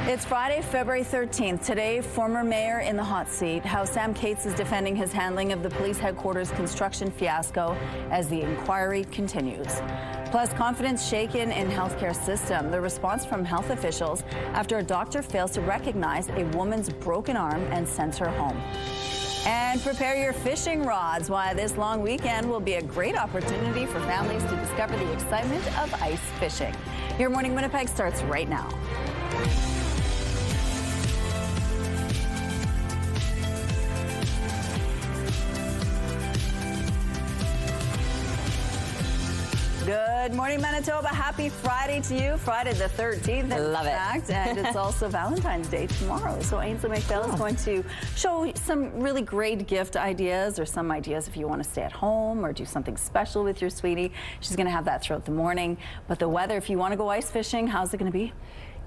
It's Friday, February 13th. Today, former mayor in the hot seat. How Sam Cates is defending his handling of the police headquarters construction fiasco as the inquiry continues. Plus, confidence shaken in healthcare system. The response from health officials after a doctor fails to recognize a woman's broken arm and sends her home. And prepare your fishing rods. Why this long weekend will be a great opportunity for families to discover the excitement of ice fishing. Your Morning Winnipeg starts right now. Good morning, Manitoba. Happy Friday to you. Friday the 13th, Love it. And it's also Valentine's Day tomorrow. So Ainsley McPhail is going to show some really great gift ideas, or some ideas if you want to stay at home or do something special with your sweetie. She's going to have that throughout the morning. But the weather, if you want to go ice fishing, how's it going to be?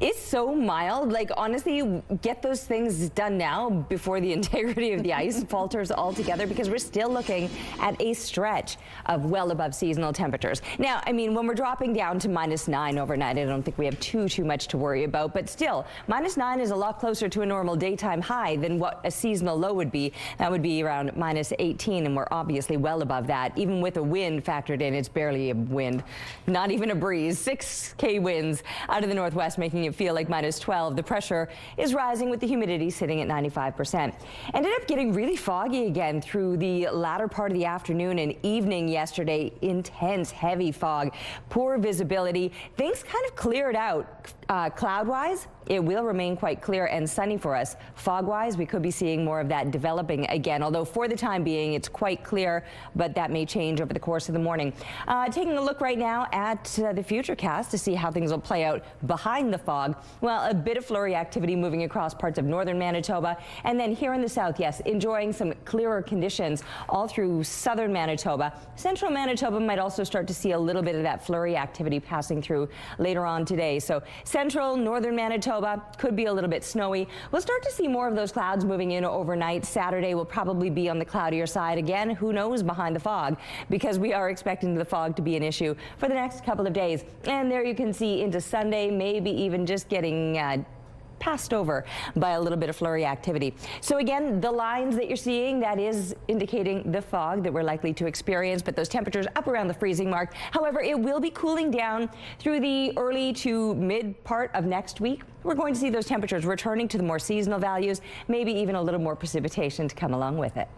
It's so mild. Like, honestly, you get those things done now before the integrity of the ice falters altogether, because we're still looking at a stretch of well above seasonal temperatures. Now, I mean, when we're dropping down to -9 overnight, I don't think we have too much to worry about. But still, -9 is a lot closer to a normal daytime high than what a seasonal low would be. That would be around -18, and we're obviously well above that. Even with a wind factored in, it's barely a wind, not even a breeze. 6K winds out of the northwest, making it feel like -12. The pressure is rising with the humidity sitting at 95%. Ended up getting really foggy again through the latter part of the afternoon and evening yesterday. Intense, heavy fog, poor visibility. Things kind of cleared out. Cloud-wise, it will remain quite clear and sunny for us. Fog-wise, we could be seeing more of that developing again, although for the time being, it's quite clear, but that may change over the course of the morning. Taking a look right now at the futurecast to see how things will play out behind the fog. Well, a bit of flurry activity moving across parts of northern Manitoba, and then here in the south, yes, enjoying some clearer conditions all through southern Manitoba. Central Manitoba might also start to see a little bit of that flurry activity passing through later on today. So central, northern Manitoba could be a little bit snowy. We'll start to see more of those clouds moving in overnight. Saturday will probably be on the cloudier side again. Who knows behind the fog, because we are expecting the fog to be an issue for the next couple of days. And there you can see into Sunday, maybe even just getting passed over by a little bit of flurry activity. So again, the lines that you're seeing, that is indicating the fog that we're likely to experience, but those temperatures up around the freezing mark. However, it will be cooling down through the early to mid part of next week. We're going to see those temperatures returning to the more seasonal values, maybe even a little more precipitation to come along with it.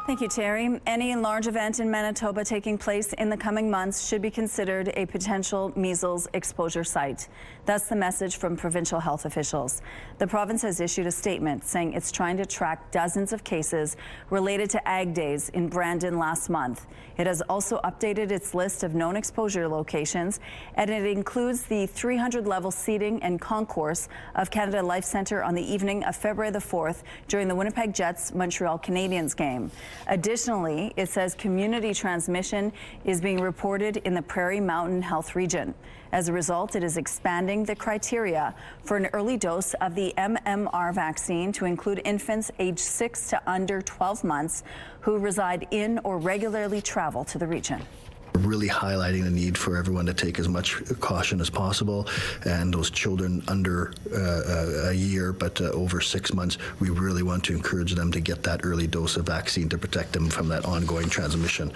Thank you, Terry. Any large event in Manitoba taking place in the coming months should be considered a potential measles exposure site. That's the message from provincial health officials. The province has issued a statement saying it's trying to track dozens of cases related to Ag Days in Brandon last month. It has also updated its list of known exposure locations, and it includes the 300-level seating and concourse of Canada Life Centre on the evening of February the 4th during the Winnipeg Jets-Montreal Canadiens game. Additionally, it says community transmission is being reported in the Prairie Mountain Health Region. As a result, it is expanding the criteria for an early dose of the MMR vaccine to include infants aged 6 to under 12 months who reside in or regularly travel to the region. Really highlighting the need for everyone to take as much caution as possible, and those children under a year but over 6 months, we really want to encourage them to get that early dose of vaccine to protect them from that ongoing transmission.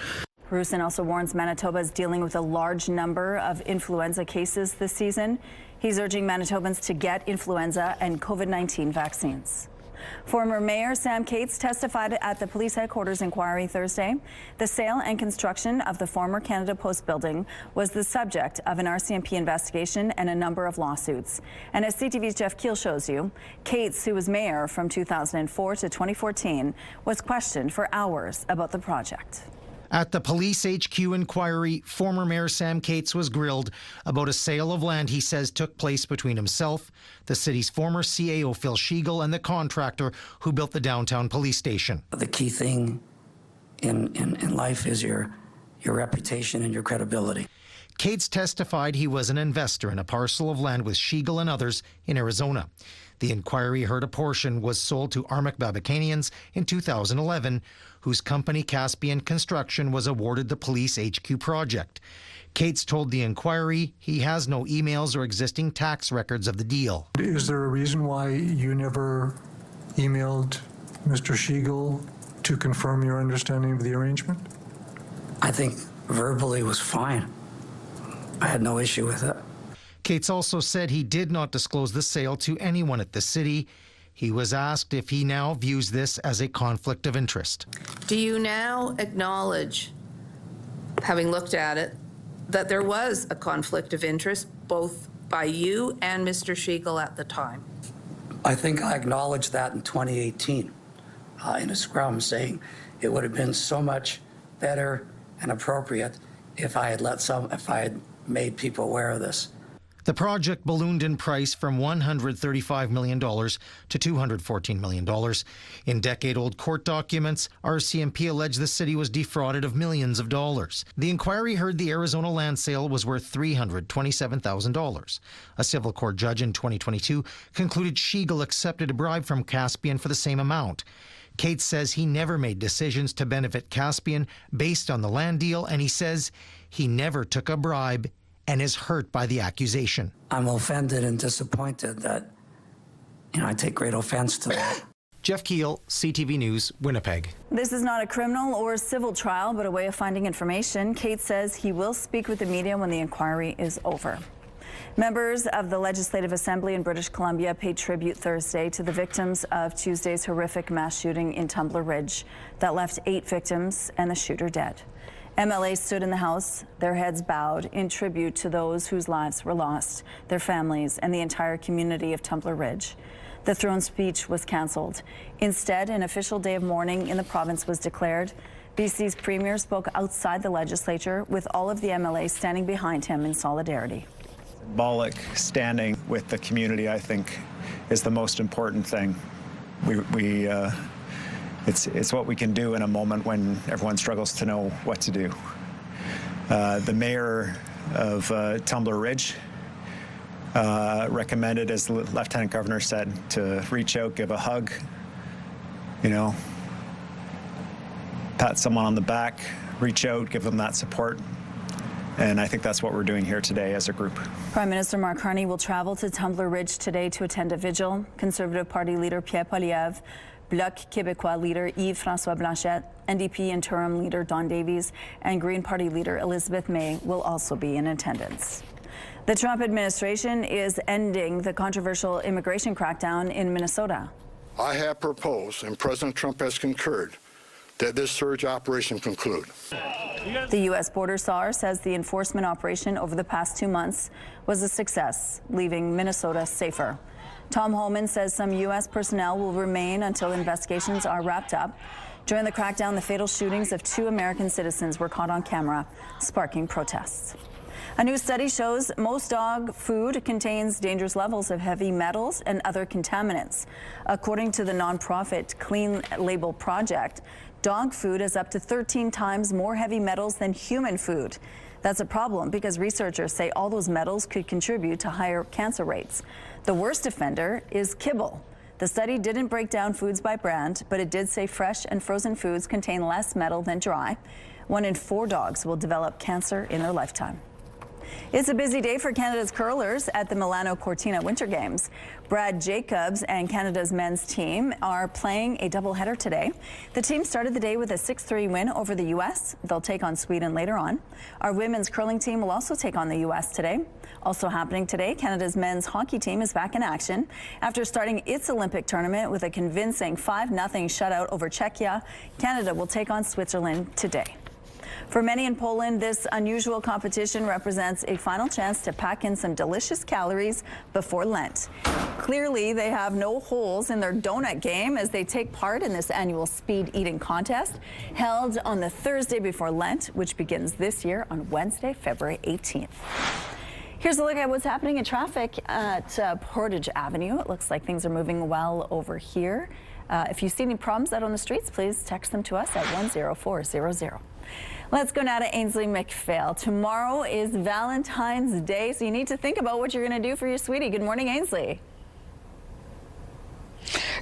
Roussin also warns Manitoba is dealing with a large number of influenza cases this season. He's urging Manitobans to get influenza and COVID-19 vaccines. Former Mayor Sam Cates testified at the police headquarters inquiry Thursday. The sale and construction of the former Canada Post building was the subject of an RCMP investigation and a number of lawsuits. And as CTV's Jeff Keel shows you, Cates, who was mayor from 2004 to 2014, was questioned for hours about the project. At the police HQ inquiry, former Mayor Sam Cates was grilled about a sale of land he says took place between himself, the city's former CAO Phil Schiegel, and the contractor who built the downtown police station. The key thing in life is your reputation and your credibility. Cates testified he was an investor in a parcel of land with Schiegel and others in Arizona. The inquiry heard a portion was sold to Armic Babacanians in 2011, whose company Caspian Construction was awarded the police HQ project. Cates told the inquiry he has no emails or existing tax records of the deal. Is there a reason why you never emailed Mr. Schiegel to confirm your understanding of the arrangement? I think verbally was fine. I had no issue with it. Cates also said he did not disclose the sale to anyone at the city. He was asked if he now views this as a conflict of interest. Do you now acknowledge, having looked at it, that there was a conflict of interest both by you and Mr. Schiegel at the time? I think I acknowledged that in 2018 in a scrum, saying it would have been so much better and appropriate if I had made people aware of this. The project ballooned in price from $135 million to $214 million. In decade-old court documents, RCMP alleged the city was defrauded of millions of dollars. The inquiry heard the Arizona land sale was worth $327,000. A civil court judge in 2022 concluded Schiegel accepted a bribe from Caspian for the same amount. Cates says he never made decisions to benefit Caspian based on the land deal, and he says he never took a bribe and is hurt by the accusation. I'm offended and disappointed that, I take great offense to that. Jeff Keel, CTV News, Winnipeg. This is not a criminal or civil trial, but a way of finding information. Cates says he will speak with the media when the inquiry is over. Members of the Legislative Assembly in British Columbia paid tribute Thursday to the victims of Tuesday's horrific mass shooting in Tumbler Ridge that left 8 victims and the shooter dead. MLAs stood in the House, their heads bowed, in tribute to those whose lives were lost, their families, and the entire community of Tumbler Ridge. The throne speech was cancelled. Instead, an official day of mourning in the province was declared. BC's premier spoke outside the legislature, with all of the MLAs standing behind him in solidarity. Symbolic standing with the community, I think, is the most important thing. It's what we can do in a moment when everyone struggles to know what to do. The mayor of Tumbler Ridge recommended, as the Lieutenant Governor said, to reach out, give a hug, pat someone on the back, reach out, give them that support. And I think that's what we're doing here today as a group. Prime Minister Mark Carney will travel to Tumbler Ridge today to attend a vigil. Conservative Party leader Pierre Poilievre, Bloc Québécois leader Yves-François Blanchet, NDP interim leader Don Davies, and Green Party leader Elizabeth May will also be in attendance. The Trump administration is ending the controversial immigration crackdown in Minnesota. I have proposed, and President Trump has concurred, that this surge operation conclude. The U.S. border czar says the enforcement operation over the past 2 months was a success, leaving Minnesota safer. Tom Homan says some U.S. personnel will remain until investigations are wrapped up. During the crackdown, the fatal shootings of 2 American citizens were caught on camera, sparking protests. A new study shows most dog food contains dangerous levels of heavy metals and other contaminants. According to the nonprofit Clean Label Project, dog food has up to 13 times more heavy metals than human food. That's a problem because researchers say all those metals could contribute to higher cancer rates. The worst offender is kibble. The study didn't break down foods by brand, but it did say fresh and frozen foods contain less metal than dry. 1 in 4 dogs will develop cancer in their lifetime. It's a busy day for Canada's curlers at the Milano Cortina Winter Games. Brad Jacobs and Canada's men's team are playing a doubleheader today. The team started the day with a 6-3 win over the U.S. They'll take on Sweden later on. Our women's curling team will also take on the U.S. today. Also happening today, Canada's men's hockey team is back in action. After starting its Olympic tournament with a convincing 5-0 shutout over Czechia, Canada will take on Switzerland today. For many in Poland, this unusual competition represents a final chance to pack in some delicious calories before Lent. Clearly, they have no holes in their donut game as they take part in this annual speed eating contest held on the Thursday before Lent, which begins this year on Wednesday, February 18th. Here's a look at what's happening in traffic at Portage Avenue. It looks like things are moving well over here. If you see any problems out on the streets, please text them to us at 10400. Let's go now to Ainsley McPhail. Tomorrow is Valentine's Day, so you need to think about what you're going to do for your sweetie. Good morning, Ainsley.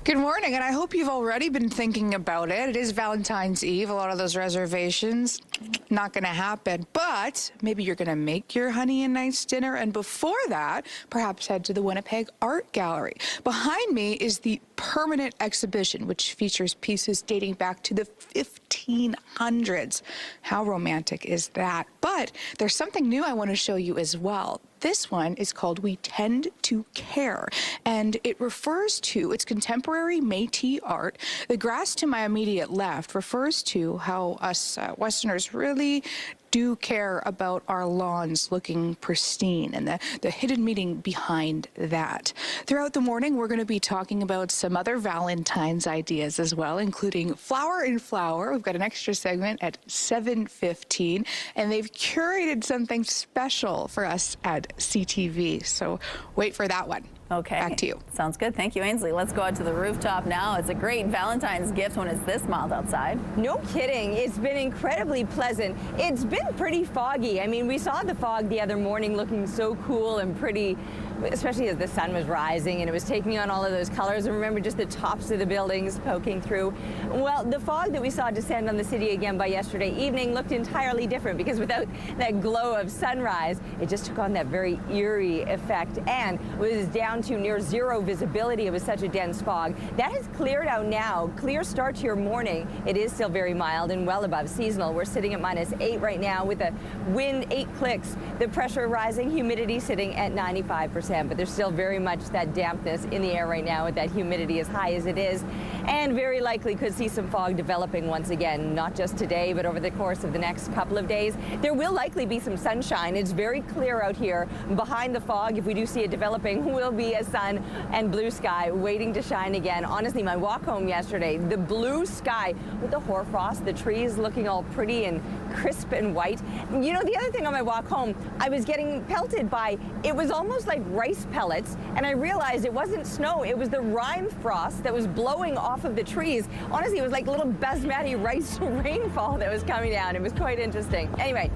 Good morning, and I hope you've already been thinking about it. It is Valentine's Eve. A lot of those reservations, not going to happen. But maybe you're going to make your honey a nice dinner, and before that, perhaps head to the Winnipeg Art Gallery. Behind me is the permanent exhibition, which features pieces dating back to the 1500s. How romantic is that? But there's something new I want to show you as well. This one is called We Tend to Care, and it refers to, it's contemporary Métis art. The grass to my immediate left refers to how us Westerners really do care about our lawns looking pristine and the hidden meaning behind that. Throughout the morning, we're going to be talking about some other Valentine's ideas as well, including Flower in Flower. We've got an extra segment at 7:15, and they've curated something special for us at CTV. So wait for that one. Okay. Back to you. Sounds good. Thank you, Ainsley. Let's go out to the rooftop now. It's a great Valentine's gift when it's this mild outside. No kidding. It's been incredibly pleasant. It's been pretty foggy. I mean, we saw the fog the other morning looking so cool and pretty, especially as the sun was rising and it was taking on all of those colors. And remember just the tops of the buildings poking through. Well, the fog that we saw descend on the city again by yesterday evening looked entirely different, because without that glow of sunrise, it just took on that very eerie effect and was down to near zero visibility. It was such a dense fog. That has cleared out now. Clear start to your morning. It is still very mild and well above seasonal. We're sitting at -8 right now with a wind 8 clicks. The pressure rising, humidity sitting at 95%, but there's still very much that dampness in the air right now with that humidity as high as it is, and very likely could see some fog developing once again, not just today, but over the course of the next couple of days. There will likely be some sunshine. It's very clear out here. Behind the fog, if we do see it developing, will be a sun and blue sky waiting to shine again. Honestly, my walk home yesterday, the blue sky with the hoarfrost, the trees looking all pretty and crisp and white. You know, the other thing on my walk home, I was getting pelted by, it was almost like rice pellets, and I realized it wasn't snow, it was the rime frost that was blowing off of the trees. Honestly, it was like little basmati rice rainfall that was coming down. It was quite interesting. Anyway,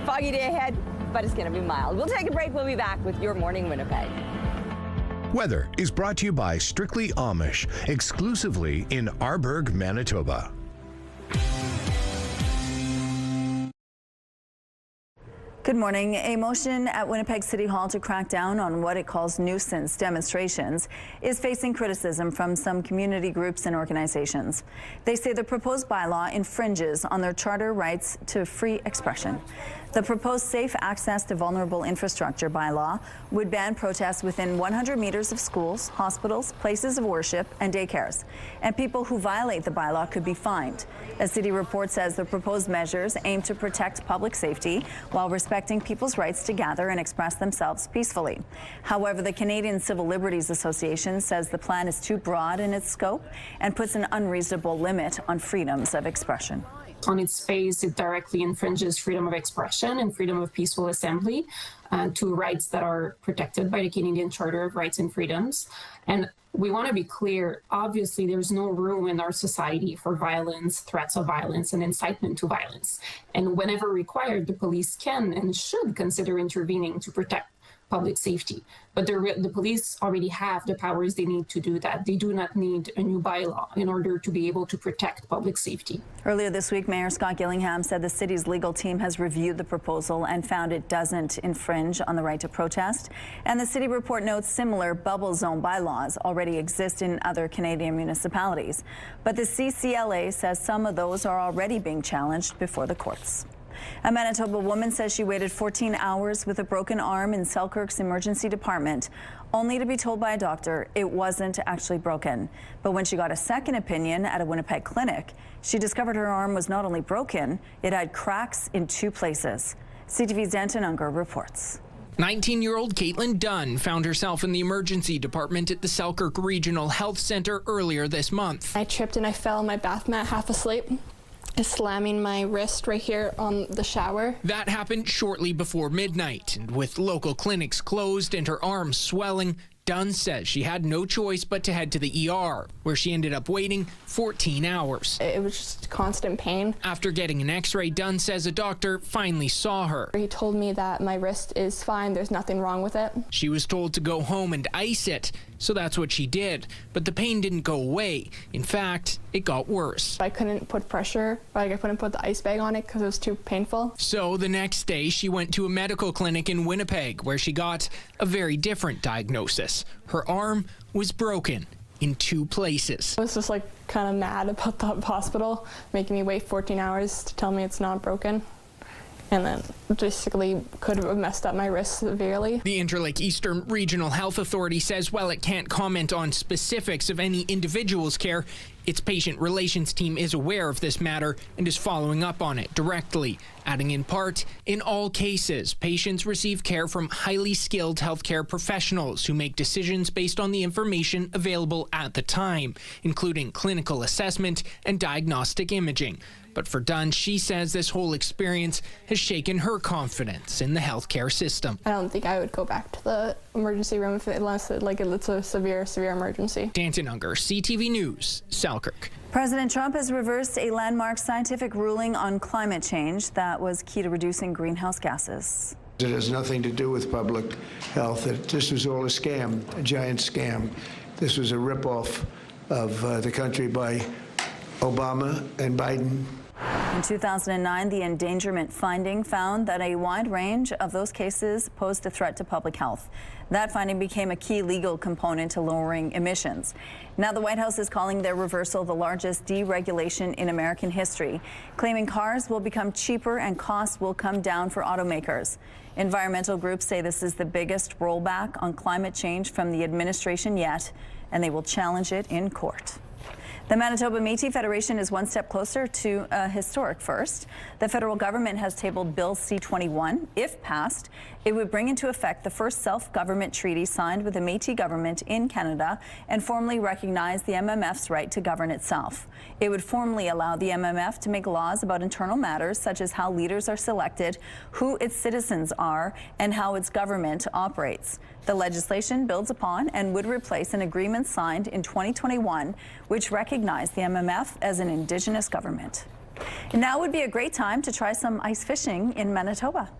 foggy day ahead, but it's going to be mild. We'll take a break. We'll be back with Your Morning Winnipeg. Weather is brought to you by Strictly Amish, exclusively in Arborg, Manitoba. Good morning. A motion at Winnipeg City Hall to crack down on what it calls nuisance demonstrations is facing criticism from some community groups and organizations. They say the proposed bylaw infringes on their charter rights to free expression. The proposed Safe Access to Vulnerable Infrastructure bylaw would ban protests within 100 meters of schools, hospitals, places of worship, and daycares. And people who violate the bylaw could be fined. A city report says the proposed measures aim to protect public safety while respecting people's rights to gather and express themselves peacefully. However, the Canadian Civil Liberties Association says the plan is too broad in its scope and puts an unreasonable limit on freedoms of expression. On its face, it directly infringes freedom of expression and freedom of peaceful assembly, two rights that are protected by the Canadian Charter of Rights and Freedoms. And we want to be clear, obviously there's no room in our society for violence, threats of violence, and incitement to violence. And whenever required, the police can and should consider intervening to protect public safety. But the police already have the powers they need to do that. They do not need a new bylaw in order to be able to protect public safety. Earlier this week, Mayor Scott Gillingham said the city's legal team has reviewed the proposal and found it doesn't infringe on the right to protest. And the city report notes similar bubble zone bylaws already exist in other Canadian municipalities. But the CCLA says some of those are already being challenged before the courts. A Manitoba woman says she waited 14 hours with a broken arm in Selkirk's emergency department, only to be told by a doctor it wasn't actually broken. But when she got a second opinion at a Winnipeg clinic, she discovered her arm was not only broken, it had cracks in 2 places. CTV's Denton Unger reports. 19-year-old Caitlin Dunn found herself in the emergency department at the Selkirk Regional Health Center earlier this month. I tripped and I fell on my bath mat half asleep, slamming my wrist right here on the shower. That happened shortly before midnight, and with local clinics closed and her arm swelling, Dunn says she had no choice but to head to the ER, where she ended up waiting 14 hours. It was just constant pain. After getting an x-ray, Dunn says a doctor finally saw her. He told me that my wrist is fine, there's nothing wrong with it. She was told to go home and ice it, so that's what she did. But the pain didn't go away. In fact, it got worse. I couldn't put pressure, I couldn't put the ice bag on it because it was too painful. So the next day, she went to a medical clinic in Winnipeg, where she got a very different diagnosis. Her arm was broken in 2 places. I was just like kind of mad about the hospital making me wait 14 hours to tell me it's not broken. And then basically could have messed up my wrist severely. The Interlake Eastern Regional Health Authority says while it can't comment on specifics of any individual's care, its patient relations team is aware of this matter and is following up on it directly, adding in part, in all cases, patients receive care from highly skilled healthcare professionals who make decisions based on the information available at the time, including clinical assessment and diagnostic imaging. But for Dunn, she says this whole experience has shaken her confidence in the healthcare system. I don't think I would go back to the emergency room unless it's a severe emergency. Danton Unger, CTV News, Selkirk. President Trump has reversed a landmark scientific ruling on climate change that was key to reducing greenhouse gases. It has nothing to do with public health. This was all a scam, a giant scam. This was a ripoff of the country by Obama and Biden. In 2009, the endangerment finding found that a wide range of those cases posed a threat to public health. That finding became a key legal component to lowering emissions. Now the White House is calling their reversal the largest deregulation in American history, claiming cars will become cheaper and costs will come down for automakers. Environmental groups say this is the biggest rollback on climate change from the administration yet, and they will challenge it in court. The Manitoba Métis Federation is one step closer to a historic first. The federal government has tabled Bill C-21. If passed, it would bring into effect the first self-government treaty signed with the Métis government in Canada and formally recognize the MMF's right to govern itself. It would formally allow the MMF to make laws about internal matters such as how leaders are selected, who its citizens are, and how its government operates. The legislation builds upon and would replace an agreement signed in 2021, which recognized the MMF as an Indigenous government. And now would be a great time to try some ice fishing in Manitoba.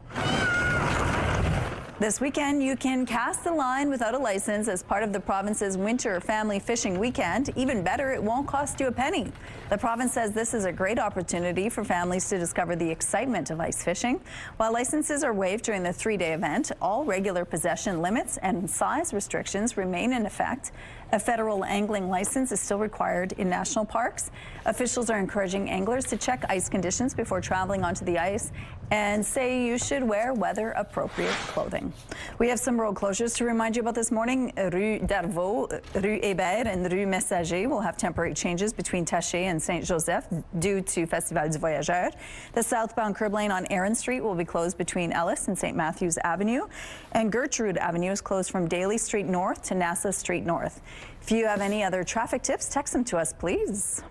This weekend, you can cast a line without a license as part of the province's winter family fishing weekend. Even better, it won't cost you a penny. The province says this is a great opportunity for families to discover the excitement of ice fishing. While licenses are waived during the 3-day event, all regular possession limits and size restrictions remain in effect. A federal angling license is still required in national parks. Officials are encouraging anglers to check ice conditions before traveling onto the ice and say you should wear weather-appropriate clothing. We have some road closures to remind you about this morning. Rue Darvaux, Rue Hébert, and Rue Messager will have temporary changes between Taché and Saint-Joseph due to Festival du Voyageur. The southbound curb lane on Aaron Street will be closed between Ellis and St. Matthews Avenue, and Gertrude Avenue is closed from Daly Street North to Nassau Street North. If you have any other traffic tips, text them to us, please.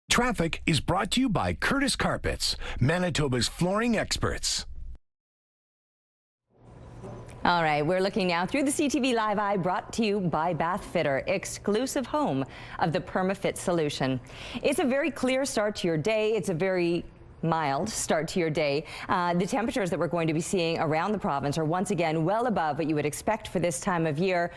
Traffic is brought to you by Curtis Carpets, Manitoba's flooring experts. All right, we're looking now through the CTV Live Eye, brought to you by Bath Fitter, exclusive home of the PermaFit solution. It's a very clear start to your day. It's a very mild start to your day. The temperatures that we're going to be seeing around the province are once again well above what you would expect for this time of year.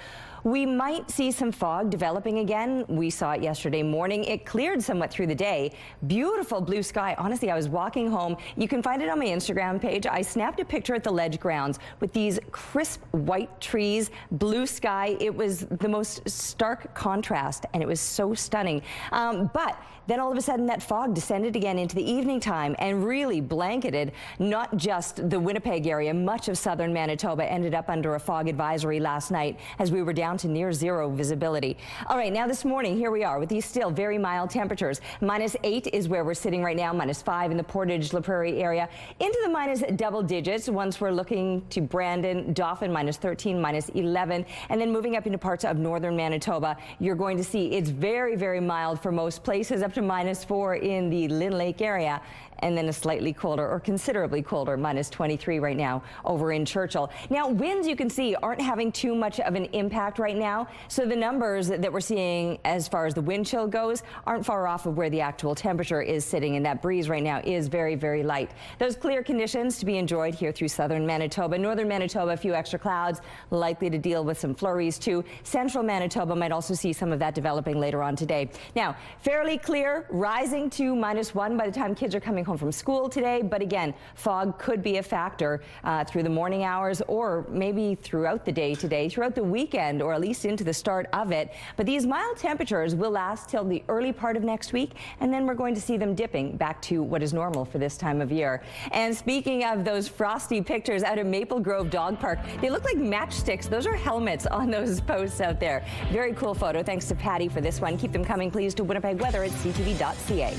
We might see some fog developing again. We saw it yesterday morning. It cleared somewhat through the day. Beautiful blue sky. Honestly, I was walking home. You can find it on my Instagram page. I snapped a picture at the Ledge grounds with these crisp white trees, blue sky. It was the most stark contrast, and it was so stunning. But then all of a sudden that fog descended again into the evening time and really blanketed not just the Winnipeg area. Much of southern Manitoba ended up under a fog advisory last night as we were down down to near zero visibility. All right, now this morning, here we are with these still very mild temperatures. -8 is where we're sitting right now, -5 in the Portage, La Prairie area, into the minus double digits once we're looking to Brandon, Dauphin, -13, -11, and then moving up into parts of northern Manitoba, you're going to see it's very, very mild for most places, up to -4 in the Lynn Lake area, and then a slightly colder or considerably colder -23 right now over in Churchill. Now, winds you can see aren't having too much of an impact right now, so the numbers that we're seeing as far as the wind chill goes aren't far off of where the actual temperature is sitting, and that breeze right now is very, very light. Those clear conditions to be enjoyed here through southern Manitoba. Northern Manitoba, a few extra clouds, likely to deal with some flurries too. Central Manitoba might also see some of that developing later on today. Now, fairly clear, rising to -1 by the time kids are coming home from school today, but again, fog could be a factor through the morning hours or maybe throughout the day today, throughout the weekend, or at least into the start of it. But these mild temperatures will last till the early part of next week, and then we're going to see them dipping back to what is normal for this time of year. And speaking of those frosty pictures out of Maple Grove Dog Park, they look like matchsticks. Those are helmets on those posts out there. Very cool photo. Thanks to Patty for this one. Keep them coming, please, to Winnipeg Weather at ctv.ca.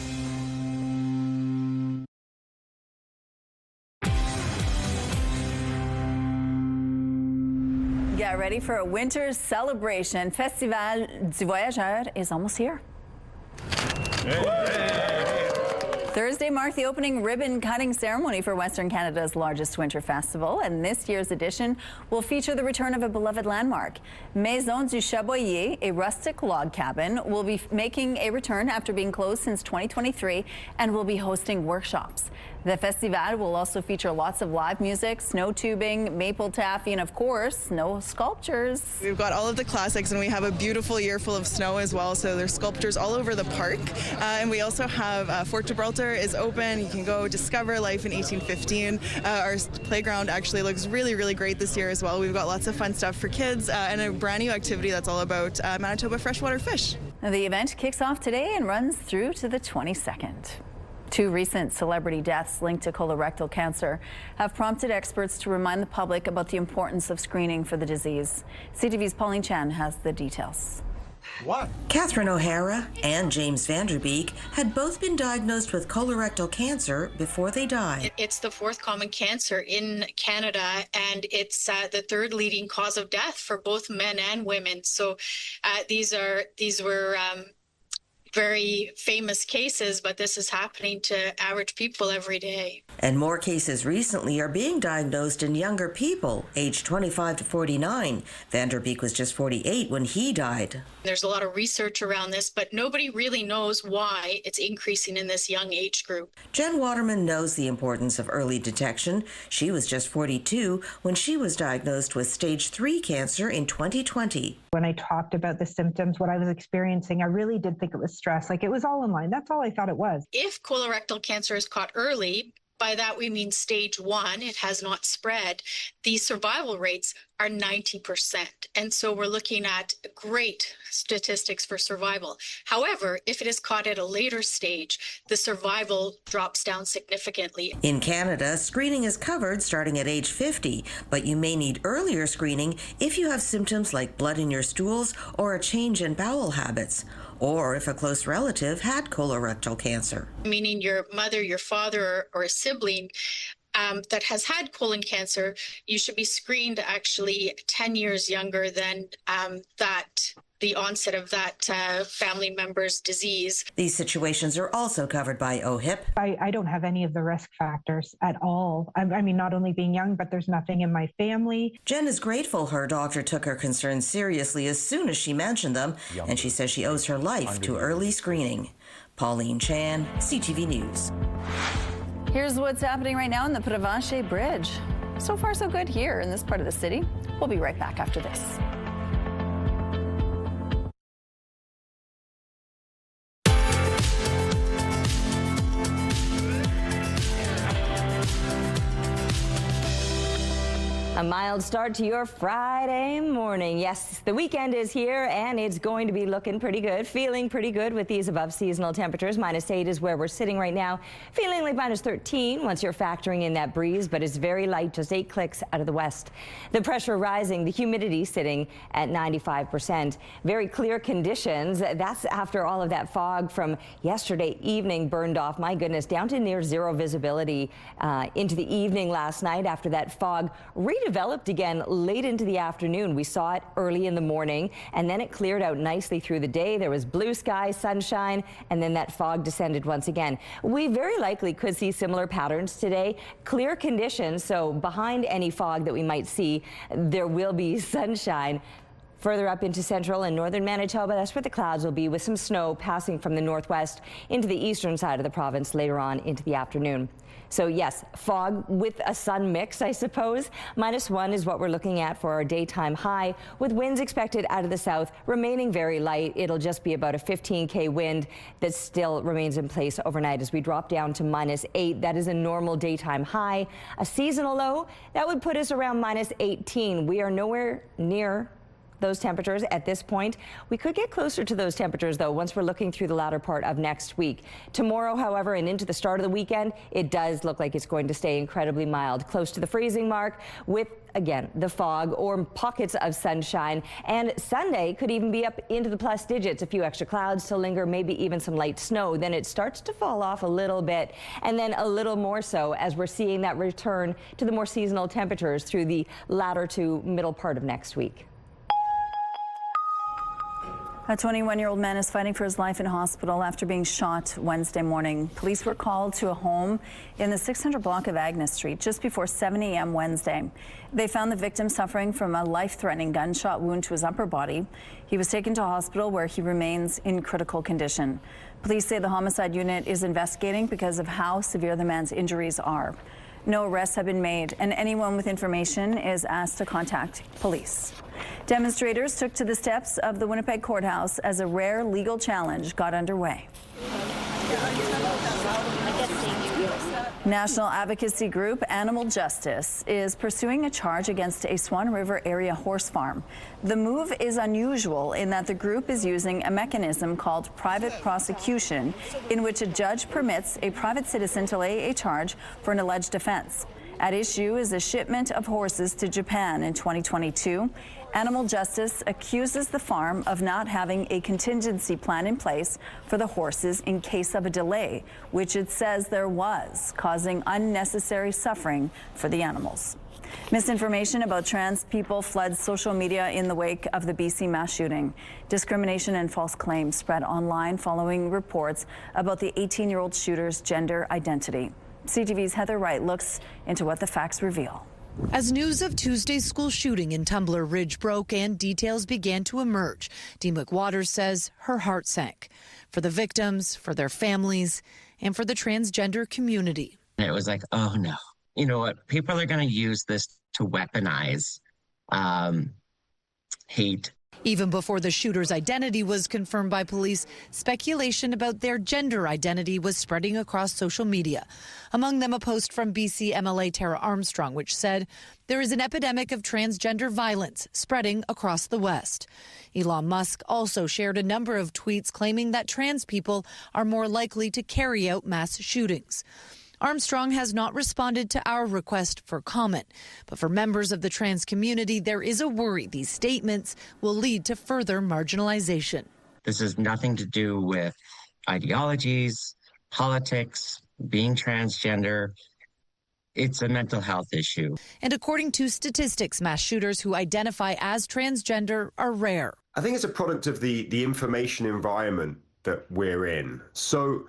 Get ready for a winter celebration. Festival du Voyageur is almost here. Thursday marked the opening ribbon-cutting ceremony for Western Canada's largest winter festival, and this year's edition will feature the return of a beloved landmark. Maison du Chaboyer, a rustic log cabin, will be making a return after being closed since 2023 and will be hosting workshops. The festival will also feature lots of live music, snow tubing, maple taffy, and of course, snow sculptures. We've got all of the classics, and we have a beautiful year full of snow as well, so there's sculptures all over the park. And we also have Fort Gibraltar is open. You can go discover life in 1815. Our playground actually looks really, really great this year as well. We've got lots of fun stuff for kids and a brand new activity that's all about Manitoba freshwater fish. The event kicks off today and runs through to the 22nd. 2 recent celebrity deaths linked to colorectal cancer have prompted experts to remind the public about the importance of screening for the disease. CTV's Pauline Chan has the details. What? Catherine O'Hara and James Vanderbeek had both been diagnosed with colorectal cancer before they died. It's the 4th common cancer in Canada, and it's the 3rd leading cause of death for both men and women. So these were very famous cases, but this is happening to average people every day. And more cases recently are being diagnosed in younger people, aged 25 to 49. Vanderbeek was just 48 when he died. There's a lot of research around this, but nobody really knows why it's increasing in this young age group. Jen Waterman knows the importance of early detection. She was just 42 when she was diagnosed with stage 3 cancer in 2020. When I talked about the symptoms, what I was experiencing, I really did think it was stress. Like, it was all in line. That's all I thought it was. If colorectal cancer is caught early, by that we mean stage 1, it has not spread, the survival rates are 90%. And so we're looking at great statistics for survival. However, if it is caught at a later stage, the survival drops down significantly. In Canada, screening is covered starting at age 50, but you may need earlier screening if you have symptoms like blood in your stools or a change in bowel habits, or if a close relative had colorectal cancer. Meaning your mother, your father, or a sibling that has had colon cancer, you should be screened actually 10 years younger than the onset of that family member's disease. These situations are also covered by OHIP. I don't have any of the risk factors at all. I mean, not only being young, but there's nothing in my family. Jen is grateful her doctor took her concerns seriously as soon as she mentioned them, and she says she owes her life to early screening. Pauline Chan, CTV News. Here's what's happening right now in the Provencher Bridge. So far, so good here in this part of the city. We'll be right back after this. A mild start to your Friday morning. Yes, the weekend is here and it's going to be looking pretty good, feeling pretty good with these above seasonal temperatures. -8 is where we're sitting right now, feeling like -13 once you're factoring in that breeze, but it's very light, just 8 clicks out of the west. The pressure rising, the humidity sitting at 95%. Very clear conditions. That's after all of that fog from yesterday evening burned off. My goodness, down to near zero visibility into the evening last night after that fog redeveloped again late into the afternoon. We saw it early in the morning and then it cleared out nicely through the day. There was blue sky, sunshine, and then that fog descended once again. We very likely could see similar patterns today. Clear conditions, so behind any fog that we might see, there will be sunshine. Further up into central and northern Manitoba, that's where the clouds will be, with some snow passing from the northwest into the eastern side of the province later on into the afternoon. So yes, fog with a sun mix, I suppose. -1 is what we're looking at for our daytime high, with winds expected out of the south remaining very light. It'll just be about a 15K wind that still remains in place overnight as we drop down to -8. That is a normal daytime high. A seasonal low, that would put us around -18. We are nowhere near those temperatures at this point. We could get closer to those temperatures, though, once we're looking through the latter part of next week. Tomorrow, however, and into the start of the weekend, it does look like it's going to stay incredibly mild, close to the freezing mark, with, again, the fog or pockets of sunshine. And Sunday could even be up into the plus digits. A few extra clouds to linger, maybe even some light snow. Then it starts to fall off a little bit, and then a little more so as we're seeing that return to the more seasonal temperatures through the latter to middle part of next week. A 21-year-old man is fighting for his life in hospital after being shot Wednesday morning. Police were called to a home in the 600 block of Agnes Street just before 7 a.m. Wednesday. They found the victim suffering from a life-threatening gunshot wound to his upper body. He was taken to hospital where he remains in critical condition. Police say the homicide unit is investigating because of how severe the man's injuries are. No arrests have been made, and anyone with information is asked to contact police. Demonstrators took to the steps of the Winnipeg courthouse as a rare legal challenge got underway. National advocacy group Animal Justice is pursuing a charge against a Swan River area horse farm. The move is unusual in that the group is using a mechanism called private prosecution, in which a judge permits a private citizen to lay a charge for an alleged offense. At issue is a shipment of horses to Japan in 2022. Animal Justice accuses the farm of not having a contingency plan in place for the horses in case of a delay, which it says there was, causing unnecessary suffering for the animals. Misinformation about trans people floods social media in the wake of the BC mass shooting. Discrimination and false claims spread online following reports about the 18-year-old shooter's gender identity. CTV's Heather Wright looks into what the facts reveal. As news of Tuesday's school shooting in Tumbler Ridge broke and details began to emerge, Dee McWaters says her heart sank for the victims, for their families, and for the transgender community. It was like, oh no, you know what? People are going to use this to weaponize hate. Even before the shooter's identity was confirmed by police, speculation about their gender identity was spreading across social media. Among them, a post from BC MLA Tara Armstrong, which said there is an epidemic of transgender violence spreading across the West. Elon Musk also shared a number of tweets claiming that trans people are more likely to carry out mass shootings. Armstrong has not responded to our request for comment, but for members of the trans community, there is a worry these statements will lead to further marginalization. This has nothing to do with ideologies, politics, being transgender. It's a mental health issue. And according to statistics, mass shooters who identify as transgender are rare. I think it's a product of the information environment that we're in. So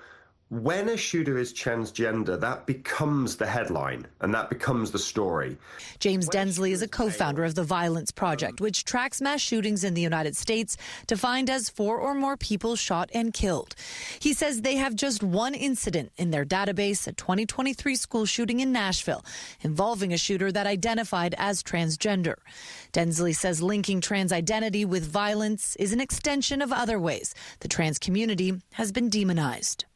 when a shooter is transgender, that becomes the headline and that becomes the story. James Densley is a co-founder of the Violence Project, which tracks mass shootings in the United States defined as 4 or more people shot and killed. He says they have just one incident in their database, a 2023 school shooting in Nashville, involving a shooter that identified as transgender. Densley says linking trans identity with violence is an extension of other ways the trans community has been demonized.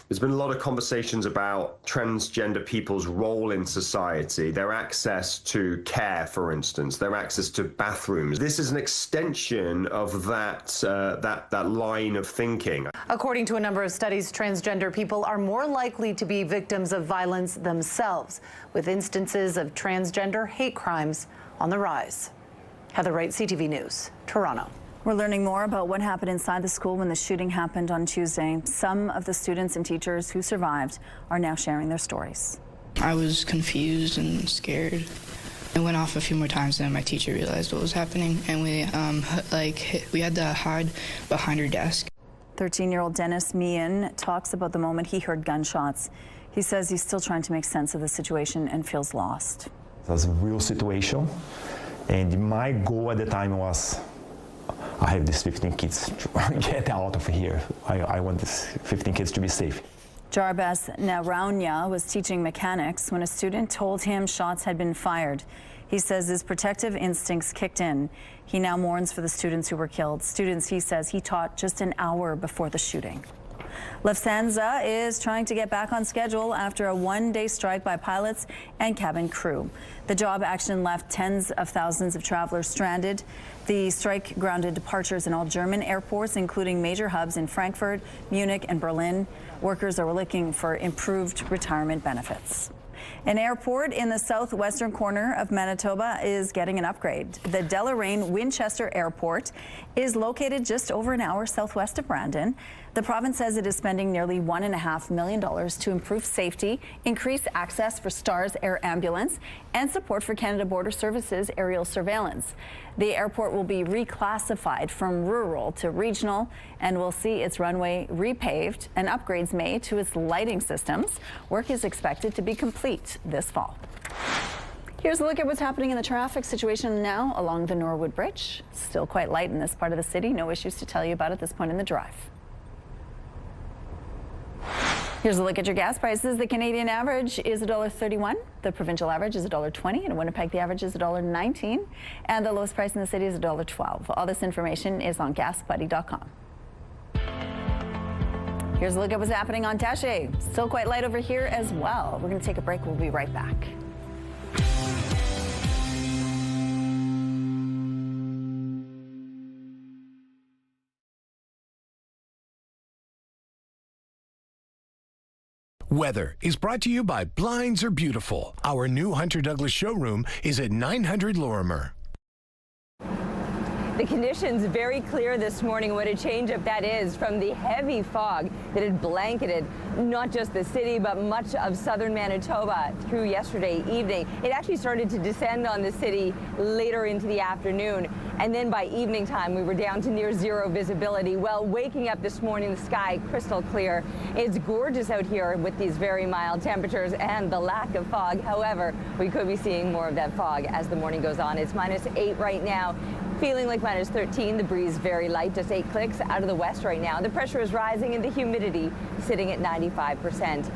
There's been a lot of conversations about transgender people's role in society, their access to care, for instance, their access to bathrooms. This is an extension of that line of thinking. According to a number of studies, transgender people are more likely to be victims of violence themselves, with instances of transgender hate crimes on the rise. Heather Wright, CTV News, Toronto. We're learning more about what happened inside the school when the shooting happened on Tuesday. Some of the students and teachers who survived are now sharing their stories. I was confused and scared. It went off a few more times, and my teacher realized what was happening, and we had to hide behind her desk. 13-year-old Dennis Meehan talks about the moment he heard gunshots. He says he's still trying to make sense of the situation and feels lost. It was a real situation, and my goal at the time was, I have these 15 kids to get out of here. I want these 15 kids to be safe. Jarbas Naraunya was teaching mechanics when a student told him shots had been fired. He says his protective instincts kicked in. He now mourns for the students who were killed. Students he says he taught just an hour before the shooting. Lufthansa is trying to get back on schedule after a one-day strike by pilots and cabin crew. The job action left tens of thousands of travelers stranded. The strike grounded departures in all German airports, including major hubs in Frankfurt, Munich, and Berlin. Workers are looking for improved retirement benefits. An airport in the southwestern corner of Manitoba is getting an upgrade. The Deloraine Winchester Airport is located just over an hour southwest of Brandon. The province says it is spending nearly $1.5 million to improve safety, increase access for STARS Air Ambulance, and support for Canada Border Services aerial surveillance. The airport will be reclassified from rural to regional and will see its runway repaved and upgrades made to its lighting systems. Work is expected to be complete this fall. Here's a look at what's happening in the traffic situation now along the Norwood Bridge. Still quite light in this part of the city. No issues to tell you about at this point in the drive. Here's a look at your gas prices. The Canadian average is $1.31. The provincial average is $1.20. And in Winnipeg, the average is $1.19. And the lowest price in the city is $1.12. All this information is on gasbuddy.com. Here's a look at what's happening on Taché. Still quite light over here as well. We're going to take a break. We'll be right back. Weather is brought to you by Blinds Are Beautiful. Our new Hunter Douglas showroom is at 900 Lorimer. The conditions very clear this morning. What a change-up that is from the heavy fog that had blanketed not just the city but much of southern Manitoba through yesterday evening. It actually started to descend on the city later into the afternoon, and then by evening time we were down to near zero visibility. Well, waking up this morning, the sky crystal clear. It's gorgeous out here with these very mild temperatures and the lack of fog. However, we could be seeing more of that fog as the morning goes on. It's -8 right now. Feeling like -13, the breeze very light, just 8 clicks out of the west right now. The pressure is rising and the humidity sitting at 95%.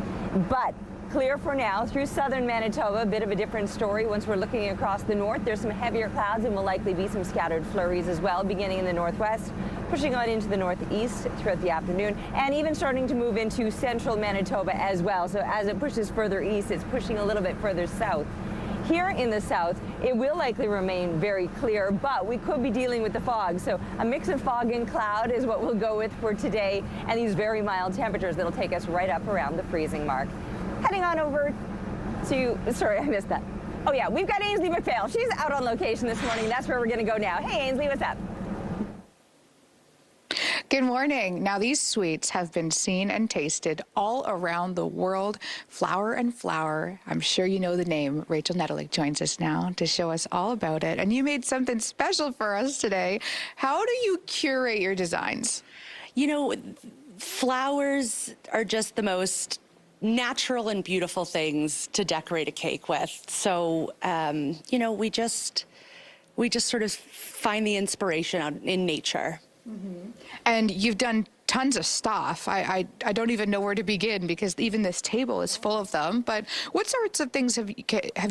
But clear for now through southern Manitoba. A bit of a different story. Once we're looking across the north, there's some heavier clouds and will likely be some scattered flurries as well, beginning in the northwest, pushing on into the northeast throughout the afternoon, and even starting to move into central Manitoba as well. So as it pushes further east, it's pushing a little bit further south. Here in the south, it will likely remain very clear, but we could be dealing with the fog. So a mix of fog and cloud is what we'll go with for today, and these very mild temperatures that'll take us right up around the freezing mark. Heading on over to, sorry, I missed that. Oh yeah, we've got Ainsley McPhail. She's out on location this morning. That's where we're gonna go now. Hey Ainsley, what's up? Good morning. Now, these sweets have been seen and tasted all around the world. Flour and Flour. I'm sure you know the name. Rachel Nettelig joins us now to show us all about it. And you made something special for us today. How do you curate your designs? You know, flowers are just the most natural and beautiful things to decorate a cake with. So, you know, we just sort of find the inspiration out in nature. Mm-hmm. And you've done tons of stuff. I don't even know where to begin because even this table is full of them. But what sorts of things have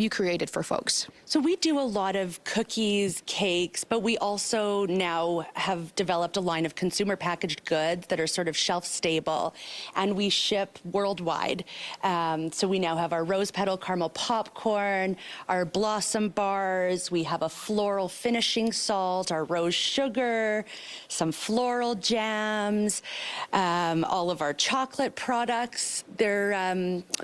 you created for folks? So we do a lot of cookies, cakes, but we also now have developed a line of consumer packaged goods that are sort of shelf stable, and we ship worldwide. So we now have our rose petal caramel popcorn, our blossom bars, we have a floral finishing salt, our rose sugar, some floral jams, all of our chocolate products that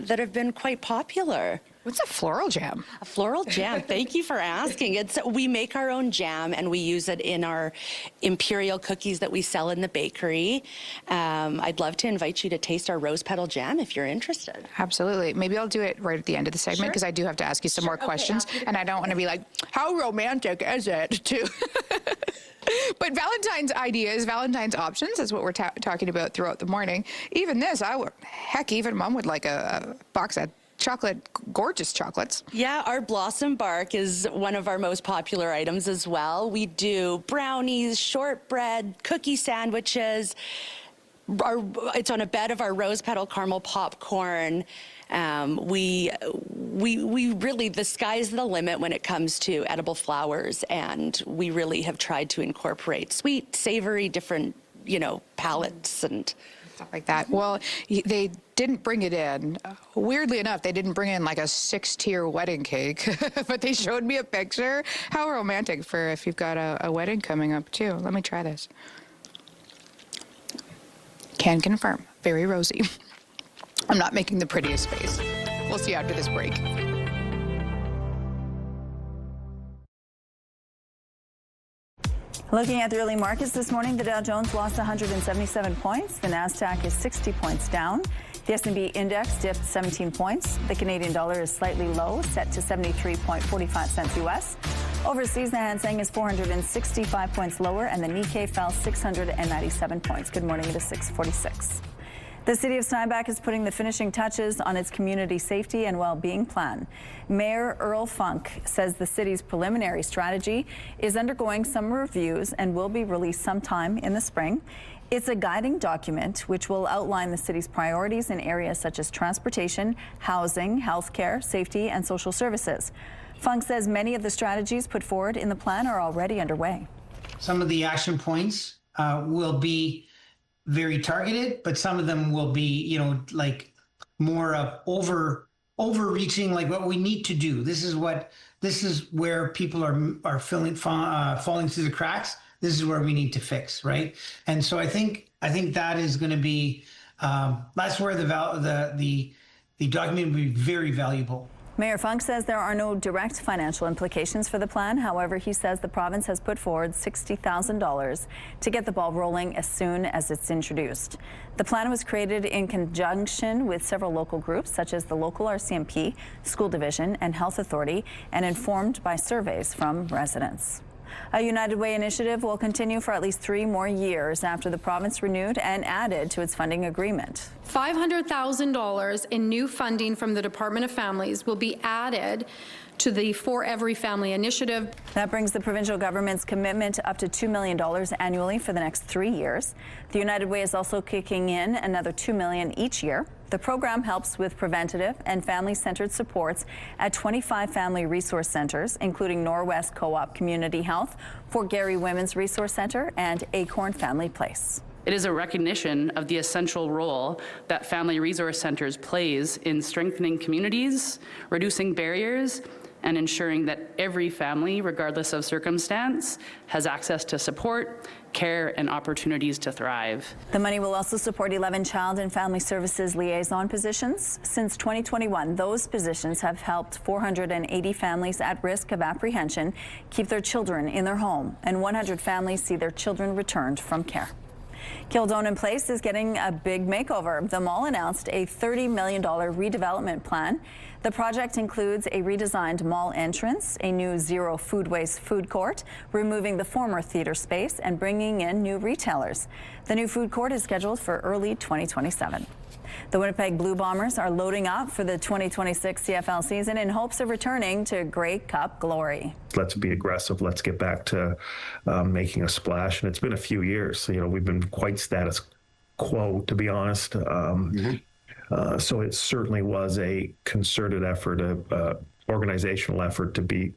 have been quite popular. What's a floral jam? A floral jam. Thank you for asking. We make our own jam and we use it in our imperial cookies that we sell in the bakery. I'd love to invite you to taste our rose petal jam if you're interested. Absolutely. Maybe I'll do it right at the end of the segment because I do have to ask you some more questions, and I don't want to be like, how romantic is it too? But Valentine's ideas, Valentine's options is what we're talking about throughout the morning. Even this, even Mom would like a box of gorgeous chocolates. Yeah, our blossom bark is one of our most popular items as well. We do brownies, shortbread, cookie sandwiches. It's on a bed of our rose petal caramel popcorn. We really, the sky's the limit when it comes to edible flowers, and we really have tried to incorporate sweet, savory, different, palettes and stuff like that. Well, they didn't bring it in. Weirdly enough, they didn't bring in like a 6-tier wedding cake, but they showed me a picture. How romantic for if you've got a wedding coming up too. Let me try this. Can confirm, very rosy. I'm not making the prettiest face. We'll see after this break. Looking at the early markets this morning, the Dow Jones lost 177 points. The Nasdaq is 60 points down. The S&P index dipped 17 points. The Canadian dollar is slightly low, set to 73.45 cents U.S. Overseas, the Hang Seng is 465 points lower, and the Nikkei fell 697 points. Good morning, it is 6:46. The city of Steinbach is putting the finishing touches on its community safety and well-being plan. Mayor Earl Funk says the city's preliminary strategy is undergoing some reviews and will be released sometime in the spring. It's a guiding document which will outline the city's priorities in areas such as transportation, housing, healthcare, safety, and social services. Funk says many of the strategies put forward in the plan are already underway. Some of the action points will be very targeted, but some of them will be, like more of overreaching, like what we need to do. This is where people are falling through the cracks. This is where we need to fix, right? And so I think that is going to be that's where the document will be very valuable. Mayor Funk says there are no direct financial implications for the plan. However, he says the province has put forward $60,000 to get the ball rolling as soon as it's introduced. The plan was created in conjunction with several local groups, such as the local RCMP, School Division, and Health Authority, and informed by surveys from residents. A United Way initiative will continue for at least 3 more years after the province renewed and added to its funding agreement. $500,000 in new funding from the Department of Families will be added to the For Every Family initiative. That brings the provincial government's commitment to up to $2 million annually for the next 3 years. The United Way is also kicking in another $2 million each year. The program helps with preventative and family-centered supports at 25 family resource centers, including Norwest Co-op Community Health, Fort Garry Women's Resource Center, and Acorn Family Place. It is a recognition of the essential role that family resource centers plays in strengthening communities, reducing barriers, and ensuring that every family, regardless of circumstance, has access to support, care, and opportunities to thrive. The money will also support 11 child and family services liaison positions. Since 2021, those positions have helped 480 families at risk of apprehension keep their children in their home, and 100 families see their children returned from care. Kildonan Place is getting a big makeover. The mall announced a $30 million redevelopment plan. The project includes a redesigned mall entrance, a new zero food waste food court, removing the former theater space, and bringing in new retailers. The new food court is scheduled for early 2027. The Winnipeg Blue Bombers are loading up for the 2026 CFL season in hopes of returning to Grey Cup glory. Let's be aggressive. Let's get back to making a splash. And it's been a few years. So, we've been quite status quo, to be honest. So it certainly was a concerted effort, a organizational effort to be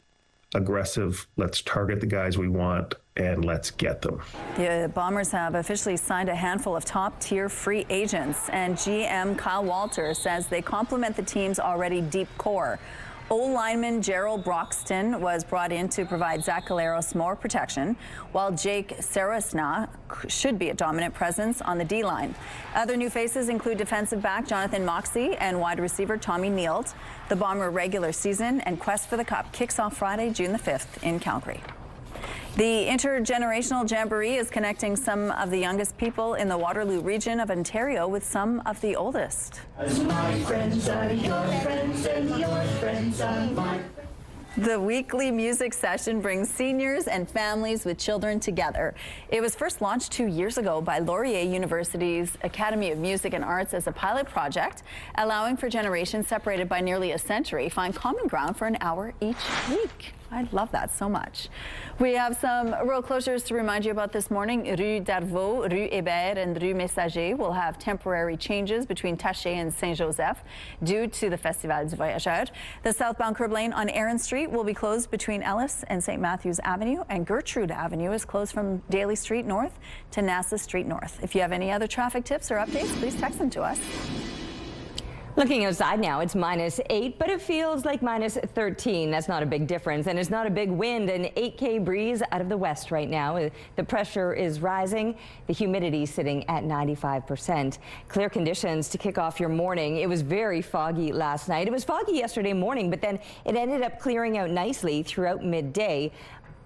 aggressive. Let's target the guys we want and let's get them. The Bombers have officially signed a handful of top-tier free agents, and GM Kyle Walter says they complement the team's already deep core. O-lineman Gerald Broxton was brought in to provide Zach Caleros more protection, while Jake Sarasna should be a dominant presence on the D-line. Other new faces include defensive back Jonathan Moxey and wide receiver Tommy Nealt. The Bomber regular season and quest for the Cup kicks off Friday, June the 5th in Calgary. The Intergenerational Jamboree is connecting some of the youngest people in the Waterloo region of Ontario with some of the oldest. My friends are your friends and your friends are my friends. The weekly music session brings seniors and families with children together. It was first launched 2 years ago by Laurier University's Academy of Music and Arts as a pilot project, allowing for generations separated by nearly a century find common ground for an hour each week. I love that so much. We have some road closures to remind you about this morning. Rue d'Arvaux, Rue Hébert, and Rue Messager will have temporary changes between Taché and Saint-Joseph due to the Festival du Voyageur. The southbound curb lane on Aaron Street will be closed between Ellis and St. Matthews Avenue, and Gertrude Avenue is closed from Daly Street North to Nassau Street North. If you have any other traffic tips or updates, please text them to us. Looking outside now, it's -8, but it feels like -13. That's not a big difference, and it's not a big wind. An 8K breeze out of the west right now. The pressure is rising, the humidity sitting at 95%. Clear conditions to kick off your morning. It was very foggy last night. It was foggy yesterday morning, but then it ended up clearing out nicely throughout midday.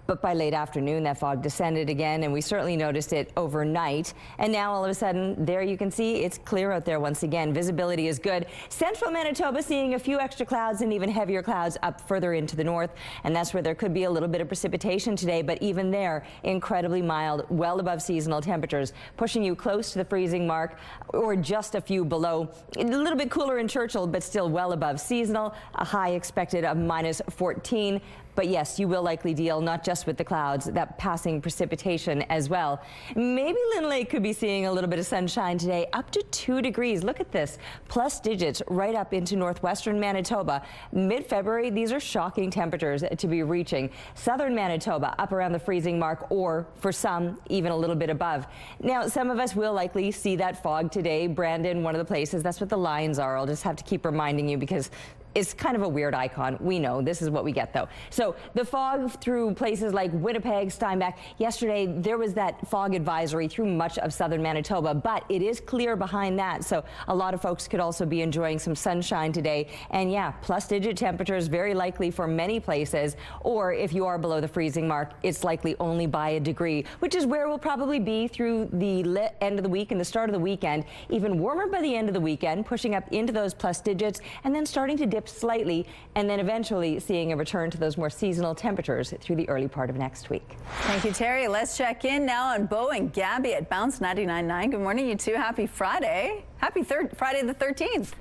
But by late afternoon, that fog descended again, and we certainly noticed it overnight. And now, all of a sudden, there you can see it's clear out there once again. Visibility is good. Central Manitoba seeing a few extra clouds and even heavier clouds up further into the north, and that's where there could be a little bit of precipitation today. But even there, incredibly mild, well above seasonal temperatures, pushing you close to the freezing mark or just a few below. A little bit cooler in Churchill, but still well above seasonal. A high expected of -14. But yes, you will likely deal not just with the clouds, that passing precipitation as well. Maybe Lynn Lake could be seeing a little bit of sunshine today, up to 2 degrees. Look at this, plus digits right up into northwestern Manitoba. Mid-February, these are shocking temperatures to be reaching. Southern Manitoba up around the freezing mark, or for some, even a little bit above. Now, some of us will likely see that fog today. Brandon, one of the places, that's what the lines are. I'll just have to keep reminding you because it's kind of a weird icon. We know this is what we get, though. So the fog through places like Winnipeg, Steinbach. Yesterday, there was that fog advisory through much of southern Manitoba, but it is clear behind that. So a lot of folks could also be enjoying some sunshine today. And yeah, plus digit temperatures very likely for many places. Or if you are below the freezing mark, it's likely only by a degree, which is where we'll probably be through the end of the week and the start of the weekend. Even warmer by the end of the weekend, pushing up into those plus digits and then starting to dip slightly, and then eventually seeing a return to those more seasonal temperatures through the early part of next week. Thank you, Terry. Let's check in now on Bo and Gabby at Bounce 99.9. Good morning, you two. Happy Friday. Happy Friday the 13th.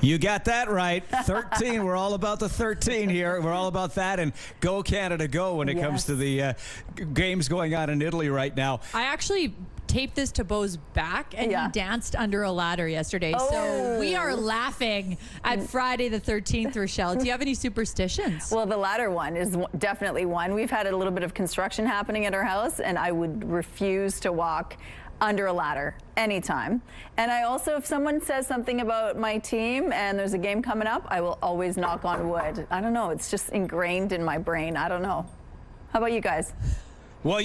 You got that right. 13. We're all about the 13 here. We're all about that, and go Canada, go when it comes to the games going on in Italy right now. I actually taped this to Bo's back, and he danced under a ladder yesterday. So we are laughing at Friday the 13th, Rochelle. Do you have any superstitions? Well, the ladder one is definitely one. We've had a little bit of construction happening at our house, and I would refuse to walk under a ladder anytime. And I also, if someone says something about my team and there's a game coming up, I will always knock on wood. I don't know. It's just ingrained in my brain. I don't know. How about you guys? Well,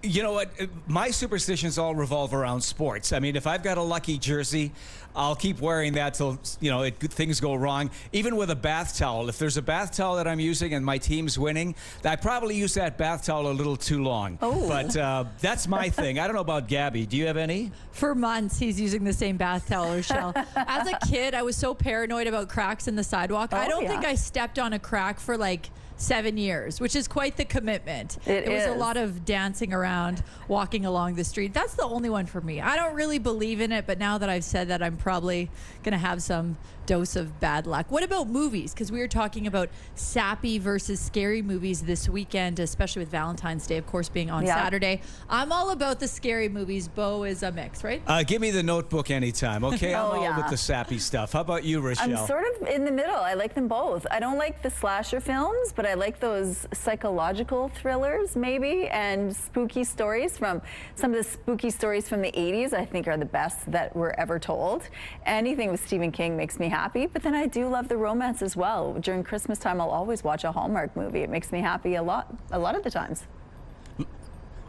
you know what? My superstitions all revolve around sports. I mean, if I've got a lucky jersey, I'll keep wearing that till, things go wrong. Even with a bath towel. If there's a bath towel that I'm using and my team's winning, I probably use that bath towel a little too long. Oh. But that's my thing. I don't know about Gabby. Do you have any? For months, he's using the same bath towel, Rochelle. As a kid, I was so paranoid about cracks in the sidewalk. I don't think I stepped on a crack for like 7 years, which is quite the commitment. It was a is. lot of dancing around, walking along the street. That's the only one for me. I don't really believe in it, but now that I've said that, I'm probably going to have some dose of bad luck. What about movies? Because we were talking about sappy versus scary movies this weekend, especially with Valentine's Day, of course, being on Saturday. I'm all about the scary movies. Bo is a mix, right? Give me The Notebook anytime, okay? I'm all with the sappy stuff. How about you, Rochelle? I'm sort of in the middle. I like them both. I don't like the slasher films, but I like those psychological thrillers, maybe, and spooky stories. From some of the spooky stories from the 80s, I think, are the best that were ever told. Anything with Stephen King makes me happy, but then I do love the romance as well. During Christmas time, I'll always watch a Hallmark movie. It makes me happy a lot of the times.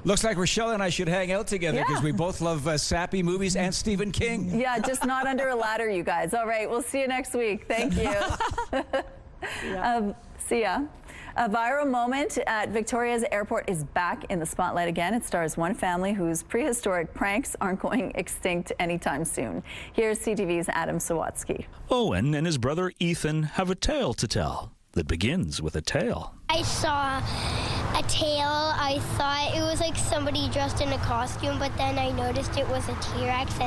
Looks like Rochelle and I should hang out together because we both love sappy movies and Stephen King. Yeah, just not under a ladder, you guys. All right, we'll see you next week. Thank you. See ya. A viral moment at Victoria's airport is back in the spotlight again. It stars one family whose prehistoric pranks aren't going extinct anytime soon. Here's CTV's Adam Sawatsky. Owen and his brother Ethan have a tale to tell that begins with a tail. I saw a tail. I thought it was like somebody dressed in a costume, but then I noticed it was a T-Rex,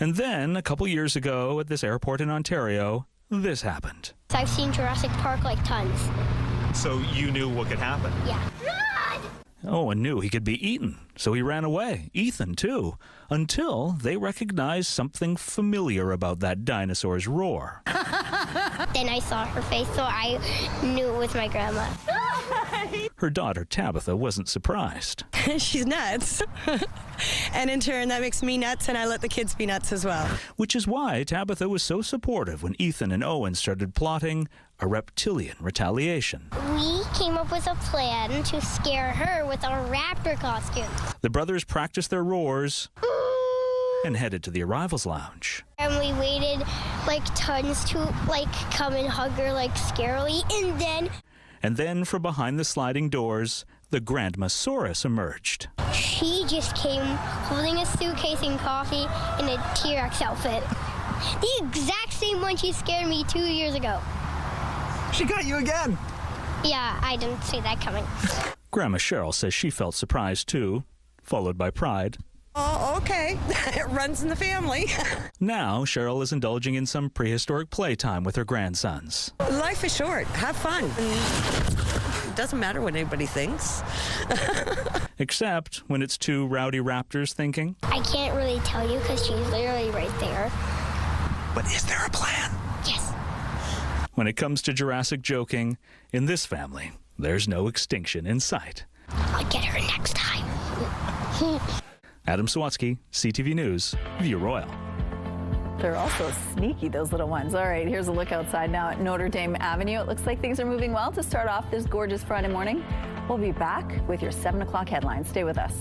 And then, a couple years ago at this airport in Ontario, this happened. I've seen Jurassic Park like tons. So you knew what could happen? Yeah. Owen knew he could be eaten, so he ran away. Ethan, too, until they recognized something familiar about that dinosaur's roar. Then I saw her face, so I knew it was my grandma. Her daughter, Tabitha, wasn't surprised. She's nuts. And in turn, that makes me nuts, and I let the kids be nuts as well. Which is why Tabitha was so supportive when Ethan and Owen started plotting a reptilian retaliation. We came up with a plan to scare her with our raptor costume. The brothers practiced their roars and headed to the arrivals lounge. And we waited like tons to like come and hug her like scarily, And then from behind the sliding doors, the Grandmasaurus emerged. She just came holding a suitcase and coffee in a T-Rex outfit. The exact same one she scared me 2 years ago. She got you again. Yeah, I didn't see that coming. Grandma Cheryl says she felt surprised too, followed by pride. Oh, okay. It runs in the family. Now, Cheryl is indulging in some prehistoric playtime with her grandsons. Life is short. Have fun. It doesn't matter what anybody thinks. Except when it's two rowdy raptors thinking. I can't really tell you because she's literally right there. But is there a plan? Yes. When it comes to Jurassic joking, in this family, there's no extinction in sight. I'll get her next time. Adam Sawatsky, CTV News, View Royal. They're also sneaky, those little ones. All right, here's a look outside now at Notre Dame Avenue. It looks like things are moving well to start off this gorgeous Friday morning. We'll be back with your 7 o'clock headlines. Stay with us.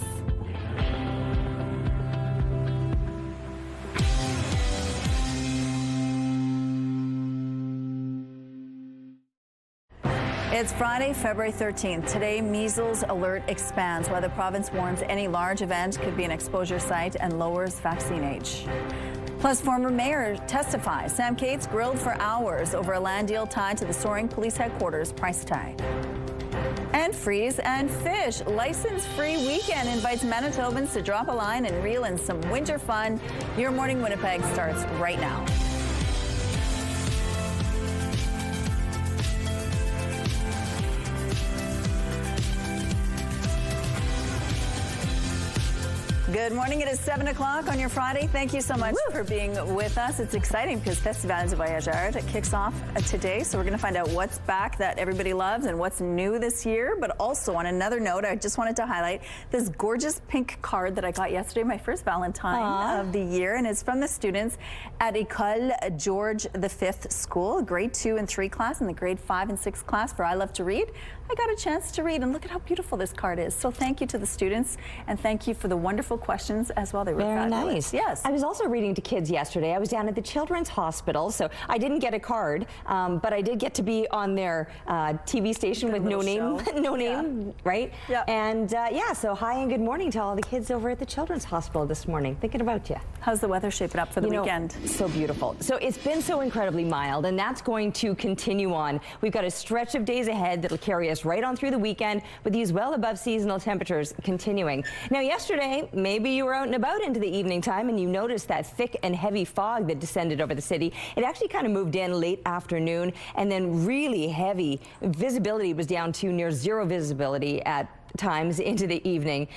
It's Friday, February 13th. Today, measles alert expands while the province warns any large event could be an exposure site and lowers vaccine age. Plus, former mayor testifies. Sam Cates grilled for hours over a land deal tied to the soaring police headquarters price tag. And Freeze and Fish. License-free weekend invites Manitobans to drop a line and reel in some winter fun. Your Morning Winnipeg starts right now. Good morning. It is 7 o'clock on your Friday. Thank you so much for being with us. It's exciting because Testifies Voyageurs kicks off today. So we're going to find out what's back that everybody loves and what's new this year. But also on another note, I just wanted to highlight this gorgeous pink card that I got yesterday, my first Valentine of the year. And it's from the students at École George V School, grade 2 and 3 class, and the grade 5 and 6 class for I Love to Read. I got a chance to read, and look at how beautiful this card is. So thank you to the students, and thank you for the wonderful questions as well. They were very fabulous. nice. Yes. I was also reading to kids yesterday. I was down at the Children's Hospital, so I didn't get a card, but I did get to be on their TV station with no name, right? Yeah. And yeah, so hi and good morning to all the kids over at the Children's Hospital this morning. Thinking about you. How's the weather shaping up for the weekend? So beautiful. So it's been so incredibly mild, and that's going to continue on. We've got a stretch of days ahead that'll carry us right on through the weekend with these well above seasonal temperatures continuing. Now yesterday, maybe you were out and about into the evening time and you noticed that thick and heavy fog that descended over the city. It actually kind of moved in late afternoon, and then really heavy visibility was down to near zero visibility at times into the evening.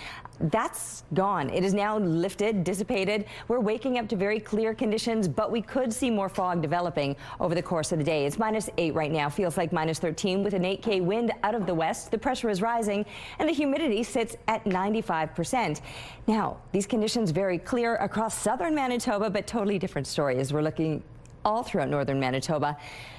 That's gone. It is now lifted, dissipated. We're waking up to very clear conditions, but we could see more fog developing over the course of the day. It's -8 right now, feels like -13 with an 8K wind out of the west. The pressure is rising and the humidity sits at 95%. Now, these conditions very clear across southern Manitoba, but totally different story as we're looking all throughout northern Manitoba.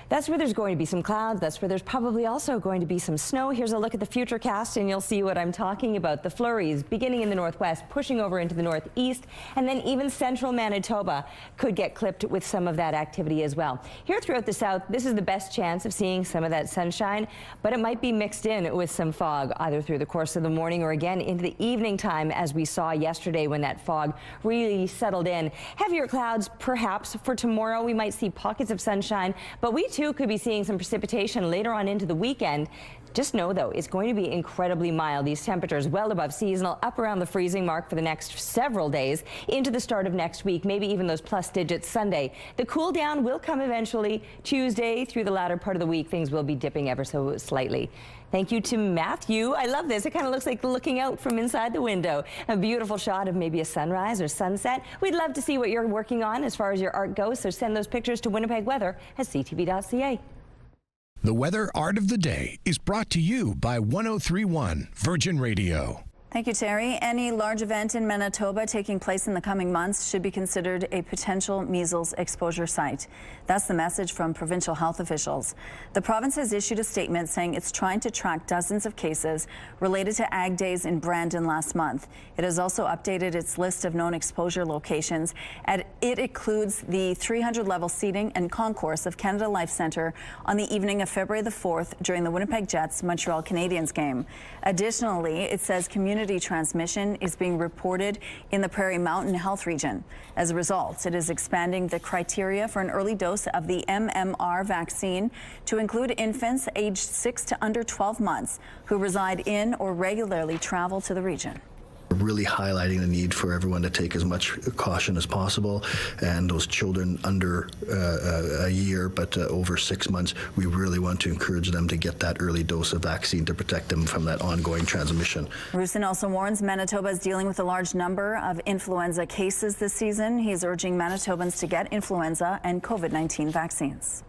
That's where there's going to be some clouds. That's where there's probably also going to be some snow. Here's a look at the futurecast, and you'll see what I'm talking about. The flurries beginning in the northwest, pushing over into the northeast, and then even central Manitoba could get clipped with some of that activity as well. Here throughout the south, this is the best chance of seeing some of that sunshine, but it might be mixed in with some fog, either through the course of the morning or again into the evening time, as we saw yesterday when that fog really settled in. Heavier clouds, perhaps, for tomorrow. We might see pockets of sunshine, but we too could be seeing some precipitation later on into the weekend. Just know, though, it's going to be incredibly mild. These temperatures well above seasonal, up around the freezing mark for the next several days into the start of next week, maybe even those plus digits Sunday. The cool down will come eventually Tuesday through the latter part of the week. Things will be dipping ever so slightly. Thank you to Matthew. I love this. It kind of looks like looking out from inside the window. A beautiful shot of maybe a sunrise or sunset. We'd love to see what you're working on as far as your art goes, so send those pictures to winnipegweather@ctv.ca. The Weather Art of the Day is brought to you by 103.1 Virgin Radio. Thank you, Terry. Any large event in Manitoba taking place in the coming months should be considered a potential measles exposure site. That's the message from provincial health officials. The province has issued a statement saying it's trying to track dozens of cases related to Ag Days in Brandon last month. It has also updated its list of known exposure locations, and it includes the 300-level seating and concourse of Canada Life Centre on the evening of February the 4th during the Winnipeg Jets-Montreal Canadiens game. Additionally, it says community transmission is being reported in the Prairie Mountain Health Region. As a result, it is expanding the criteria for an early dose of the MMR vaccine to include infants aged 6 to under 12 months who reside in or regularly travel to the region. Really highlighting the need for everyone to take as much caution as possible, and those children under a year but over 6 months, we really want to encourage them to get that early dose of vaccine to protect them from that ongoing transmission. Roussin also warns Manitoba is dealing with a large number of influenza cases this season. He's urging Manitobans to get influenza and COVID-19 vaccines.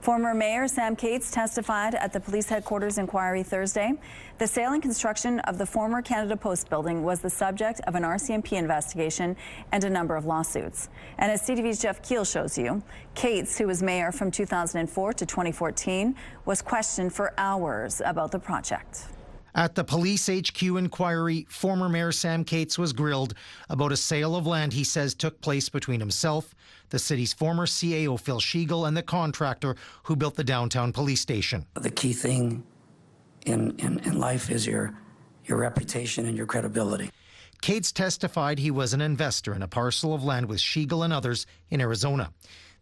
Former Mayor Sam Cates testified at the police headquarters inquiry Thursday. The sale and construction of the former Canada Post building was the subject of an RCMP investigation and a number of lawsuits. And as CTV's Jeff Keel shows you, Cates, who was mayor from 2004 to 2014, was questioned for hours about the project. At the police HQ inquiry, former Mayor Sam Cates was grilled about a sale of land he says took place between himself, the city's former CAO Phil Schiegel, and the contractor who built the downtown police station. The key thing in life is your reputation and your credibility. Cates testified he was an investor in a parcel of land with Schiegel and others in Arizona.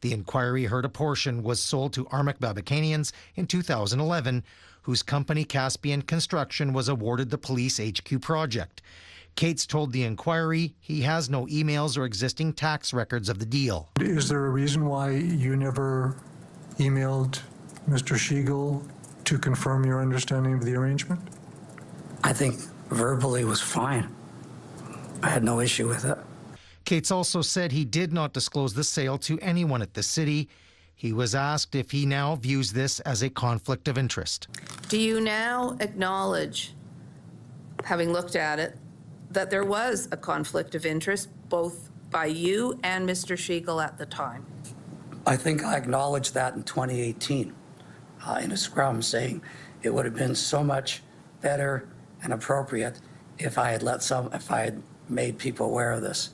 The inquiry heard a portion was sold to Armic Babacanians in 2011, whose company Caspian Construction was awarded the police HQ project. Cates told the inquiry he has no emails or existing tax records of the deal. Is there a reason why you never emailed Mr. Schiegel to confirm your understanding of the arrangement? I think verbally was fine. I had no issue with it. Cates also said he did not disclose the sale to anyone at the city. He was asked if he now views this as a conflict of interest. Do you now acknowledge, having looked at it, that there was a conflict of interest both by you and Mr. Schiegel at the time? I think I acknowledged that in 2018 in a scrum saying It would have been so much better and appropriate if I had made people aware of this.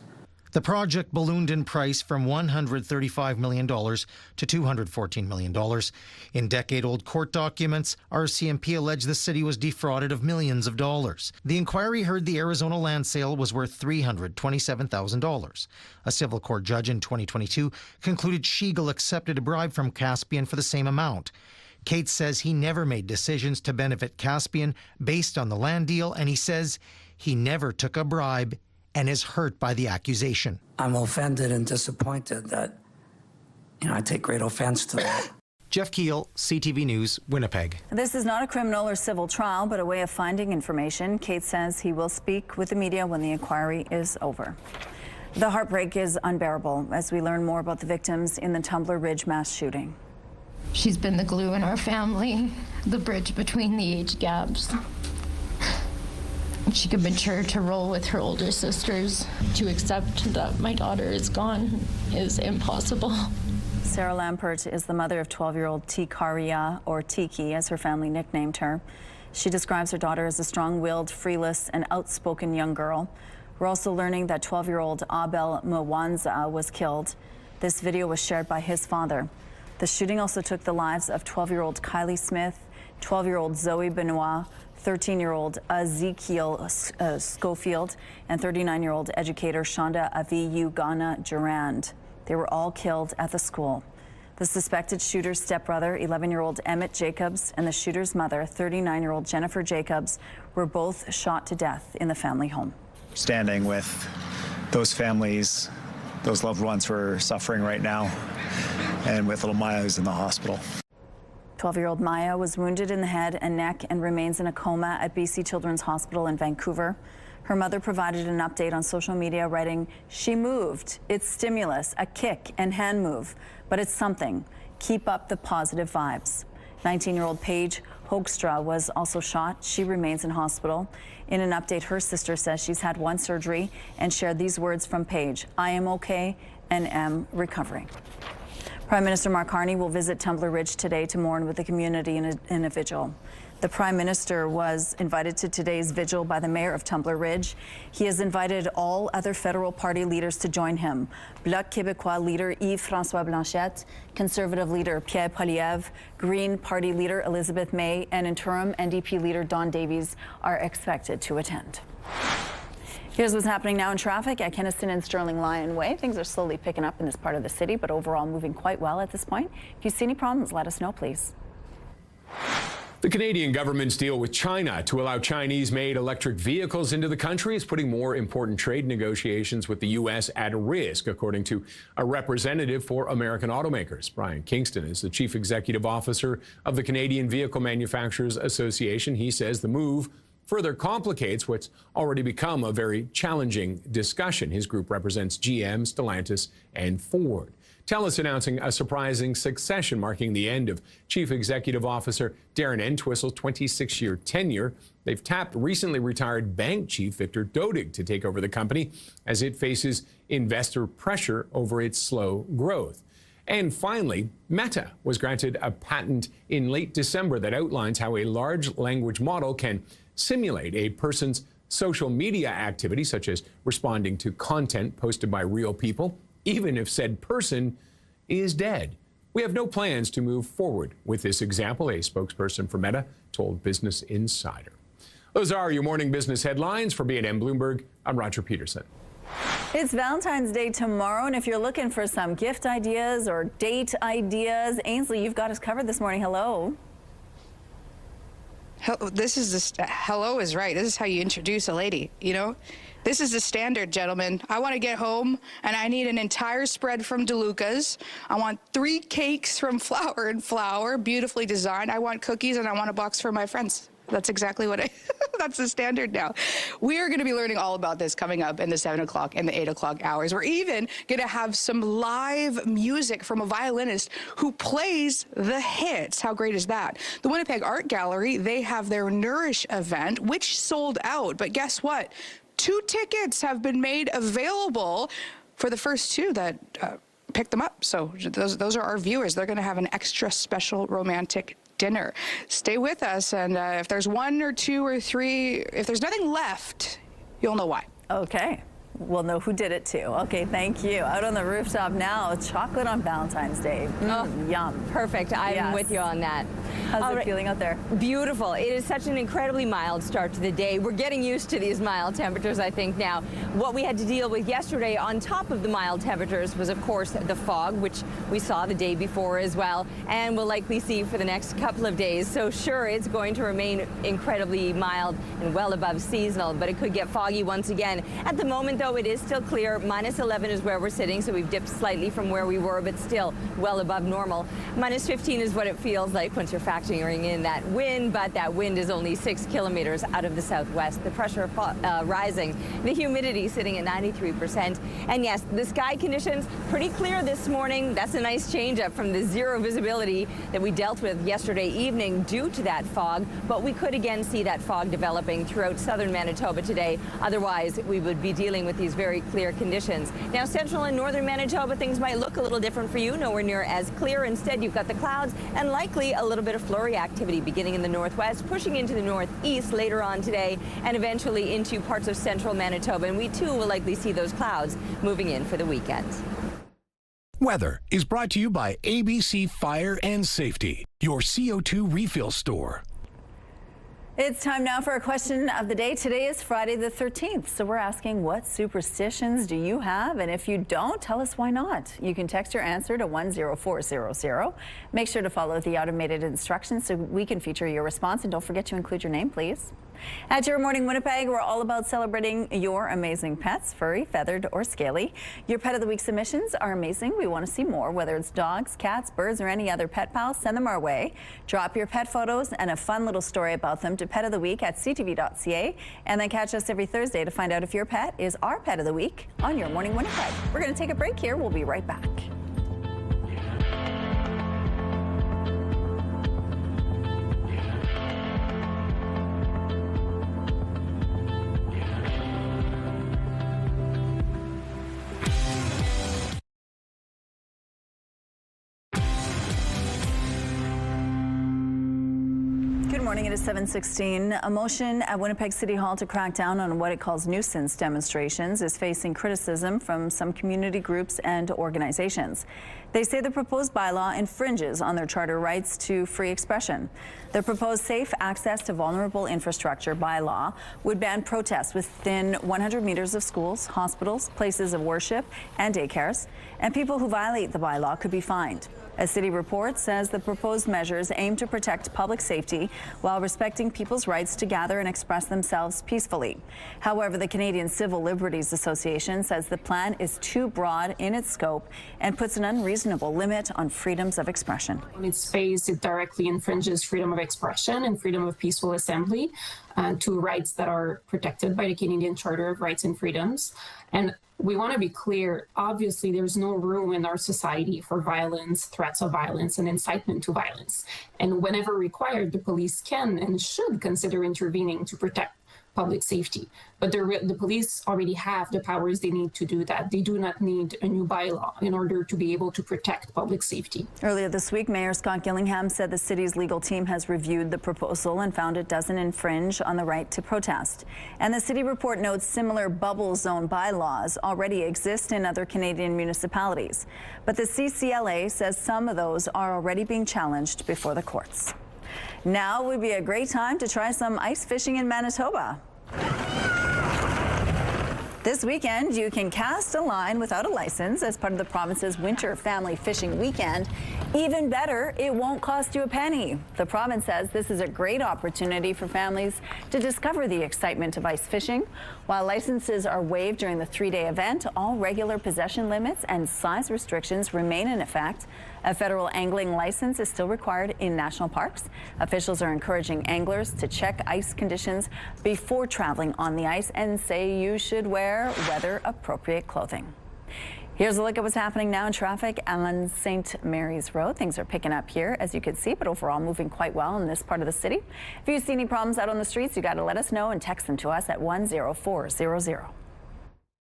The project ballooned in price from $135 million to $214 million. In decade-old court documents, RCMP alleged the city was defrauded of millions of dollars. The inquiry heard the Arizona land sale was worth $327,000. A civil court judge in 2022 concluded Schiegel accepted a bribe from Caspian for the same amount. Cates says he never made decisions to benefit Caspian based on the land deal, and he says he never took a bribe and is hurt by the accusation. I'm offended and disappointed that, I take great offense to that. Jeff Keel, CTV News, Winnipeg. This is not a criminal or civil trial, but a way of finding information. Cates says he will speak with the media when the inquiry is over. The heartbreak is unbearable as we learn more about the victims in the Tumbler Ridge mass shooting. She's been the glue in our family, the bridge between the age gaps. She could mature to roll with her older sisters. To accept that my daughter is gone is impossible. Sarah Lampert is the mother of 12-year-old Tikaria, or Tiki, as her family nicknamed her. She describes her daughter as a strong-willed, fearless, and outspoken young girl. We're also learning that 12-year-old Abel Mwanza was killed. This video was shared by his father. The shooting also took the lives of 12-year-old Kylie Smith, 12-year-old Zoe Benoit, 13-year-old Ezekiel Schofield, and 39-year-old educator Shonda Aviyugana Durand. They were all killed at the school. The suspected shooter's stepbrother, 11-year-old Emmett Jacobs, and the shooter's mother, 39-year-old Jennifer Jacobs, were both shot to death in the family home. Standing with those families, those loved ones who are suffering right now, and with little Maya who's in the hospital. 12-year-old Maya was wounded in the head and neck and remains in a coma at BC Children's Hospital in Vancouver. Her mother provided an update on social media, writing, "She moved. It's stimulus, a kick and hand move, but it's something. Keep up the positive vibes." 19-year-old Paige Hoekstra was also shot. She remains in hospital. In an update, her sister says she's had one surgery and shared these words from Paige: "I am okay and am recovering." Prime Minister Mark Carney will visit Tumbler Ridge today to mourn with the community in a vigil. The Prime Minister was invited to today's vigil by the Mayor of Tumbler Ridge. He has invited all other federal party leaders to join him. Bloc Québécois leader Yves-François Blanchet, Conservative leader Pierre Poilievre, Green Party leader Elizabeth May, and interim NDP leader Don Davies are expected to attend. Here's what's happening now in traffic at Kenniston and Sterling Lion Way. Things are slowly picking up in this part of the city, but overall moving quite well at this point. If you see any problems, let us know, please. The Canadian government's deal with China to allow Chinese-made electric vehicles into the country is putting more important trade negotiations with the U.S. at risk, according to a representative for American automakers. Brian Kingston is the chief executive officer of the Canadian Vehicle Manufacturers Association. He says the move further complicates what's already become a very challenging discussion. His group represents GM, Stellantis, and Ford. TELUS announcing a surprising succession, marking the end of Chief Executive Officer Darren Entwistle's 26-year tenure. They've tapped recently retired bank chief Victor Dodig to take over the company as it faces investor pressure over its slow growth. And finally, Meta was granted a patent in late December that outlines how a large language model can simulate a person's social media activity, such as responding to content posted by real people, even if said person is dead. We have no plans to move forward with this example, a spokesperson for Meta told Business Insider. Those are your morning business headlines. For B&M Bloomberg, I'm Roger Peterson. It's Valentine's Day tomorrow, and if you're looking for some gift ideas or date ideas, Ainsley, you've got us covered this morning. Hello. Hello is right. This is how you introduce a lady, you know? This is the standard, gentlemen. I want to get home, and I need an entire spread from DeLuca's. I want 3 cakes from Flower and Flower, beautifully designed. I want cookies, and I want a box for my friends. That's exactly what that's the standard now. We are going to be learning all about this coming up in the 7 o'clock and the 8 o'clock hours. We're even going to have some live music from a violinist who plays the hits. How great is that? The Winnipeg Art Gallery, they have their Nourish event, which sold out. But guess what? 2 tickets have been made available for the first 2 that picked them up. So those are our viewers. They're going to have an extra special romantic dinner. Stay with us, and if there's 1 or 2 or 3, if there's nothing left, you'll know why. Okay. We'll know who did it too. Okay, thank you. Out on the rooftop now, chocolate on Valentine's Day. Yum. Perfect. I'm with you on that. How's it feeling out there? Beautiful. It is such an incredibly mild start to the day. We're getting used to these mild temperatures, I think, now. What we had to deal with yesterday on top of the mild temperatures was, of course, the fog, which we saw the day before as well, and we'll likely see for the next couple of days. So sure, it's going to remain incredibly mild and well above seasonal, but it could get foggy once again. At the moment, though, it is still clear. -11 is where we're sitting, so we've dipped slightly from where we were, but still well above normal. -15 is what it feels like once you're factoring in that wind, but that wind is only 6 kilometers out of the southwest. The pressure rising, the humidity sitting at 93%. And yes, the sky conditions pretty clear this morning. That's a nice change up from the zero visibility that we dealt with yesterday evening due to that fog, but we could again see that fog developing throughout southern Manitoba today. Otherwise, we would be dealing with these very clear conditions. Now, central and northern Manitoba, things might look a little different for you. Nowhere near as clear. Instead, you've got the clouds and likely a little bit of flurry activity beginning in the northwest, pushing into the northeast later on today, and eventually into parts of central Manitoba. And we, too, will likely see those clouds moving in for the weekend. Weather is brought to you by ABC Fire and Safety, your CO2 refill store. It's time now for a question of the day. Today is Friday the 13th, so we're asking, what superstitions do you have? And if you don't, tell us why not. You can text your answer to 10400. Make sure to follow the automated instructions so we can feature your response, and don't forget to include your name, please. At Your Morning Winnipeg, we're all about celebrating your amazing pets, furry, feathered, or scaly. Your Pet of the Week submissions are amazing. We want to see more, whether it's dogs, cats, birds, or any other pet pals. Send them our way. Drop your pet photos and a fun little story about them to Pet of the Week at CTV.ca, and then catch us every Thursday to find out if your pet is our Pet of the Week on Your Morning Winnipeg. We're going to take a break here. We'll be right back. Good morning. It is 7:16. A motion at Winnipeg City Hall to crack down on what it calls nuisance demonstrations is facing criticism from some community groups and organizations. They say the proposed bylaw infringes on their charter rights to free expression. The proposed safe access to vulnerable infrastructure bylaw would ban protests within 100 meters of schools, hospitals, places of worship, and daycares, and people who violate the bylaw could be fined. A city report says the proposed measures aim to protect public safety while respecting people's rights to gather and express themselves peacefully. However, the Canadian Civil Liberties Association says the plan is too broad in its scope and puts an unreasonable limit on freedoms of expression. On its face, it directly infringes freedom of expression and freedom of peaceful assembly, two rights that are protected by the Canadian Charter of Rights and Freedoms. And we want to be clear, obviously there's no room in our society for violence, threats of violence, and incitement to violence. And whenever required, the police can and should consider intervening to protect public safety. But the police already have the powers they need to do that. They do not need a new bylaw in order to be able to protect public safety. Earlier this week, Mayor Scott Gillingham said the city's legal team has reviewed the proposal and found it doesn't infringe on the right to protest. And the city report notes similar bubble zone bylaws already exist in other Canadian municipalities. But the CCLA says some of those are already being challenged before the courts. Now would be a great time to try some ice fishing in Manitoba. This weekend, you can cast a line without a license as part of the province's winter family fishing weekend. Even better, it won't cost you a penny. The province says this is a great opportunity for families to discover the excitement of ice fishing. While licenses are waived during the 3-day event, all regular possession limits and size restrictions remain in effect. A federal angling license is still required in national parks. Officials are encouraging anglers to check ice conditions before traveling on the ice and say you should wear weather-appropriate clothing. Here's a look at what's happening now in traffic on St. Mary's Road. Things are picking up here, as you can see, but overall moving quite well in this part of the city. If you see any problems out on the streets, you got to let us know and text them to us at 10400.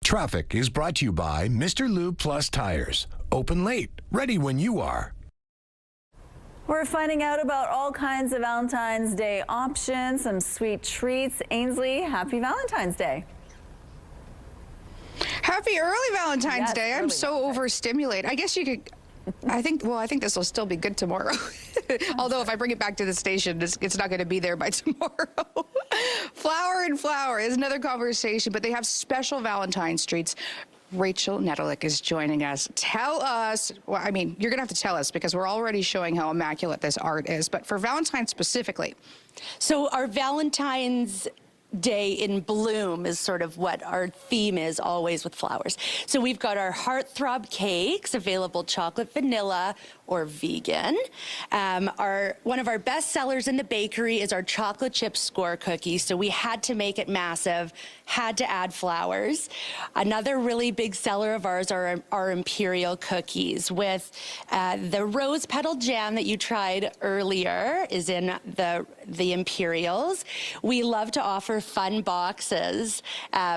Traffic is brought to you by Mr. Lube Plus Tires. Open late, ready when you are. We're finding out about all kinds of Valentine's Day options, some sweet treats. Ainsley, happy Valentine's Day. Happy early Valentine's Day. I'm so overstimulated. I guess you could, I think this will still be good tomorrow. Although if I bring it back to the station, it's not going to be there by tomorrow. Flour and flour is another conversation, but they have special Valentine's treats. Rachel Nedelik is joining us. Tell us, well, I mean, you're going to have to tell us because we're already showing how immaculate this art is, but for Valentine's specifically. So our Valentine's Day in bloom is sort of what our theme is always with flowers. So we've got our heartthrob cakes, available chocolate, vanilla, or vegan. One of our best sellers in the bakery is our chocolate chip score cookie. So we had to make it massive, had to add flowers. Another really big seller of ours are our imperial cookies with the rose petal jam that you tried earlier is in the imperials. We love to offer fun boxes,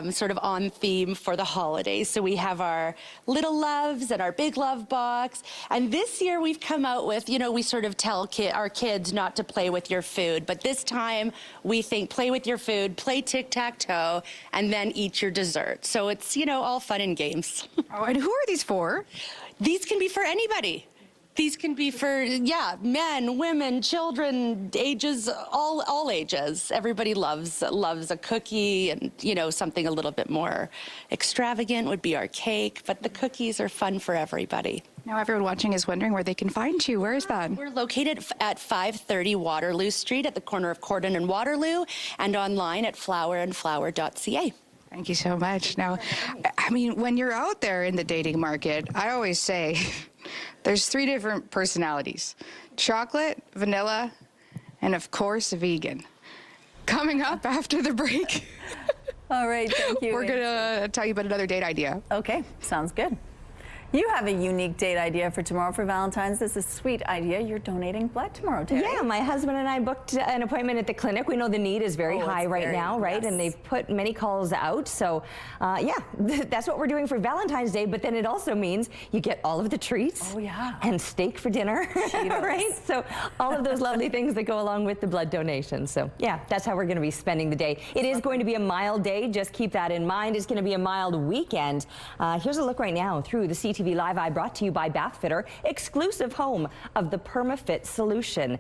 sort of on theme for the holidays. So we have our little loves and our big love box. And this year we've come out with, you know, we sort of tell our kids not to play with your food, but this time we think play with your food, play tic-tac-toe, and then eat your dessert. So it's, you know, all fun and games. Oh, and who are these for? These can be for anybody. These can be for, yeah, men, women, children, ages, all ages. Everybody loves a cookie, and, you know, something a little bit more extravagant would be our cake, but the cookies are fun for everybody. Now everyone watching is wondering where they can find you. Where is that? We're located at 530 Waterloo Street at the corner of Cordon and Waterloo, and online at flowerandflower.ca. Thank you so much. Now, I mean, when you're out there in the dating market, I always say there's 3 different personalities: chocolate, vanilla, and of course, vegan. Coming up after the break. All right, thank you. We're going to tell you about another date idea. Okay, sounds good. You have a unique date idea for tomorrow for Valentine's. This is a sweet idea. You're donating blood tomorrow, Terry. Yeah, my husband and I booked an appointment at the clinic. We know the need is very high right now, right? Yes. And they've put many calls out. So, yeah, that's what we're doing for Valentine's Day. But then it also means you get all of the treats. Oh, yeah. And steak for dinner, right? So all of those lovely things that go along with the blood donation. So, yeah, that's how we're going to be spending the day. It is going to be a mild day. Just keep that in mind. It's going to be a mild weekend. Here's a look right now through the CTV Live Eye, brought to you by Bathfitter, exclusive home of the PermaFit solution.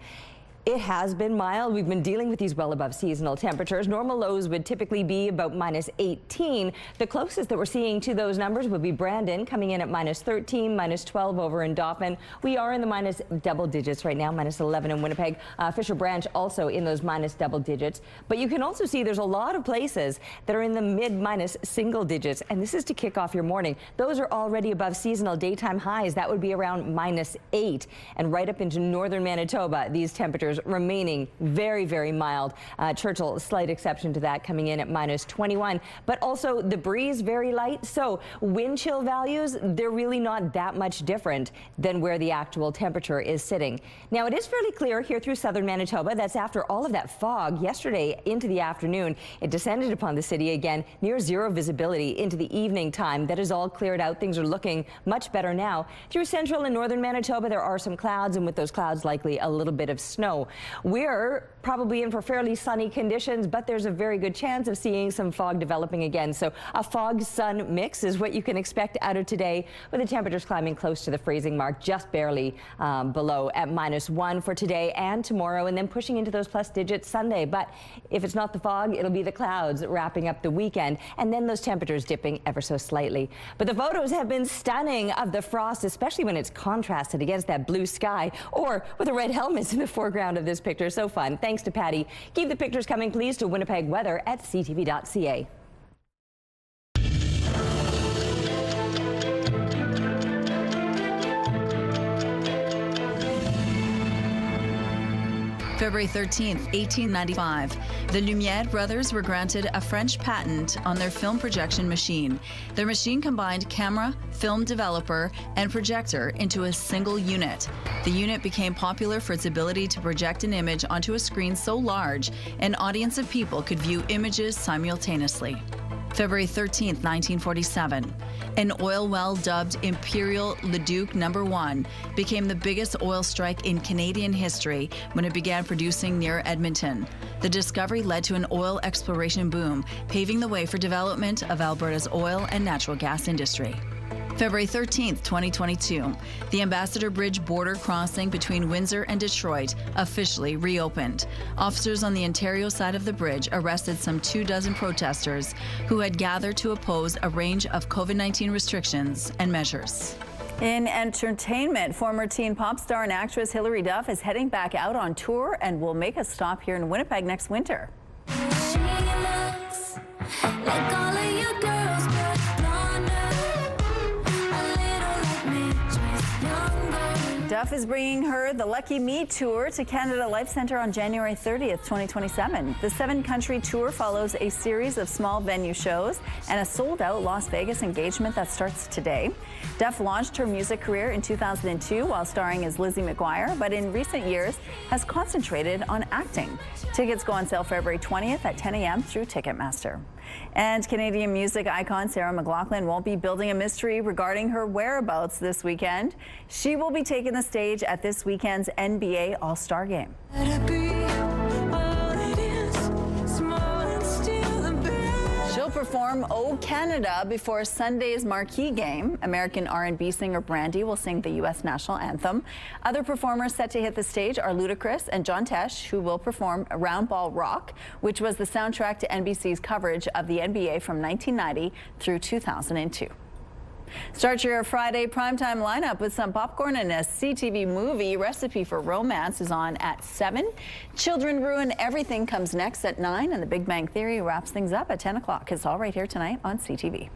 It has been mild. We've been dealing with these well above seasonal temperatures. Normal lows would typically be about -18. The closest that we're seeing to those numbers would be Brandon, coming in at -13, -12 over in Dauphin. We are in the minus double digits right now, -11 in Winnipeg. Fisher Branch also in those minus double digits. But you can also see there's a lot of places that are in the mid-minus single digits. And this is to kick off your morning. Those are already above seasonal daytime highs. That would be around -8. And right up into northern Manitoba, these temperatures remaining very, very mild. Churchill, slight exception to that, coming in at -21. But also the breeze very light. So wind chill values, they're really not that much different than where the actual temperature is sitting. Now it is fairly clear here through southern Manitoba. That's after all of that fog yesterday into the afternoon. It descended upon the city again, near zero visibility into the evening time. That is all cleared out. Things are looking much better now. Through central and northern Manitoba, there are some clouds, and with those clouds likely a little bit of snow. We're probably in for fairly sunny conditions, but there's a very good chance of seeing some fog developing again. So a fog-sun mix is what you can expect out of today, with the temperatures climbing close to the freezing mark, just barely below at -1 for today and tomorrow, and then pushing into those plus digits Sunday. But if it's not the fog, it'll be the clouds wrapping up the weekend, and then those temperatures dipping ever so slightly. But the photos have been stunning of the frost, especially when it's contrasted against that blue sky, or with the red helmets in the foreground of this picture. So fun. Thanks to Patty. Keep the pictures coming, please, to Winnipeg Weather at ctv.ca. February 13th, 1895, the Lumière brothers were granted a French patent on their film projection machine. Their machine combined camera, film developer, and projector into a single unit. The unit became popular for its ability to project an image onto a screen so large an audience of people could view images simultaneously. February 13, 1947. An oil well dubbed Imperial Leduc No. 1 became the biggest oil strike in Canadian history when it began producing near Edmonton. The discovery led to an oil exploration boom, paving the way for development of Alberta's oil and natural gas industry. February 13, 2022, the Ambassador Bridge border crossing between Windsor and Detroit officially reopened. Officers on the Ontario side of the bridge arrested some 24 protesters who had gathered to oppose a range of COVID-19 restrictions and measures. In entertainment, former teen pop star and actress Hilary Duff is heading back out on tour and will make a stop here in Winnipeg next winter. Duff is bringing her The Lucky Me Tour to Canada Life Centre on January 30th, 2027. The 7-country tour follows a series of small venue shows and a sold-out Las Vegas engagement that starts today. Duff launched her music career in 2002 while starring as Lizzie McGuire, but in recent years has concentrated on acting. Tickets go on sale February 20th at 10 a.m. through Ticketmaster. And Canadian music icon Sarah McLachlan won't be building a mystery regarding her whereabouts this weekend. She will be taking the stage at this weekend's NBA All-Star Game. She'll perform "O Canada" before Sunday's marquee game. American R&B singer Brandy will sing the U.S. national anthem. Other performers set to hit the stage are Ludacris and John Tesh, who will perform "Round Ball Rock," which was the soundtrack to NBC's coverage of the NBA from 1990 through 2002. Start your Friday primetime lineup with some popcorn and a CTV movie. Recipe for Romance is on at 7. Children Ruin Everything comes next at 9, and The Big Bang Theory wraps things up at 10 o'clock. It's all right here tonight on CTV.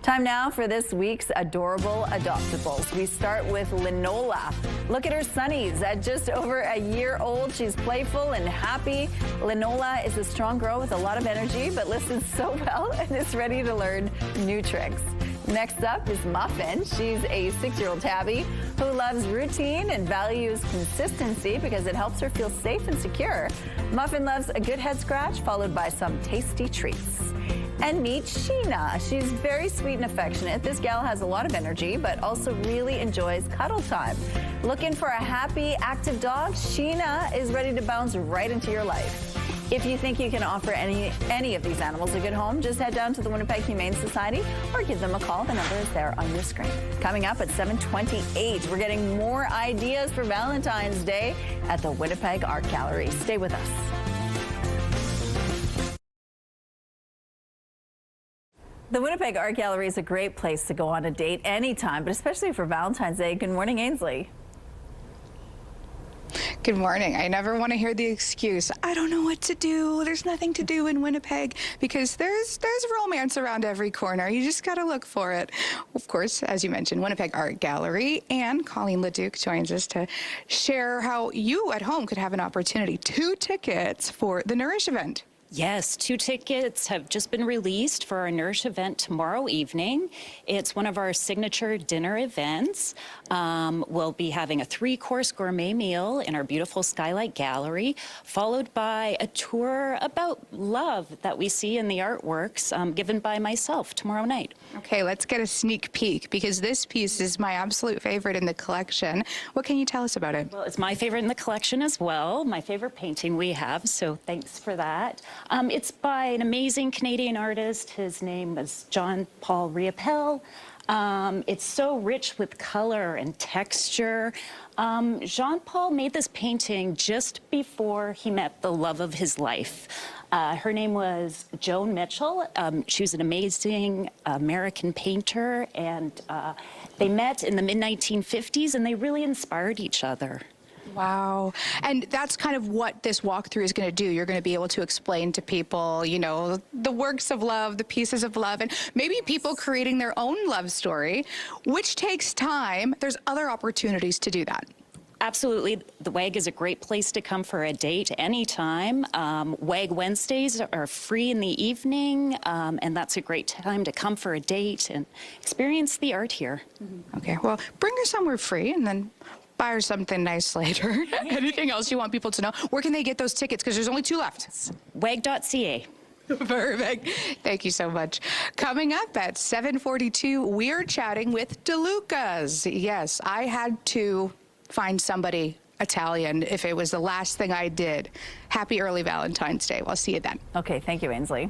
Time now for this week's Adorable Adoptables. We start with Linola. Look at her sunnies. At just over a year old, she's playful and happy. Linola is a strong girl with a lot of energy, but listens so well and is ready to learn new tricks. Next up is Muffin. She's a 6-year-old tabby who loves routine and values consistency because it helps her feel safe and secure. Muffin loves a good head scratch followed by some tasty treats. And meet Sheena. She's very sweet and affectionate. This gal has a lot of energy, but also really enjoys cuddle time. Looking for a happy, active dog? Sheena is ready to bounce right into your life. If you think you can offer any of these animals a good home, just head down to the Winnipeg Humane Society or give them a call. The number is there on your screen. Coming up at 7:28, we're getting more ideas for Valentine's Day at the Winnipeg Art Gallery. Stay with us. The Winnipeg Art Gallery is a great place to go on a date anytime, but especially for Valentine's Day. Good morning, Ainsley. Good morning. I never want to hear the excuse, I don't know what to do. There's nothing to do in Winnipeg, because there's romance around every corner. You just got to look for it. Of course, as you mentioned, Winnipeg Art Gallery, and Colleen Leduc joins us to share how you at home could have an opportunity. 2 tickets for the Nourish event. Yes, 2 tickets have just been released for our Nourish event tomorrow evening. It's one of our signature dinner events. We'll be having a 3-course gourmet meal in our beautiful Skylight Gallery, followed by a tour about love that we see in the artworks given by myself tomorrow night. Okay, let's get a sneak peek, because this piece is my absolute favorite in the collection. What can you tell us about it? Well, it's my favorite in the collection as well, my favorite painting we have, so thanks for that. It's by an amazing Canadian artist. His name was John Paul Riopel. It's so rich with color and texture. Jean-Paul made this painting just before he met the love of his life. Her name was Joan Mitchell. She was an amazing American painter, and they met in the mid-1950s, and they really inspired each other. Wow. And that's kind of what this walkthrough is going to do. You're going to be able to explain to people, you know, the works of love, the pieces of love, and maybe people creating their own love story, which takes time. There's other opportunities to do that. Absolutely. The WAG is a great place to come for a date anytime. WAG Wednesdays are free in the evening, and that's a great time to come for a date and experience the art here. Okay, well, bring her somewhere free and then buy her something nice later. Anything else you want people to know? Where can they get those tickets? Because there's only 2 left. WAG.ca. Perfect. Thank you so much. Coming up at 7:42, we're chatting with DeLuca's. Yes, I had to find somebody Italian if it was the last thing I did. Happy early Valentine's Day. I'll see you then. Okay, thank you, Ainsley.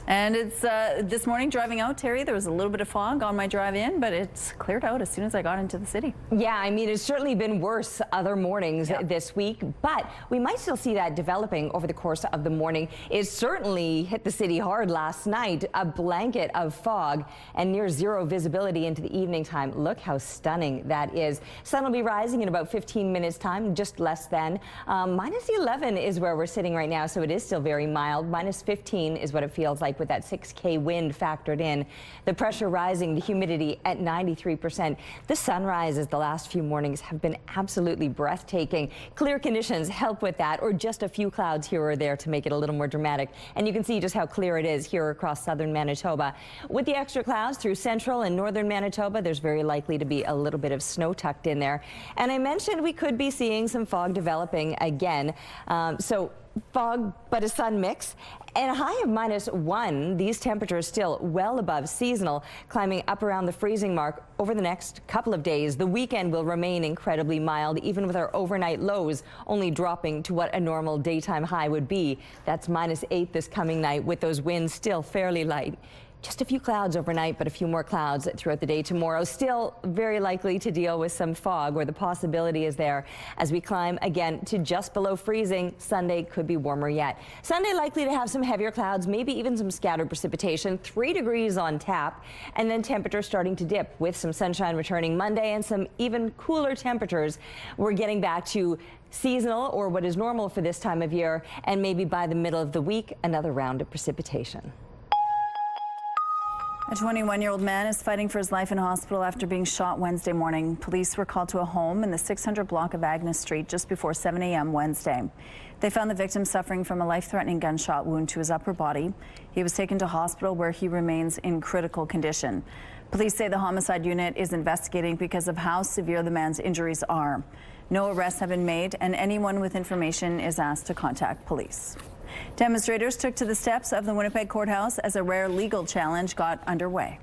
And it's this morning driving out, Terry, there was a little bit of fog on my drive in, but it's cleared out as soon as I got into the city. Yeah, I mean, it's certainly been worse other mornings this week, but we might still see that developing over the course of the morning. It certainly hit the city hard last night, a blanket of fog and near zero visibility into the evening time. Look how stunning that is. Sun will be rising in about 15 minutes time, just less than. Minus 11 is where we're sitting right now, so it is still very mild. Minus 15 is what it feels like with that 6K wind factored in. The pressure rising, the humidity at 93%. The sunrises the last few mornings have been absolutely breathtaking. Clear conditions help with that, or just a few clouds here or there to make it a little more dramatic. And you can see just how clear it is here across southern Manitoba. With the extra clouds through central and northern Manitoba, there's very likely to be a little bit of snow tucked in there. And I mentioned we could be seeing some fog developing again. So fog, but a sun mix. And a high of -1, these temperatures still well above seasonal, climbing up around the freezing mark over the next couple of days. The weekend will remain incredibly mild, even with our overnight lows only dropping to what a normal daytime high would be. That's -8 this coming night, with those winds still fairly light. Just a few clouds overnight, but a few more clouds throughout the day tomorrow. Still very likely to deal with some fog, or the possibility is there as we climb again to just below freezing. Sunday could be warmer yet. Sunday likely to have some heavier clouds, maybe even some scattered precipitation. 3 degrees on tap, and then temperatures starting to dip with some sunshine returning Monday and some even cooler temperatures. We're getting back to seasonal, or what is normal for this time of year, and maybe by the middle of the week, another round of precipitation. A 21-year-old man is fighting for his life in hospital after being shot Wednesday morning. Police were called to a home in the 600 block of Agnes Street just before 7 a.m. Wednesday. They found the victim suffering from a life-threatening gunshot wound to his upper body. He was taken to hospital, where he remains in critical condition. Police say the homicide unit is investigating because of how severe the man's injuries are. No arrests have been made, and anyone with information is asked to contact police. Demonstrators took to the steps of the Winnipeg courthouse as a rare legal challenge got underway.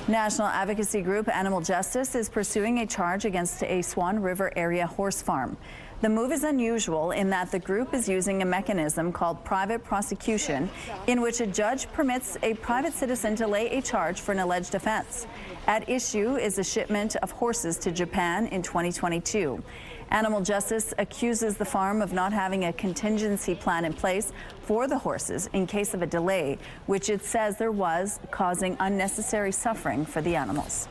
National advocacy group Animal Justice is pursuing a charge against a Swan River area horse farm. The move is unusual in that the group is using a mechanism called private prosecution, in which a judge permits a private citizen to lay a charge for an alleged offense. At issue is a shipment of horses to Japan in 2022. Animal Justice accuses the farm of not having a contingency plan in place for the horses in case of a delay, which it says there was, causing unnecessary suffering for the animals.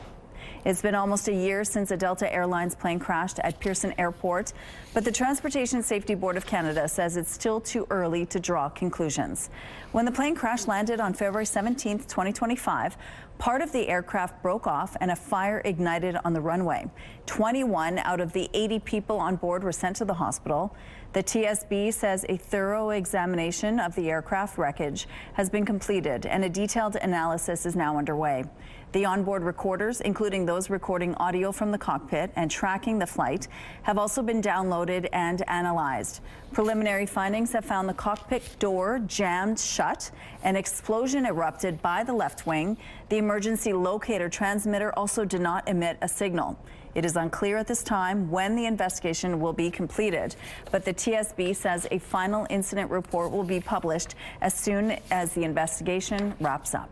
It's been almost a year since a Delta Airlines plane crashed at Pearson Airport, but the Transportation Safety Board of Canada says it's still too early to draw conclusions. When the plane crash landed on February 17, 2025, part of the aircraft broke off and a fire ignited on the runway. 21 out of the 80 people on board were sent to the hospital. The TSB says a thorough examination of the aircraft wreckage has been completed, and a detailed analysis is now underway. The onboard recorders, including those recording audio from the cockpit and tracking the flight, have also been downloaded and analyzed. Preliminary findings have found the cockpit door jammed shut, an explosion erupted by the left wing. The emergency locator transmitter also did not emit a signal. It is unclear at this time when the investigation will be completed, but the TSB says a final incident report will be published as soon as the investigation wraps up.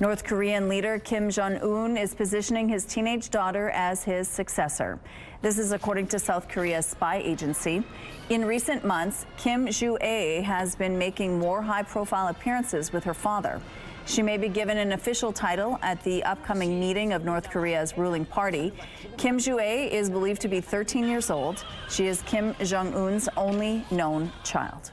North Korean leader Kim Jong-un is positioning his teenage daughter as his successor. This is according to South Korea's spy agency. In recent months, Kim Joo-ae has been making more high-profile appearances with her father. She may be given an official title at the upcoming meeting of North Korea's ruling party. Kim Joo-ae is believed to be 13 years old. She is Kim Jong-un's only known child.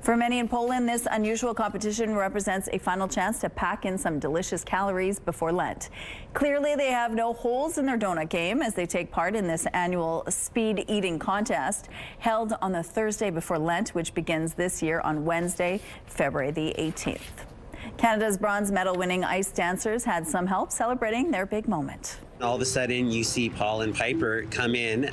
For many in Poland, this unusual competition represents a final chance to pack in some delicious calories before Lent. Clearly, they have no holes in their donut game as they take part in this annual speed eating contest held on the Thursday before Lent, which begins this year on Wednesday, February the 18th. Canada's bronze medal winning ice dancers had some help celebrating their big moment. All of a sudden, you see Paul and Piper come in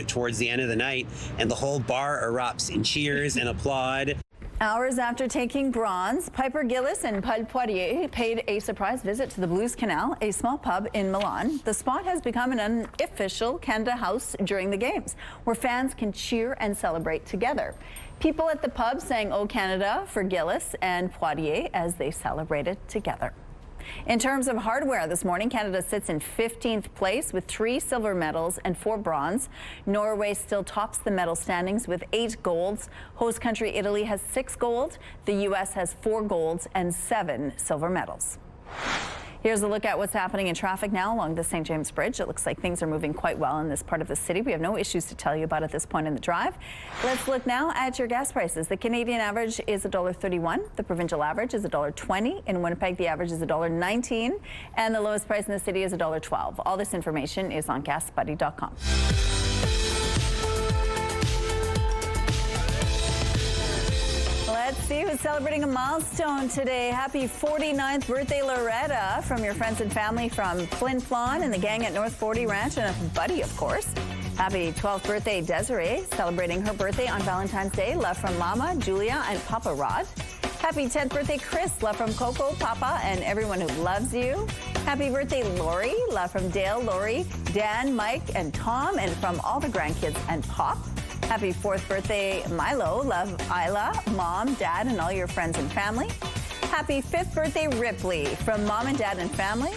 towards the end of the night, and the whole bar erupts in cheers and applaud. Hours after taking bronze, Piper Gillis and Paul Poirier paid a surprise visit to the Blues Canal, a small pub in Milan. The spot has become an unofficial Canada house during the games, where fans can cheer and celebrate together. People at the pub sang "O Canada" for Gillis and Poirier as they celebrated together. In terms of hardware this morning, Canada sits in 15th place with 3 silver medals and 4 bronze. Norway still tops the medal standings with 8 golds. Host country Italy has 6 gold. The U.S. has 4 golds and 7 silver medals. Here's a look at what's happening in traffic now along the St. James Bridge. It looks like things are moving quite well in this part of the city. We have no issues to tell you about at this point in the drive. Let's look now at your gas prices. The Canadian average is $1.31. The provincial average is $1.20. In Winnipeg, the average is $1.19. And the lowest price in the city is $1.12. All this information is on GasBuddy.com. Let's see who's celebrating a milestone today. Happy 49th birthday, Loretta, from your friends and family from Flin Flon and the gang at North 40 Ranch, and a buddy, of course. Happy 12th birthday, Desiree, celebrating her birthday on Valentine's Day. Love from Mama, Julia, and Papa Rod. Happy 10th birthday, Chris. Love from Coco, Papa, and everyone who loves you. Happy birthday, Lori. Love from Dale, Lori, Dan, Mike, and Tom, and from all the grandkids and Pop. Happy 4th birthday, Milo. Love Isla, Mom, Dad, and all your friends and family. Happy 5th birthday, Ripley, from Mom and Dad and family.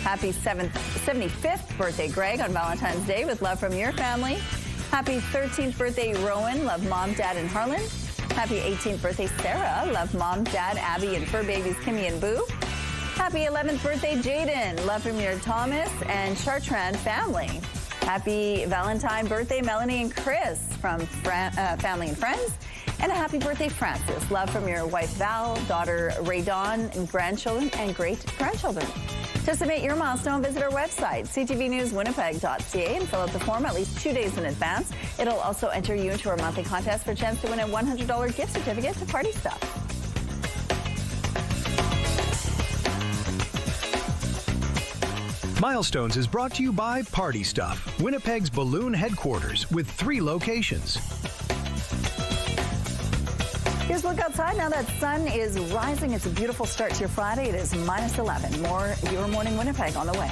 Happy 75th birthday, Greg, on Valentine's Day, with love from your family. Happy 13th birthday, Rowan. Love Mom, Dad, and Harlan. Happy 18th birthday, Sarah. Love Mom, Dad, Abby, and fur babies, Kimmy and Boo. Happy 11th birthday, Jaden. Love from your Thomas and Chartrand family. Happy Valentine birthday, Melanie and Chris, from family and friends. And a happy birthday, Francis. Love from your wife, Val, daughter, Ray Dawn, and grandchildren and great-grandchildren. To submit your milestone, visit our website, ctvnewswinnipeg.ca, and fill out the form at least 2 days in advance. It'll also enter you into our monthly contest for a chance to win a $100 gift certificate to Party Stuff. Milestones is brought to you by Party Stuff, Winnipeg's balloon headquarters with 3 locations. Here's a look outside. Now that sun is rising, it's a beautiful start to your Friday. It is -11. More Your Morning Winnipeg on the way.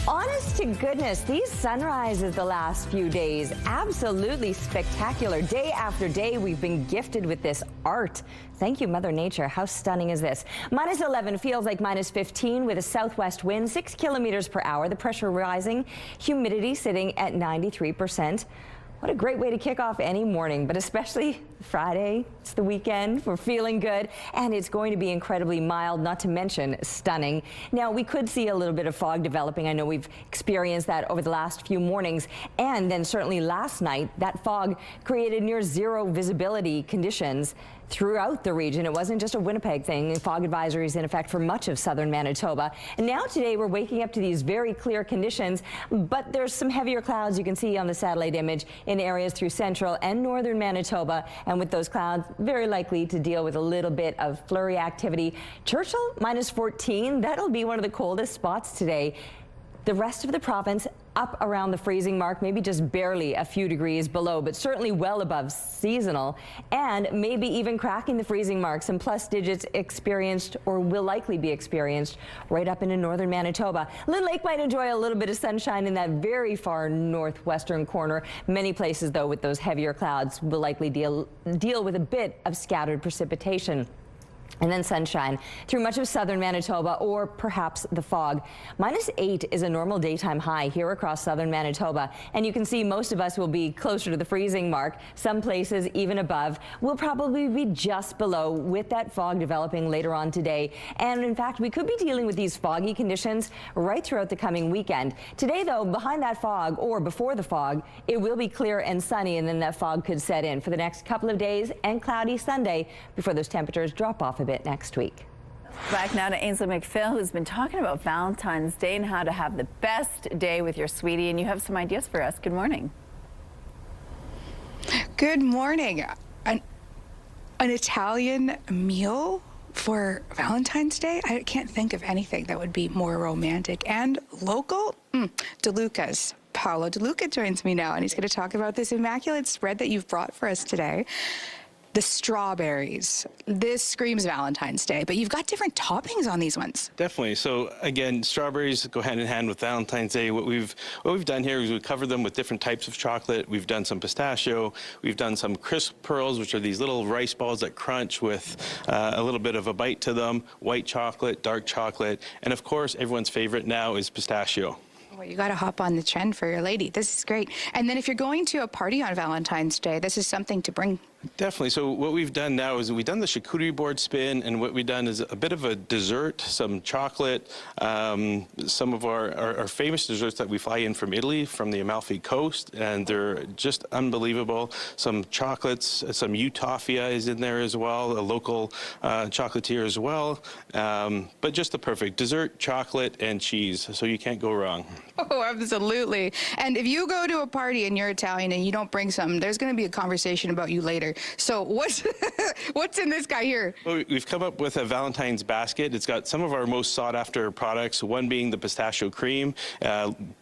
Honest to goodness, these sunrises the last few days, absolutely spectacular. Day after day, we've been gifted with this art. Thank you, Mother Nature. How stunning is this? -11 feels like -15 with a southwest wind, 6 kilometers per hour. The pressure rising, humidity sitting at 93%. What a great way to kick off any morning, but especially Friday. It's the weekend. We're feeling good, and it's going to be incredibly mild, not to mention stunning. Now, we could see a little bit of fog developing. I know we've experienced that over the last few mornings, and then certainly last night, that fog created near zero visibility conditions throughout the region. It wasn't just a Winnipeg thing. Fog advisories in effect for much of southern Manitoba. And now today we're waking up to these very clear conditions, but there's some heavier clouds you can see on the satellite image in areas through central and northern Manitoba. And with those clouds, very likely to deal with a little bit of flurry activity. Churchill, -14. That'll be one of the coldest spots today. The rest of the province up around the freezing mark, maybe just barely a few degrees below, but certainly well above seasonal, and maybe even cracking the freezing mark. Some plus digits experienced or will likely be experienced right up into northern Manitoba. Lynn Lake might enjoy a little bit of sunshine in that very far northwestern corner. Many places, though, with those heavier clouds will likely deal with a bit of scattered precipitation. And then sunshine through much of southern Manitoba, or perhaps the fog. -8 is a normal daytime high here across southern Manitoba, and you can see most of us will be closer to the freezing mark. Some places even above. Will probably be just below with that fog developing later on today. And in fact, we could be dealing with these foggy conditions right throughout the coming weekend. Today, though, behind that fog, or before the fog, it will be clear and sunny, and then that fog could set in for the next couple of days, and cloudy Sunday before those temperatures drop off a bit next week. Back now to Ainsley McPhail, who's been talking about Valentine's Day and how to have the best day with your sweetie, and you have some ideas for us. Good morning. Good morning. An Italian meal for Valentine's Day? I can't think of anything that would be more romantic and local. DeLuca's. Paolo DeLuca joins me now, and he's going to talk about this immaculate spread that you've brought for us today. The strawberries. This screams Valentine's Day, but you've got different toppings on these ones. Definitely. So again, strawberries go hand in hand with Valentine's Day. What we've done here is we've covered them with different types of chocolate. We've done some pistachio. We've done some crisp pearls, which are these little rice balls that crunch with a little bit of a bite to them. White chocolate, dark chocolate, and of course, everyone's favorite now is pistachio. Well, you got to hop on the trend for your lady. This is great. And then if you're going to a party on Valentine's Day, this is something to bring. Definitely. So what we've done now is we've done the charcuterie board spin, and what we've done is a bit of a dessert, some chocolate, some of our famous desserts that we fly in from Italy, from the Amalfi Coast, and they're just unbelievable. Some chocolates, some Utopia is in there as well, a local chocolatier as well, but just the perfect dessert, chocolate, and cheese, so you can't go wrong. Oh, absolutely. And if you go to a party and you're Italian and you don't bring something, there's going to be a conversation about you later. So what's in this guy here? Well, we've come up with a Valentine's basket. It's got some of our most sought after products, one being the pistachio cream.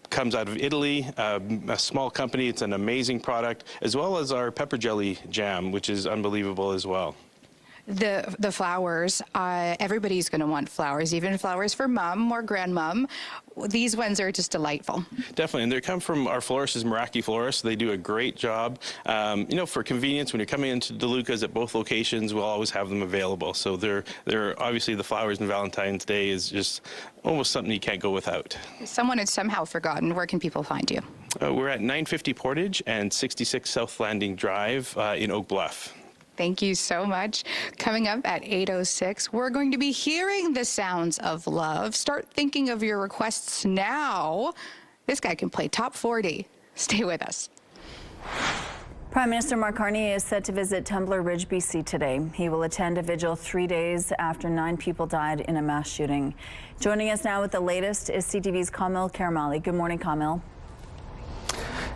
Comes out of Italy, a small company. It's an amazing product, as well as our pepper jelly jam, which is unbelievable as well. The flowers, everybody's going to want flowers, even flowers for mom or grandmom. These ones are just delightful. Definitely, and they come from our florist is Meraki Florist. They do a great job. You know, for convenience, when you're coming into DeLuca's at both locations, we'll always have them available. So they're obviously the flowers on Valentine's Day is just almost something you can't go without. Someone had somehow forgotten. Where can people find you? We're at 950 Portage and 66 South Landing Drive in Oak Bluff. Thank you so much. Coming up at 8:06, we're going to be hearing the sounds of love. Start thinking of your requests now. This guy can play top 40. Stay with us. Prime Minister Mark Carney is set to visit Tumbler Ridge, BC today. He will attend a vigil 3 days after 9 people died in a mass shooting. Joining us now with the latest is CTV's Kamil Karamali. Good morning, Kamil.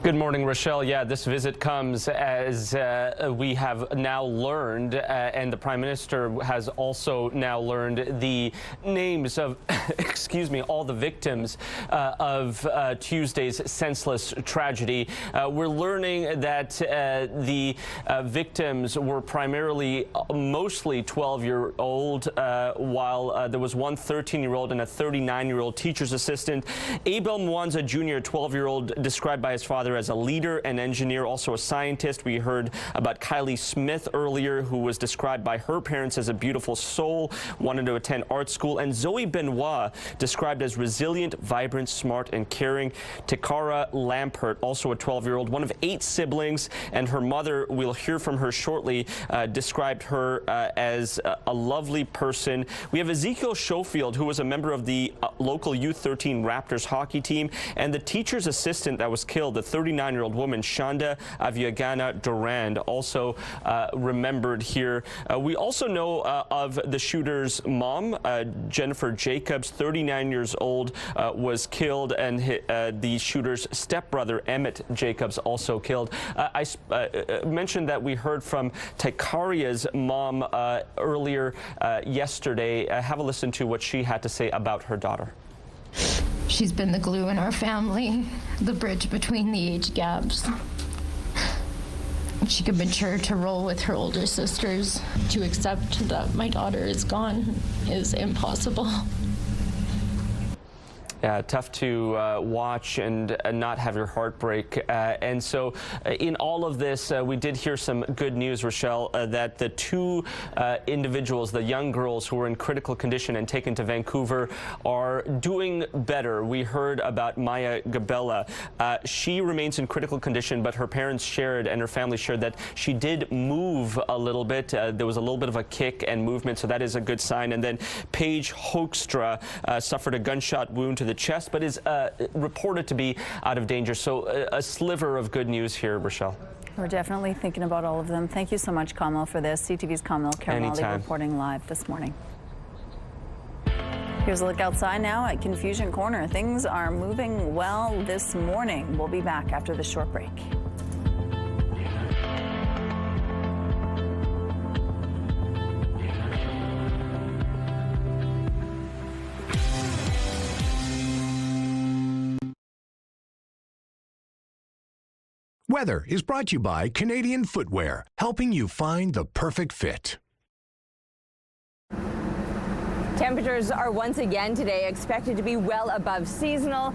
Good morning, Rochelle. Yeah, this visit comes as we have now learned, and the Prime Minister has also now learned the names of, excuse me, all the victims of Tuesday's senseless tragedy. We're learning that the victims were primarily mostly 12-year-old, while there was one 13-year-old and a 39-year-old teacher's assistant. Abel Mwanza Jr., 12-year-old, described by his father as a leader, an engineer, also a scientist. We heard about Kylie Smith earlier, who was described by her parents as a beautiful soul, wanted to attend art school, and Zoe Benoit, described as resilient, vibrant, smart, and caring. Takara Lampert, also a 12-year-old, one of 8 siblings, and her mother, we'll hear from her shortly, described her as a lovely person. We have Ezekiel Schofield, who was a member of the local U13 Raptors hockey team, and the teacher's assistant that was killed, the 39-year-old woman, Shonda Aviagana Durand, also remembered here. We also know of the shooter's mom, Jennifer Jacobs, 39 years old, was killed, and the shooter's stepbrother, Emmett Jacobs, also killed. I mentioned that we heard from Takaria's mom earlier yesterday. Have a listen to what she had to say about her daughter. She's been the glue in our family, the bridge between the age gaps. She could mature to roll with her older sisters. To accept that my daughter is gone is impossible. Yeah, tough to watch and not have your heart break. And so in all of this, we did hear some good news, Rochelle, that the 2 individuals, the young girls who were in critical condition and taken to Vancouver, are doing better. We heard about Maya Gabella. She remains in critical condition, but her parents shared and her family shared that she did move a little bit. There was a little bit of a kick and movement, so that is a good sign. And then Paige Hoekstra suffered a gunshot wound to the chest, but is reported to be out of danger. So a sliver of good news here, Rochelle. We're definitely thinking about all of them. Thank you so much, Kamil, for this. CTV's Kamil Karamali reporting live this morning. Here's a look outside now at Confusion Corner. Things are moving well this morning. We'll be back after this short break. Weather is brought to you by Canadian Footwear, helping you find the perfect fit. Temperatures are once again today expected to be well above seasonal.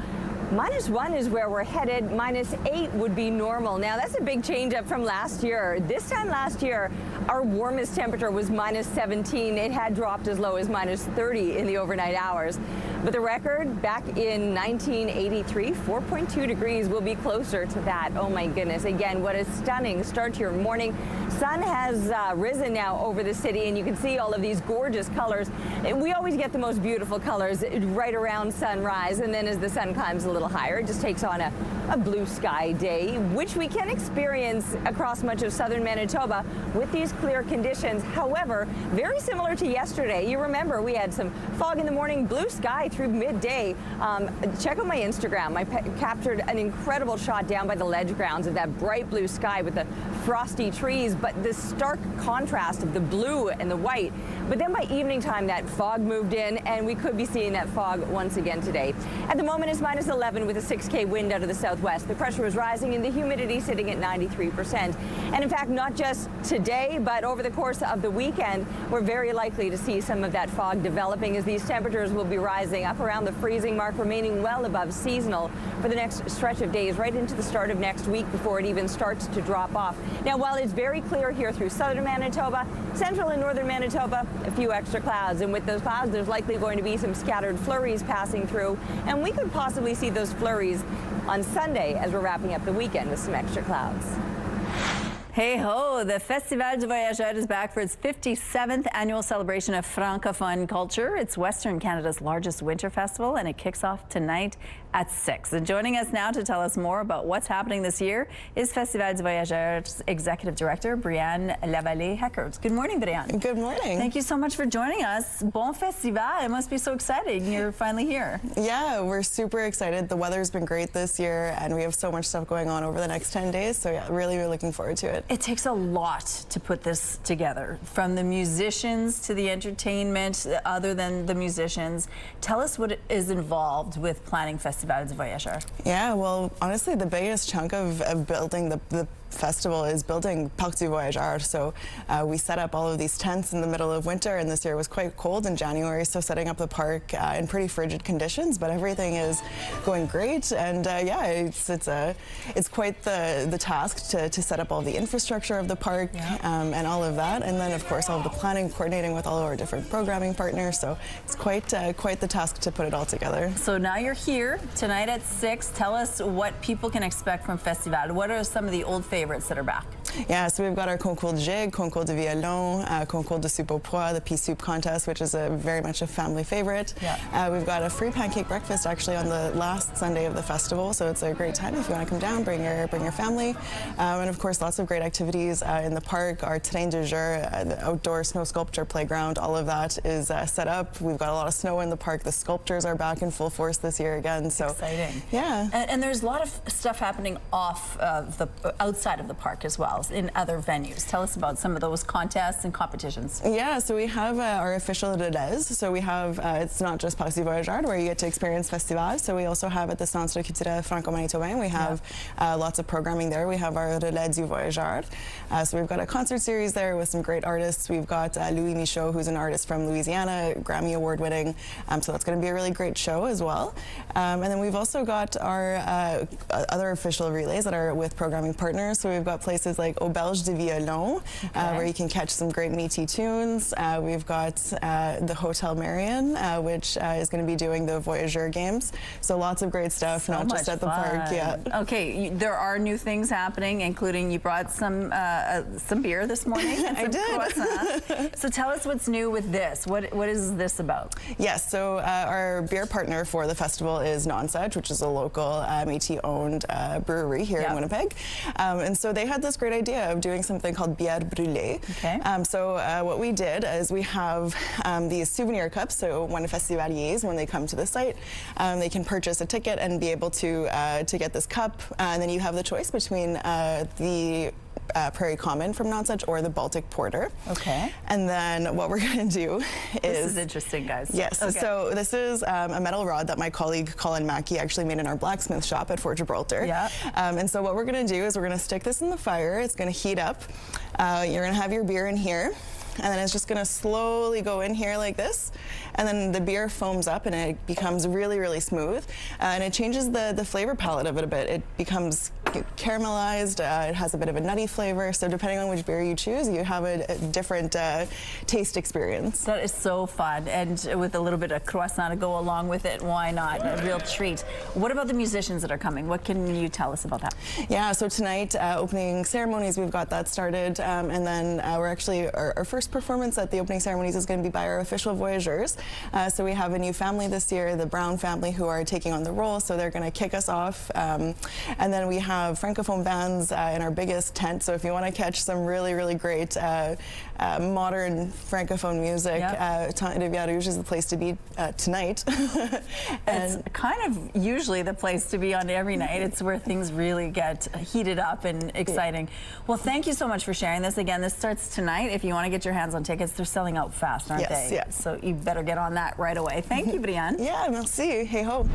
-1 is where we're headed. -8 would be normal. Now, that's a big change up from last year. This time last year, our warmest temperature was -17. It had dropped as low as -30 in the overnight hours. But the record back in 1983, 4.2 degrees, will be closer to that. Oh my goodness. Again, what a stunning start to your morning. Sun has risen now over the city, and you can see all of these gorgeous colors. We always get the most beautiful colors right around sunrise, and then as the sun climbs a little higher, it just takes on a blue sky day, which we can experience across much of southern Manitoba with these clear conditions. However, very similar to yesterday. You remember we had some fog in the morning, blue sky through midday. Check out my Instagram. I captured an incredible shot down by the ledge grounds of that bright blue sky with the frosty trees, but the stark contrast of the blue and the white. But then by evening time, that fog moved in, and we could be seeing that fog once again today. At the moment, it's -11 with a 6K wind out of the southwest. The pressure is rising and the humidity sitting at 93%. And in fact, not just today, but over the course of the weekend, we're very likely to see some of that fog developing as these temperatures will be rising up around the freezing mark, remaining well above seasonal for the next stretch of days, right into the start of next week before it even starts to drop off. Now, while it's very clear here through southern Manitoba, central and northern Manitoba, a few extra clouds. And with those clouds, there's likely going to be some scattered flurries passing through. And we could possibly see those flurries on Sunday as we're wrapping up the weekend with some extra clouds. Hey ho, the Festival du Voyageur is back for its 57th annual celebration of Francophone culture. It's Western Canada's largest winter festival, and it kicks off tonight at 6. And joining us now to tell us more about what's happening this year is Festival du Voyageur's Executive Director, Brianne Lavallée-Heckert. Good morning, Brianne. Good morning. Thank you so much for joining us. Bon festival. It must be so exciting. You're finally here. Yeah, we're super excited. The weather's been great this year, and we have so much stuff going on over the next 10 days. So yeah, really, we're looking forward to it. It takes a lot to put this together, from the musicians to the entertainment, other than the musicians. Tell us what is involved with planning Festival du Voyageur. Yeah, well, honestly, the biggest chunk of building the festival is building Parc du Voyageur. So we set up all of these tents in the middle of winter, and this year was quite cold in January, so setting up the park in pretty frigid conditions, but everything is going great. And yeah, it's quite the task to set up all the infrastructure of the park, and all of that, and then of course all of the planning, coordinating with all of our different programming partners. So it's quite the task to put it all together. So now you're here tonight at 6. Tell us what people can expect from Festival. What are some of the old favorites that are back? Yeah, so we've got our concours de gigue, concours de violon, concours de soupe au pois, the pea soup contest, which is very much a family favorite. Yeah. We've got a free pancake breakfast actually on the last Sunday of the festival, so it's a great time if you want to come down, bring your family. And of course, lots of great activities in the park. Our terrain de jeu, the outdoor snow sculpture playground, all of that is set up. We've got a lot of snow in the park. The sculptures are back in full force this year again. So exciting. Yeah. And there's a lot of stuff happening outside of the park as well, in other venues. Tell us about some of those contests and competitions. Yeah, so we have our official relais. So we have, it's not just Parc du Voyageur where you get to experience Festival. So we also have at the Centre culturel franco-manitobain, we have lots of programming there. We have our relais du Voyageur. So we've got a concert series there with some great artists. We've got Louis Michaud, who's an artist from Louisiana, Grammy Award winning. So that's going to be a really great show as well. And then we've also got our other official relays that are with programming partners. So we've got places like Auberge de Violon, where you can catch some great meaty tunes. We've got the Hotel Marion, which is going to be doing the Voyageur games. So lots of great stuff, not just at the park. Yeah. Okay, there are new things happening, including you brought some beer this morning. And I did. Croissants. So tell us what's new with this. What is this about? Yes, so our beer partner for the festival is Nonsuch, which is a local Métis-owned brewery here in Winnipeg. And so they had this great idea of doing something called bière brûlée. Okay. So what we did is we have these souvenir cups. So when festivaliers, when they come to the site, they can purchase a ticket and be able to get this cup. And then you have the choice between the prairie common from Nonsuch or the Baltic porter. Okay. And then what we're going to do is... This is interesting, guys. Yes. Okay. So this is a metal rod that my colleague Colin Mackey actually made in our blacksmith shop at Fort Gibraltar. Yeah. And so what we're going to do is we're going to stick this in the fire. It's going to heat up. You're going to have your beer in here. And then it's just going to slowly go in here like this. And then the beer foams up and it becomes really, really smooth. And it changes the flavor palette of it a bit. It becomes caramelized. It has a bit of a nutty flavor. So depending on which beer you choose, you have a different taste experience. That is so fun. And with a little bit of croissant to go along with it, why not? A real treat. What about the musicians that are coming? What can you tell us about that? Yeah, so tonight, opening ceremonies, we've got that started. And then we're actually, our first performance at the opening ceremonies is going to be by our official voyageurs. So we have a new family this year, the Brown family, who are taking on the role. So they're going to kick us off. And then we have Francophone bands in our biggest tent. So if you want to catch some really, really great modern Francophone music, Temps de Via Rouge is the place to be tonight. It's kind of usually the place to be on every night. It's where things really get heated up and exciting. Well, thank you so much for sharing this. Again, this starts tonight. If you want to get your hands on tickets, they're selling out fast, aren't they? Yeah. So you better get on that right away. Thank you, Brianne. Yeah, merci. Hey ho.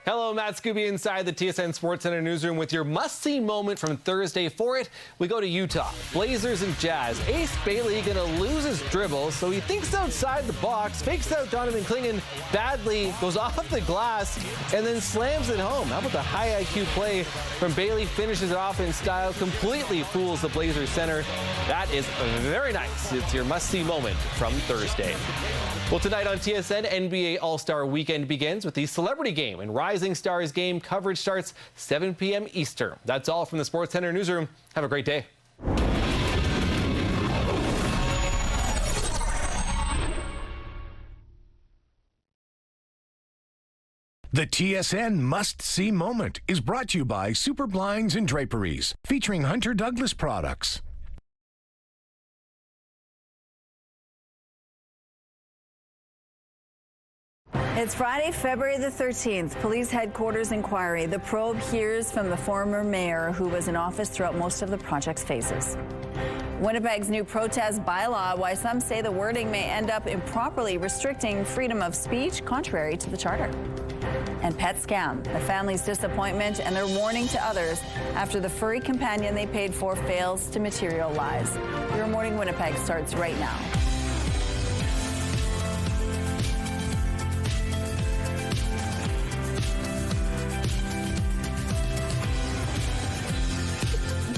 Hello, Matt Scooby inside the TSN Sports Center newsroom with your must-see moment from Thursday. For it, we go to Utah. Blazers and Jazz. Ace Bailey gonna lose his dribble, so he thinks outside the box, fakes out Donovan Clingan badly, goes off the glass, and then slams it home. How about the high IQ play from Bailey? Finishes it off in style, completely fools the Blazers center. That is very nice. It's your must-see moment from Thursday. Well, tonight on TSN, NBA All-Star Weekend begins with the Celebrity Game, and Rising Stars game coverage starts 7 p.m. Eastern. That's all from the Sports Center newsroom. Have a great day. The TSN Must-See Moment is brought to you by Super Blinds and Draperies, featuring Hunter Douglas products. It's Friday, February the 13th. Police headquarters inquiry. The probe hears from the former mayor who was in office throughout most of the project's phases. Winnipeg's new protest bylaw, why some say the wording may end up improperly restricting freedom of speech, contrary to the charter. And pet scam, the family's disappointment and their warning to others after the furry companion they paid for fails to materialize. Your Morning Winnipeg starts right now.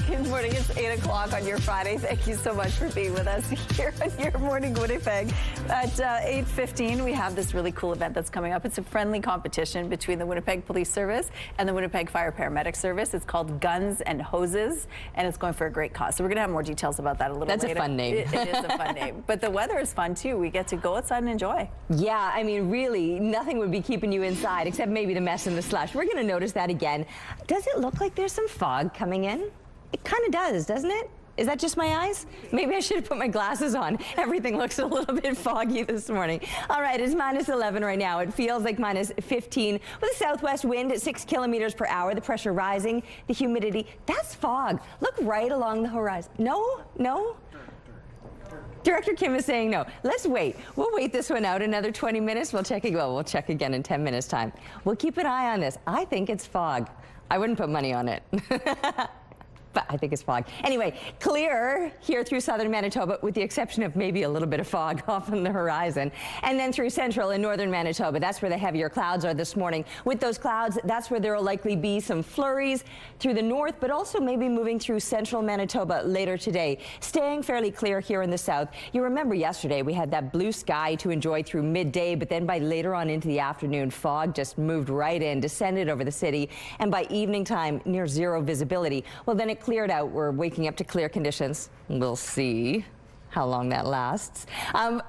Good morning. It's 8 o'clock on your Friday. Thank you so much for being with us here on Your Morning Winnipeg. At 8:15, we have this really cool event that's coming up. It's a friendly competition between the Winnipeg Police Service and the Winnipeg Fire Paramedic Service. It's called Guns and Hoses, and it's going for a great cause. So we're going to have more details about that a little later. That's a fun name. It is a fun name. But the weather is fun, too. We get to go outside and enjoy. Yeah, I mean, really, nothing would be keeping you inside except maybe the mess and the slush. We're going to notice that again. Does it look like there's some fog coming in? It kind of does, doesn't it? Is that just my eyes? Maybe I should have put my glasses on. Everything looks a little bit foggy this morning. All right, it's minus 11 right now. It feels like minus 15 with a southwest wind at 6 kilometers per hour. The pressure rising, the humidity. That's fog. Look right along the horizon. No? Director Kim is saying no. Let's wait. We'll wait this one out another 20 minutes. We'll check again in 10 minutes time. We'll keep an eye on this. I think it's fog. I wouldn't put money on it. But I think it's fog. Anyway, clear here through southern Manitoba with the exception of maybe a little bit of fog off on the horizon. And then through central and northern Manitoba, that's where the heavier clouds are this morning. With those clouds, that's where there will likely be some flurries through the north, but also maybe moving through central Manitoba later today. Staying fairly clear here in the south. You remember yesterday we had that blue sky to enjoy through midday, but then by later on into the afternoon, fog just moved right in, descended over the city, and by evening time, near zero visibility. Well, then it cleared out. We're waking up to clear conditions. We'll see. how long that lasts.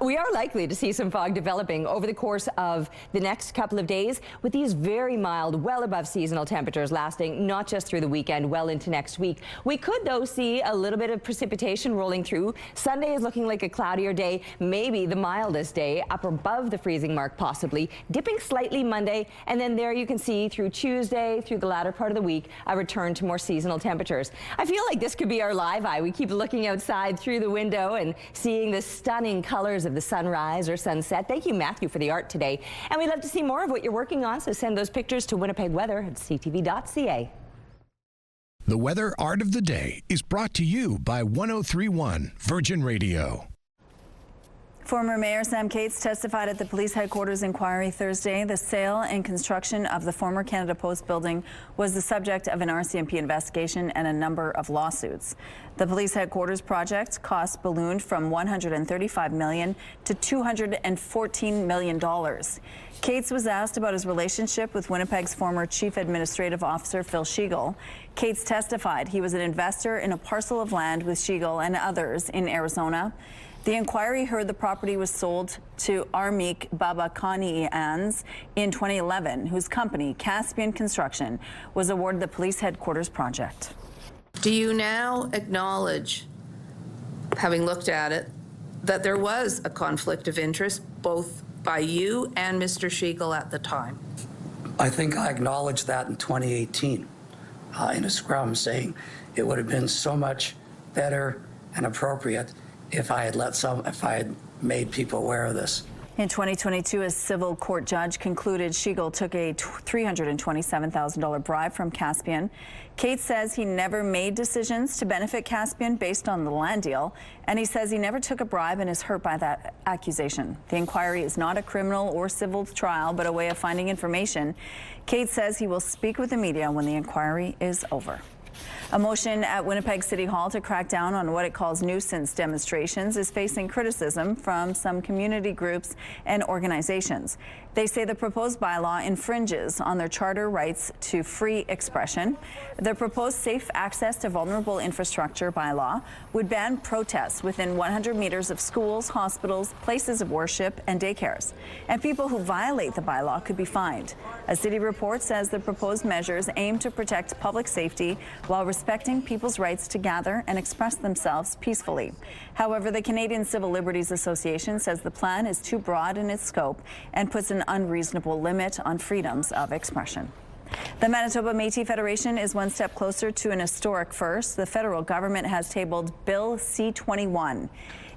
We are likely to see some fog developing over the course of the next couple of days, with these very mild, well above seasonal temperatures lasting not just through the weekend, well into next week. We could, though, see a little bit of precipitation rolling through. Sunday is looking like a cloudier day, maybe the mildest day, up above the freezing mark possibly, dipping slightly Monday, and then there you can see through Tuesday, through the latter part of the week, a return to more seasonal temperatures. I feel like this could be our live eye. We keep looking outside through the window and seeing the stunning colors of the sunrise or sunset. Thank you, Matthew, for the art today. And we'd love to see more of what you're working on, so send those pictures to Winnipeg Weather at ctv.ca. The Weather Art of the Day is brought to you by 103.1 Virgin Radio. Former Mayor Sam Cates testified at the police headquarters inquiry Thursday. The sale and construction of the former Canada Post building was the subject of an RCMP investigation and a number of lawsuits. The police headquarters project cost ballooned from $135 million to $214 million. Cates was asked about his relationship with Winnipeg's former Chief Administrative Officer Phil Sheagle. Cates testified he was an investor in a parcel of land with Sheagle and others in Arizona. The inquiry heard the property was sold to Armik Babakanians in 2011, whose company, Caspian Construction, was awarded the police headquarters project. Do you now acknowledge, having looked at it, that there was a conflict of interest both by you and Mr. Sheagle at the time? I think I acknowledged that in 2018 in a scrum, saying it would have been so much better and appropriate if I had made people aware of this. In 2022, a civil court judge concluded Sheagle took a $327,000 bribe from Caspian. Cates says he never made decisions to benefit Caspian based on the land deal, and he says he never took a bribe and is hurt by that accusation. The inquiry is not a criminal or civil trial, but a way of finding information. Cates says he will speak with the media when the inquiry is over. A motion at Winnipeg City Hall to crack down on what it calls nuisance demonstrations is facing criticism from some community groups and organizations. They say the proposed bylaw infringes on their charter rights to free expression. The proposed safe access to vulnerable infrastructure bylaw would ban protests within 100 meters of schools, hospitals, places of worship, and daycares. And people who violate the bylaw could be fined. A city report says the proposed measures aim to protect public safety while respecting people's rights to gather and express themselves peacefully. However, the Canadian Civil Liberties Association says the plan is too broad in its scope and puts an unreasonable limit on freedoms of expression. The Manitoba Métis Federation is one step closer to an historic first. The federal government has tabled Bill C-21.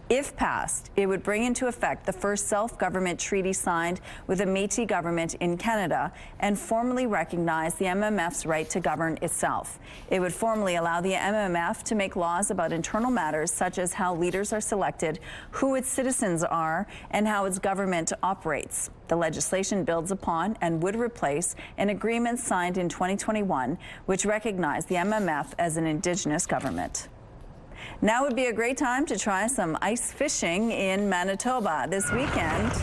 If passed, it would bring into effect the first self-government treaty signed with a Métis government in Canada and formally recognize the MMF's right to govern itself. It would formally allow the MMF to make laws about internal matters such as how leaders are selected, who its citizens are, and how its government operates. The legislation builds upon and would replace an agreement signed in 2021, which recognized the MMF as an Indigenous government. Now would be a great time to try some ice fishing in Manitoba this weekend.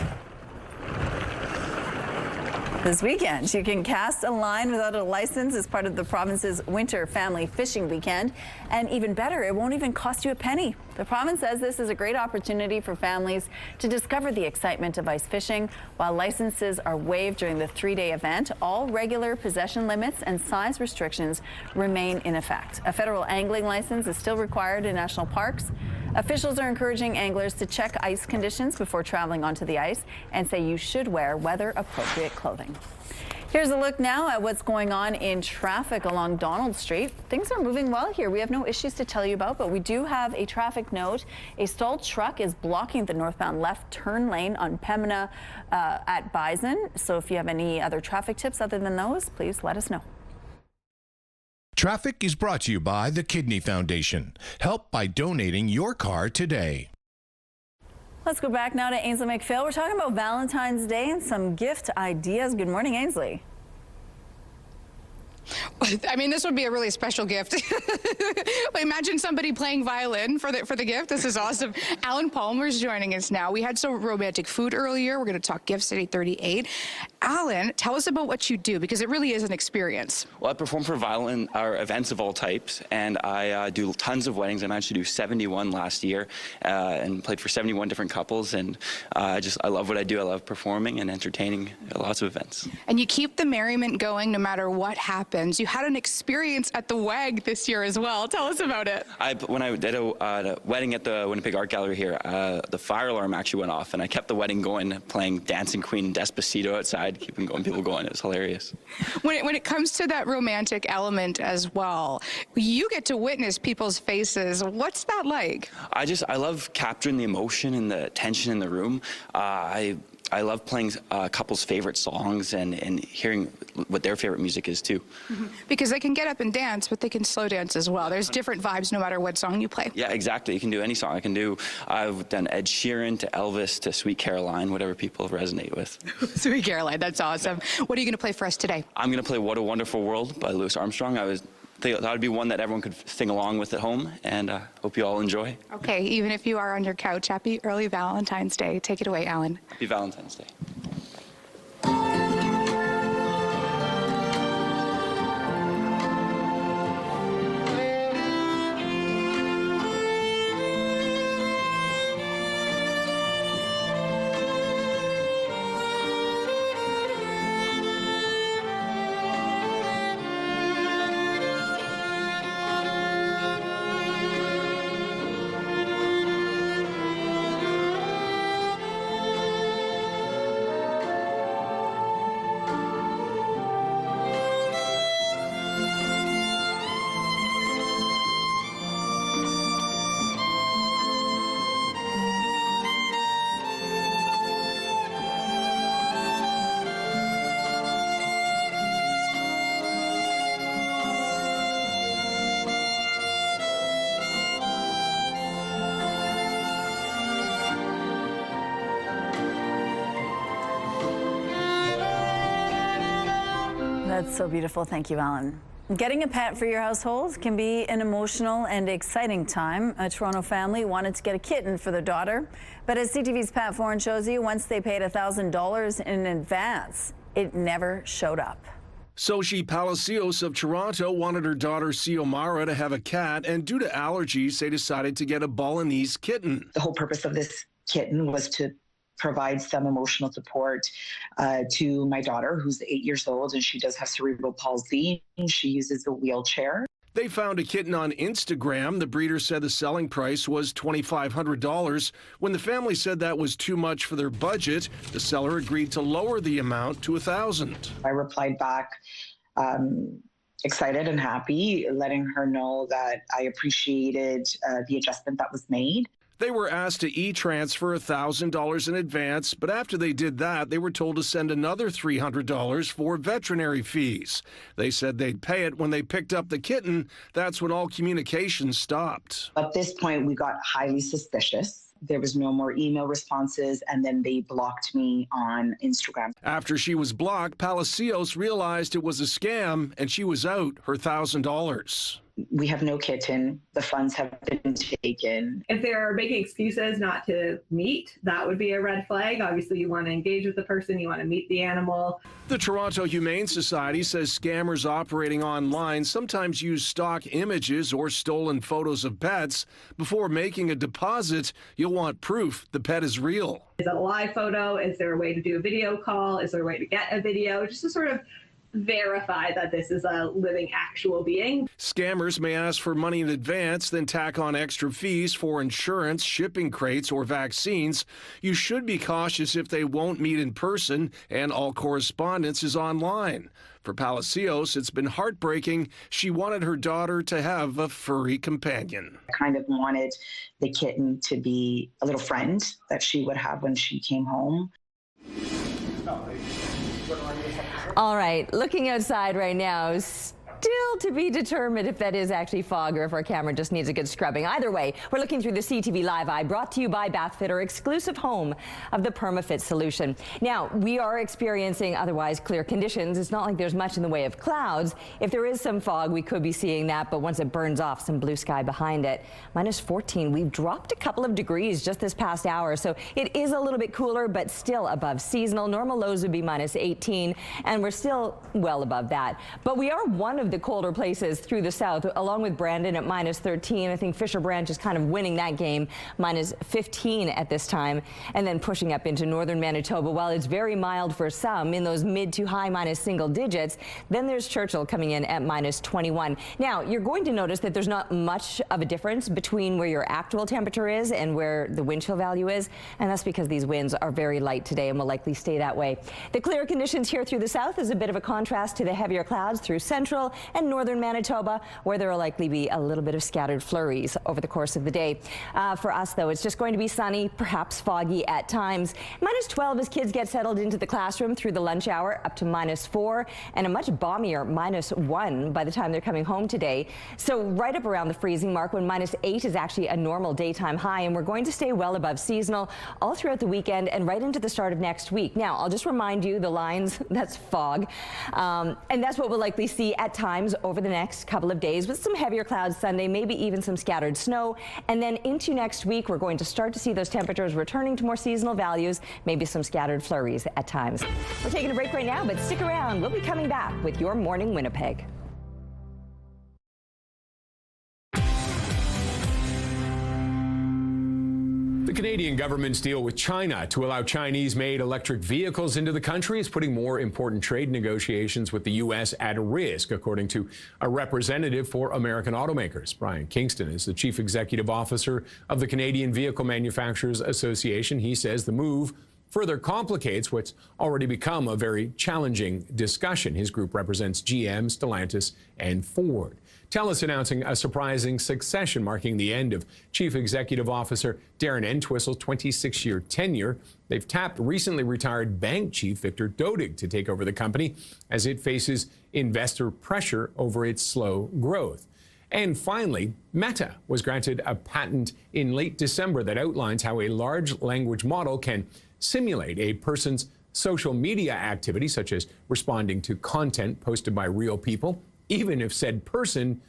You can cast a line without a license as part of the province's winter family fishing weekend. And even better, it won't even cost you a penny. The province says this is a great opportunity for families to discover the excitement of ice fishing. While licenses are waived during the 3-day event, all regular possession limits and size restrictions remain in effect. A federal angling license is still required in national parks. Officials are encouraging anglers to check ice conditions before traveling onto the ice and say you should wear weather-appropriate clothing. Here's a look now at what's going on in traffic along Donald Street. Things are moving well here. We have no issues to tell you about, but we do have a traffic note. A stalled truck is blocking the northbound left turn lane on Pembina at Bison. So if you have any other traffic tips other than those, please let us know. Traffic is brought to you by the Kidney Foundation. Help by donating your car today. Let's go back now to Ainsley McPhail. We're talking about Valentine's Day and some gift ideas. Good morning, Ainsley. I mean, this would be a really special gift. Imagine somebody playing violin for the gift. This is awesome. Alan Palmer's joining us now. We had some romantic food earlier. We're going to talk gifts at 8:38. Alan, tell us about what you do, because it really is an experience. Well, I perform for violin or events of all types, and I do tons of weddings. I managed to do 71 last year and played for 71 different couples, and I love what I do. I love performing and entertaining at lots of events. And you keep the merriment going no matter what happens. You had an experience at the WAG this year as well. Tell us about it. When I did a wedding at the Winnipeg Art Gallery here, the fire alarm actually went off, and I kept the wedding going, playing Dancing Queen and Despacito outside, keeping people going. It was hilarious. When it comes to that romantic element as well, you get to witness people's faces. What's that like? I love capturing the emotion and the tension in the room. I love playing couples' favorite songs and hearing what their favorite music is too. Because they can get up and dance, but they can slow dance as well. There's different vibes no matter what song you play. Yeah, exactly. You can do any song. I've done Ed Sheeran to Elvis to Sweet Caroline, whatever people resonate with. Sweet Caroline, that's awesome. What are you going to play for us today? I'm going to play What a Wonderful World by Louis Armstrong. That would be one that everyone could sing along with at home, and hope you all enjoy. Okay, even if you are on your couch, happy early Valentine's Day. Take it away, Alan. Happy Valentine's Day. That's so beautiful. Thank you, Alan. Getting a pet for your household can be an emotional and exciting time. A Toronto family wanted to get a kitten for their daughter, but as CTV's Pat Foran shows you, once they paid $1,000 in advance, it never showed up. Sochi Palacios of Toronto wanted her daughter Xiomara to have a cat, and due to allergies, they decided to get a Balinese kitten. The whole purpose of this kitten was to provide some emotional support to my daughter, who's 8 years old, and she does have cerebral palsy, and she uses a wheelchair. They found a kitten on Instagram. The breeder said the selling price was $2,500. When the family said that was too much for their budget, the seller agreed to lower the amount to $1,000. I replied back, excited and happy, letting her know that I appreciated the adjustment that was made. They were asked to e-transfer $1,000 in advance, but after they did that, they were told to send another $300 for veterinary fees. They said they'd pay it when they picked up the kitten. That's when all communication stopped. At this point, we got highly suspicious. There was no more email responses, and then they blocked me on Instagram. After she was blocked, Palacios realized it was a scam, and she was out her $1,000. We have no kitten. The funds have been taken. If they're making excuses not to meet, that would be a red flag. Obviously, you want to engage with the person, you want to meet the animal. The Toronto Humane Society says scammers operating online sometimes use stock images or stolen photos of pets. Before making a deposit, you'll want proof the pet is real. Is it a live photo? Is there a way to do a video call? Is there a way to get a video? Just to sort of verify that this is a living, actual being. Scammers may ask for money in advance, then tack on extra fees for insurance, shipping crates, or vaccines. You should be cautious if they won't meet in person, and all correspondence is online. For Palacios, it's been heartbreaking. She wanted her daughter to have a furry companion. I kind of wanted the kitten to be a little friend that she would have when she came home. All right, looking outside right now, Still to be determined if that is actually fog or if our camera just needs a good scrubbing. Either way, we're looking through the CTV Live Eye, brought to you by Bathfit, our exclusive home of the PermaFit solution. Now, we are experiencing otherwise clear conditions. It's not like there's much in the way of clouds. If there is some fog, we could be seeing that, but once it burns off, some blue sky behind it. -14. We've dropped a couple of degrees just this past hour, so it is a little bit cooler, but still above seasonal. Normal lows would be -18, and we're still well above that. But we are one of the colder places through the south, along with Brandon at -13. I think Fisher Branch is kind of winning that game, -15 at this time, and then pushing up into northern Manitoba. While it's very mild for some in those mid to high minus single digits, then there's Churchill coming in at -21. Now, you're going to notice that there's not much of a difference between where your actual temperature is and where the wind chill value is, and that's because these winds are very light today and will likely stay that way. The clear conditions here through the south is a bit of a contrast to the heavier clouds through central and northern Manitoba, where there will likely be a little bit of scattered flurries over the course of the day. For us, though, it's just going to be sunny, perhaps foggy at times. -12 as kids get settled into the classroom through the lunch hour, up to -4, and a much balmier -1 by the time they're coming home today. So right up around the freezing mark, when -8 is actually a normal daytime high, and we're going to stay well above seasonal all throughout the weekend and right into the start of next week. Now, I'll just remind you, the lines, that's fog, and that's what we'll likely see at times over the next couple of days, with some heavier clouds Sunday, maybe even some scattered snow. And then into next week, we're going to start to see those temperatures returning to more seasonal values, maybe some scattered flurries at times. We're taking a break right now, but stick around. We'll be coming back with Your Morning Winnipeg. The Canadian government's deal with China to allow Chinese-made electric vehicles into the country is putting more important trade negotiations with the U.S. at risk, according to a representative for American automakers. Brian Kingston is the chief executive officer of the Canadian Vehicle Manufacturers Association. He says the move further complicates what's already become a very challenging discussion. His group represents GM, Stellantis, and Ford. TELUS announcing a surprising succession, marking the end of Chief Executive Officer Darren Entwistle's 26-year tenure. They've tapped recently retired bank chief Victor Dodig to take over the company as it faces investor pressure over its slow growth. And finally, Meta was granted a patent in late December that outlines how a large language model can simulate a person's social media activity, such as responding to content posted by real people, even if said person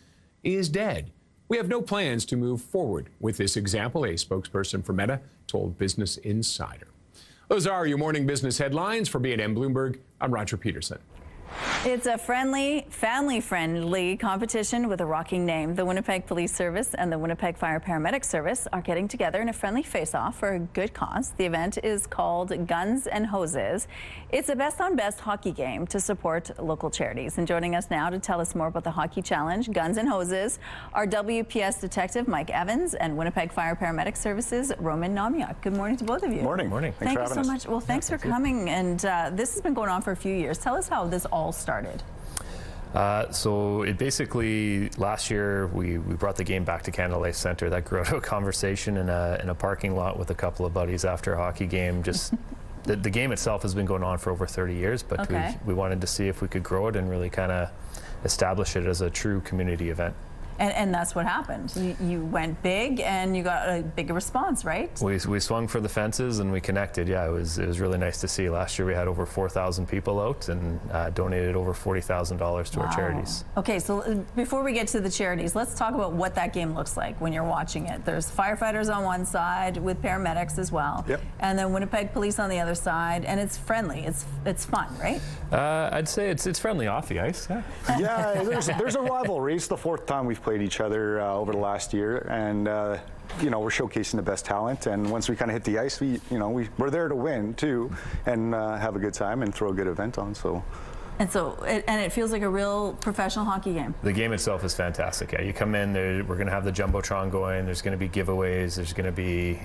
is dead. We have no plans to move forward with this example, a spokesperson for Meta told Business Insider. Those are your morning business headlines. For B&M Bloomberg, I'm Roger Peterson. It's a friendly, family-friendly competition with a rocking name. The Winnipeg Police Service and the Winnipeg Fire Paramedic Service are getting together in a friendly face-off for a good cause. The event is called Guns and Hoses. It's a best-on-best hockey game to support local charities. And joining us now to tell us more about the hockey challenge, Guns and Hoses, are WPS Detective Mike Evans and Winnipeg Fire Paramedic Services Roman Namiak. Good morning to both of you. Morning. Morning. Thank you so much. Well, thanks for coming. And this has been going on for a few years. Tell us how this all started. So it basically, last year we brought the game back to Canada Life Centre. That grew out of a conversation in a parking lot with a couple of buddies after a hockey game. Just the game itself has been going on for over 30 years, but we wanted to see if we could grow it and really kind of establish it as a true community event. And that's what happened. You went big and you got a big response, right? We swung for the fences and we connected. Yeah, it was really nice to see. Last year we had over 4,000 people out and donated over $40,000 to our charities. Okay, so before we get to the charities, let's talk about what that game looks like when you're watching it. There's firefighters on one side with paramedics as well. Yep. And then Winnipeg Police on the other side, and it's friendly. It's fun, right? I'd say it's friendly off the ice. Yeah. Yeah, there's a rivalry. It's the fourth time we've played each other over the last year, and you know, we're showcasing the best talent. And once we kind of hit the ice, we're there to win too, and have a good time and throw a good event on. So. And it feels like a real professional hockey game. The game itself is fantastic. Yeah, you come in there, we're going to have the Jumbotron going. There's going to be giveaways. There's going to be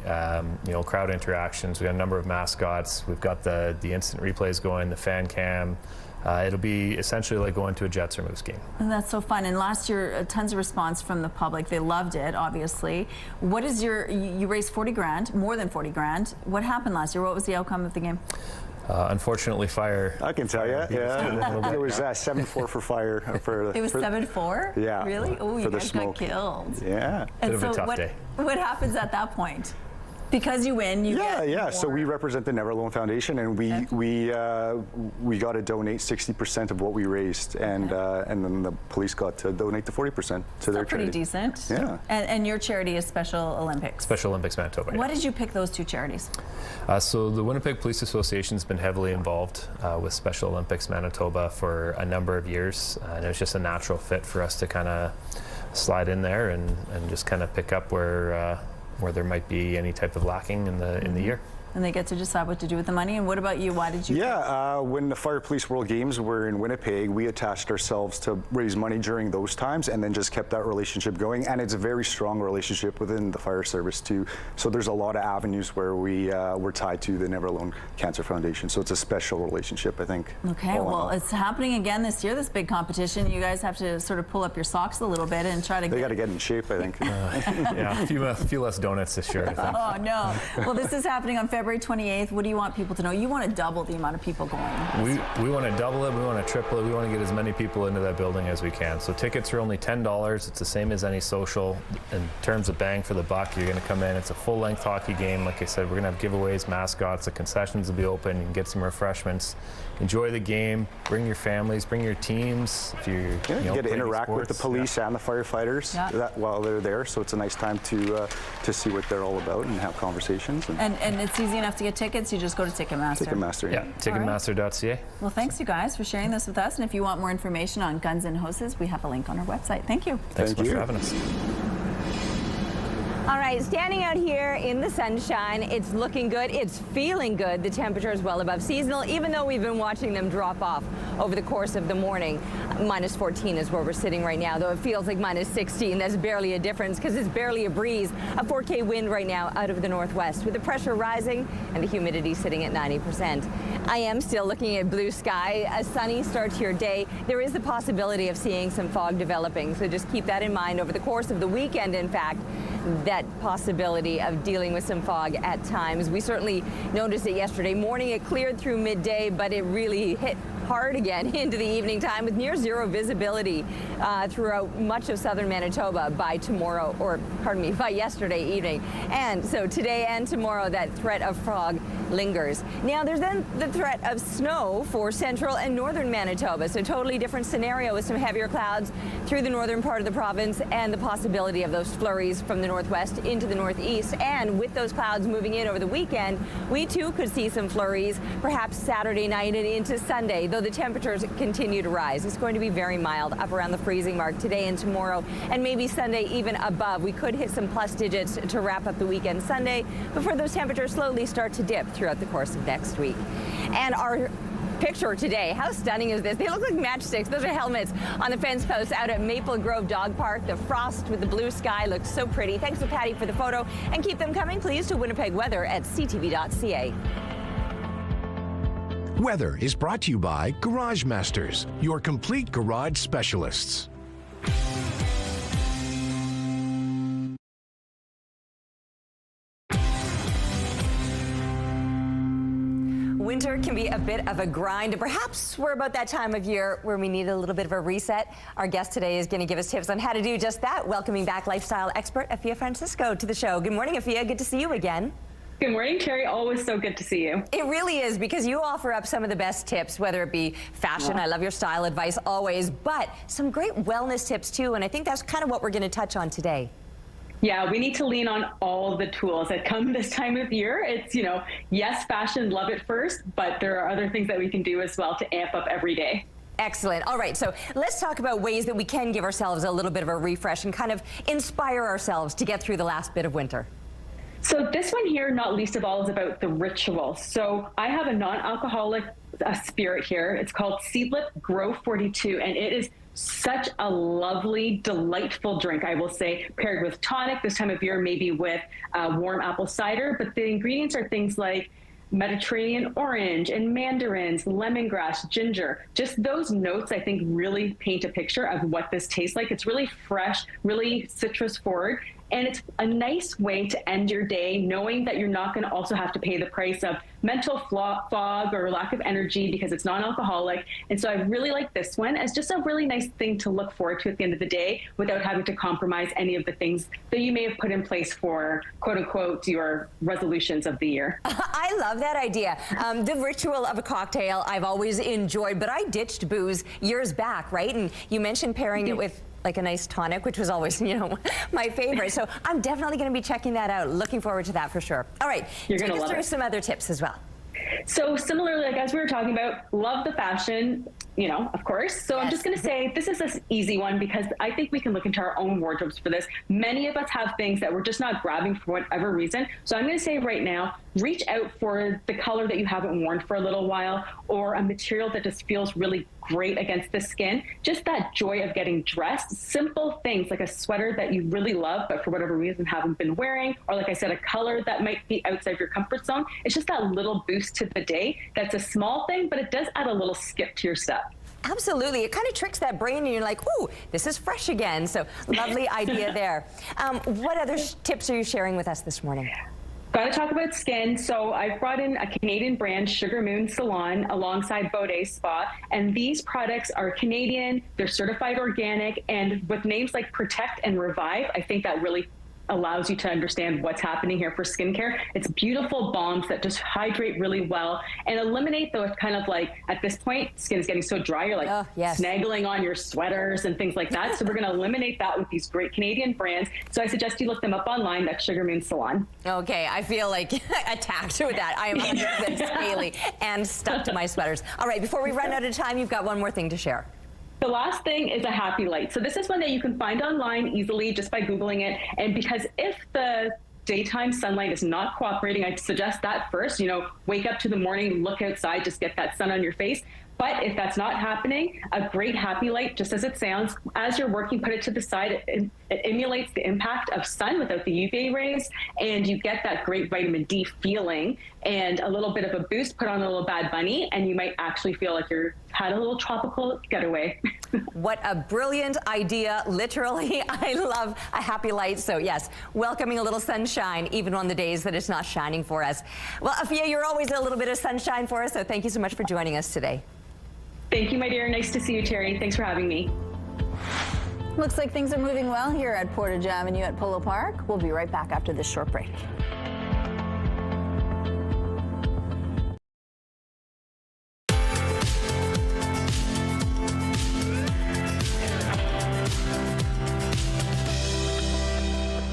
crowd interactions. We got a number of mascots. We've got the instant replays going, the fan cam. It'll be essentially like going to a Jets or Moose game. And that's so fun. And last year, tons of response from the public. They loved it, obviously. What is you raised 40 grand, more than 40 grand. What happened last year? What was the outcome of the game? Unfortunately, fire. I can tell you, yeah. It was 7-4 for fire. It was 7-4? Yeah. Really? Oh, you for the guys smoke. got killed. Yeah. And Bit of a so tough day. what happens at that point? Because you win, you get Yeah. more. So we represent the Never Alone Foundation, and we got to donate 60% of what we raised, and then the police got to donate the 40% to their pretty charity. decent. Yeah. And your charity is Special Olympics. Special Olympics Manitoba. What did you pick those two charities? So the Winnipeg Police Association has been heavily involved with Special Olympics Manitoba for a number of years, and it was just a natural fit for us to kind of slide in there and just kind of pick up where there might be any type of lacking in the year. And they get to decide what to do with the money. And what about you? Why did you? Yeah, when the Fire Police World Games were in Winnipeg, we attached ourselves to raise money during those times and then just kept that relationship going. And it's a very strong relationship within the fire service too. So there's a lot of avenues where we're tied to the Never Alone Cancer Foundation. So it's a special relationship, I think. Okay, well, it's happening again this year, this big competition. You guys have to sort of pull up your socks a little bit and try to They got to get in shape, I think. Yeah, a few less donuts this year, I think. Oh, no. Well, this is happening on February 28th. What do you want people to know? You want to double the amount of people going. We want to double it. We want to triple it. We want to get as many people into that building as we can. So tickets are only $10. It's the same as any social. In terms of bang for the buck, you're going to come in. It's a full-length hockey game. Like I said, we're going to have giveaways, mascots. The concessions will be open. You can get some refreshments. Enjoy the game. Bring your families. Bring your teams. If you get to interact with the police and the firefighters while they're there. So it's a nice time to see what they're all about and have conversations. And it's easy enough to get tickets. You just go to Ticketmaster. Ticketmaster, yeah. Ticketmaster.ca. Well, thanks, you guys, for sharing this with us. And if you want more information on guns and hoses, we have a link on our website. Thank you. Thanks so much for having us. All right, standing out here in the sunshine, it's looking good, it's feeling good. The temperature is well above seasonal, even though we've been watching them drop off over the course of the morning. Minus 14 is where we're sitting right now, though it feels like minus 16. That's barely a difference because it's barely a breeze. A 4K wind right now out of the northwest with the pressure rising and the humidity sitting at 90%. I am still looking at blue sky, a sunny start to your day. There is the possibility of seeing some fog developing, so just keep that in mind over the course of the weekend, in fact. That possibility of dealing with some fog at times. We certainly noticed it yesterday morning. It cleared through midday, but it really hit hard again into the evening time with near zero visibility throughout much of southern Manitoba by tomorrow, or pardon me, by yesterday evening. And so today and tomorrow, that threat of fog lingers. Now there's then the threat of snow for central and northern Manitoba. So totally different scenario with some heavier clouds through the northern part of the province and the possibility of those flurries from the northwest into the northeast. And with those clouds moving in over the weekend, we too could see some flurries perhaps Saturday night and into Sunday, though the temperatures continue to rise. It's going to be very mild, up around the freezing mark today and tomorrow, and maybe Sunday even above. We could hit some plus digits to wrap up the weekend Sunday before those temperatures slowly start to dip throughout the course of next week. And our picture today, how stunning is this? They look like matchsticks. Those are helmets on the fence posts out at Maple Grove Dog Park. The frost with the blue sky looks so pretty. Thanks to Patty for the photo, and keep them coming, please, to Winnipeg Weather at ctv.ca. Weather is brought to you by Garage Masters, your complete garage specialists. Winter can be a bit of a grind. Perhaps we're about that time of year where we need a little bit of a reset. Our guest today is going to give us tips on how to do just that. Welcoming back lifestyle expert Afia Francisco to the show. Good morning, Afia. Good to see you again. Good morning, Terry. Always so good to see you. It really is, because you offer up some of the best tips, whether it be fashion. I love your style advice always, but some great wellness tips too. And I think that's kind of what we're going to touch on today. Yeah, we need to lean on all the tools that come this time of year. It's, yes, fashion, love it first, but there are other things that we can do as well to amp up every day. Excellent. All right, so let's talk about ways that we can give ourselves a little bit of a refresh and kind of inspire ourselves to get through the last bit of winter. So this one here, not least of all, is about the ritual. So I have a non-alcoholic spirit here. It's called Seedlip Grow 42, and it is such a lovely, delightful drink, I will say, paired with tonic this time of year, maybe with warm apple cider. But the ingredients are things like Mediterranean orange and mandarins, lemongrass, ginger. Just those notes, I think, really paint a picture of what this tastes like. It's really fresh, really citrus forward. And it's a nice way to end your day knowing that you're not going to also have to pay the price of mental fog or lack of energy because it's non-alcoholic. And so I really like this one as just a really nice thing to look forward to at the end of the day without having to compromise any of the things that you may have put in place for, quote unquote, your resolutions of the year. I love that idea. The ritual of a cocktail I've always enjoyed, but I ditched booze years back, right? And you mentioned pairing it with like a nice tonic, which was always, you know, my favorite. So I'm definitely going to be checking that out. Looking forward to that for sure. All right, You're take gonna us love through it. some other tips as well. So similarly, like as we were talking about, love the fashion, you know, of course. So I'm just going to say this is an easy one because I think we can look into our own wardrobes for this. Many of us have things that we're just not grabbing for whatever reason. So I'm going to say right now, reach out for the color that you haven't worn for a little while or a material that just feels really great against the skin. Just that joy of getting dressed. Simple things like a sweater that you really love, but for whatever reason haven't been wearing, or like I said, a color that might be outside your comfort zone. It's just that little boost to the day. That's a small thing, but it does add a little skip to your step. Absolutely. It kind of tricks that brain and you're like, ooh, this is fresh again. So lovely idea there. What other tips are you sharing with us this morning? Got to talk about skin. So I've brought in a Canadian brand, Sugar Moon Salon, alongside Bode Spa. And these products are Canadian, they're certified organic, and with names like Protect and Revive, I think that really allows you to understand what's happening here for skincare. It's beautiful balms that just hydrate really well and eliminate those kind of like, at this point, skin is getting so dry, you're like snaggling on your sweaters and things like that. So we're going to eliminate that with these great Canadian brands. So I suggest you look them up online. That's Sugar Moon Salon. Okay, I feel like attacked with that. I am 100% scaly and stuck to my sweaters. All right, before we run out of time, you've got one more thing to share. The last thing is a happy light. So this is one that you can find online easily just by Googling it. And because if the daytime sunlight is not cooperating, I suggest that first, you know, wake up to the morning, look outside, just get that sun on your face. But if that's not happening, a great happy light, just as it sounds, as you're working, put it to the side. It emulates the impact of sun without the UV rays, and you get that great vitamin D feeling and a little bit of a boost. Put on a little Bad Bunny, and you might actually feel like you're had a little tropical getaway. What a brilliant idea. Literally, I love a happy light. So yes, welcoming a little sunshine, even on the days that it's not shining for us. Well, Afia, you're always a little bit of sunshine for us, so thank you so much for joining us today. Thank you, my dear. Nice to see you, Terry. Thanks for having me. Looks like things are moving well here at Portage Avenue at Polo Park. We'll be right back after this short break.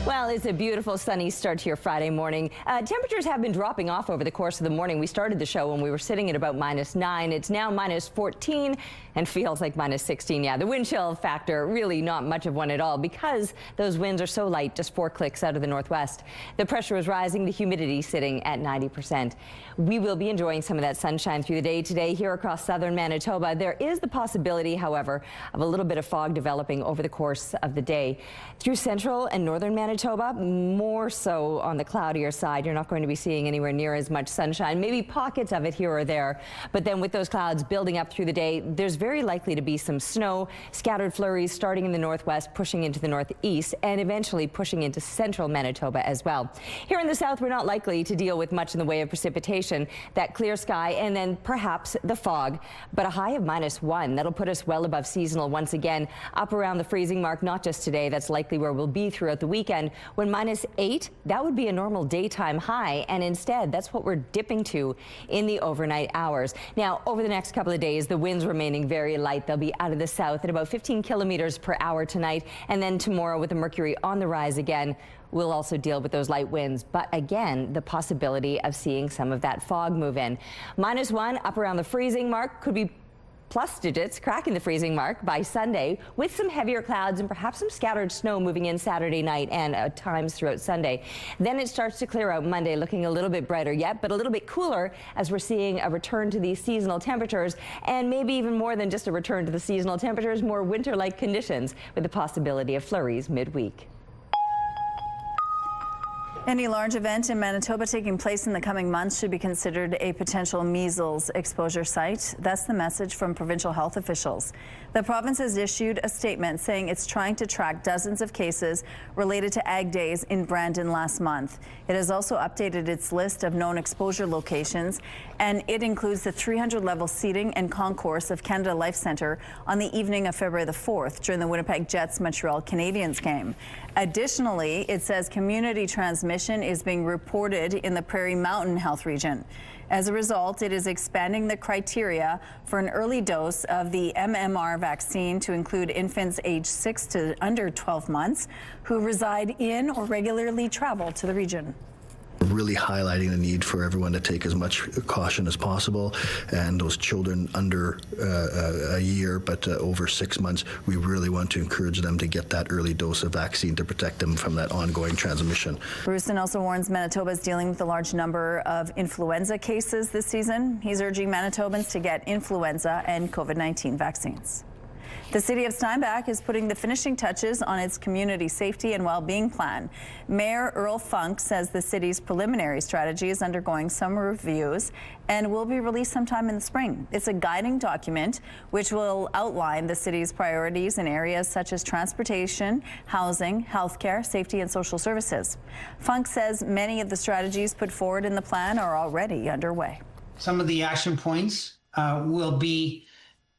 Well, it's a beautiful sunny start to your Friday morning. Temperatures have been dropping off over the course of the morning. We started the show when we were sitting at about -9. It's now -14 and feels like -16. Yeah, the wind chill factor really not much of one at all because those winds are so light, just 4 clicks out of the northwest. The pressure is rising, the humidity sitting at 90%. We will be enjoying some of that sunshine through the day today here across southern Manitoba. There is the possibility, however, of a little bit of fog developing over the course of the day. Through central and northern Manitoba, more so on the cloudier side. You're not going to be seeing anywhere near as much sunshine, maybe pockets of it here or there. But then with those clouds building up through the day, there's very likely to be some snow, scattered flurries starting in the northwest, pushing into the northeast, and eventually pushing into central Manitoba as well. Here in the south, we're not likely to deal with much in the way of precipitation, that clear sky, and then perhaps the fog. But a high of -1, that'll put us well above seasonal once again, up around the freezing mark, not just today, that's likely where we'll be throughout the weekend. When -8, that would be a normal daytime high, and instead that's what we're dipping to in the overnight hours. Now, over the next couple of days, the winds remaining very light. They'll be out of the south at about 15 kilometers per hour tonight, and then tomorrow with the mercury on the rise again, we'll also deal with those light winds, but again, the possibility of seeing some of that fog move in. -1 up around the freezing mark, could be plus digits, cracking the freezing mark by Sunday with some heavier clouds and perhaps some scattered snow moving in Saturday night and at times throughout Sunday. Then it starts to clear out Monday, looking a little bit brighter yet, but a little bit cooler as we're seeing a return to these seasonal temperatures, and maybe even more than just a return to the seasonal temperatures, more winter-like conditions with the possibility of flurries midweek. Any large event in Manitoba taking place in the coming months should be considered a potential measles exposure site. That's the message from provincial health officials. The province has issued a statement saying it's trying to track dozens of cases related to Ag Days in Brandon last month. It has also updated its list of known exposure locations, and it includes the 300-level seating and concourse of Canada Life Centre on the evening of February the 4th during the Winnipeg Jets-Montreal Canadiens game. Additionally, it says community transmission is being reported in the Prairie Mountain Health Region. As a result, it is expanding the criteria for an early dose of the MMR vaccine to include infants aged 6 to under 12 months who reside in or regularly travel to the region. Really highlighting the need for everyone to take as much caution as possible, and those children under a year but over 6 months, we really want to encourage them to get that early dose of vaccine to protect them from that ongoing transmission. Bruceton also warns Manitoba is dealing with a large number of influenza cases this season. He's urging Manitobans to get influenza and COVID-19 vaccines. The City of Steinbach is putting the finishing touches on its community safety and well-being plan. Mayor Earl Funk says the city's preliminary strategy is undergoing some reviews and will be released sometime in the spring. It's a guiding document which will outline the city's priorities in areas such as transportation, housing, healthcare, safety, and social services. Funk says many of the strategies put forward in the plan are already underway. Some of the action points will be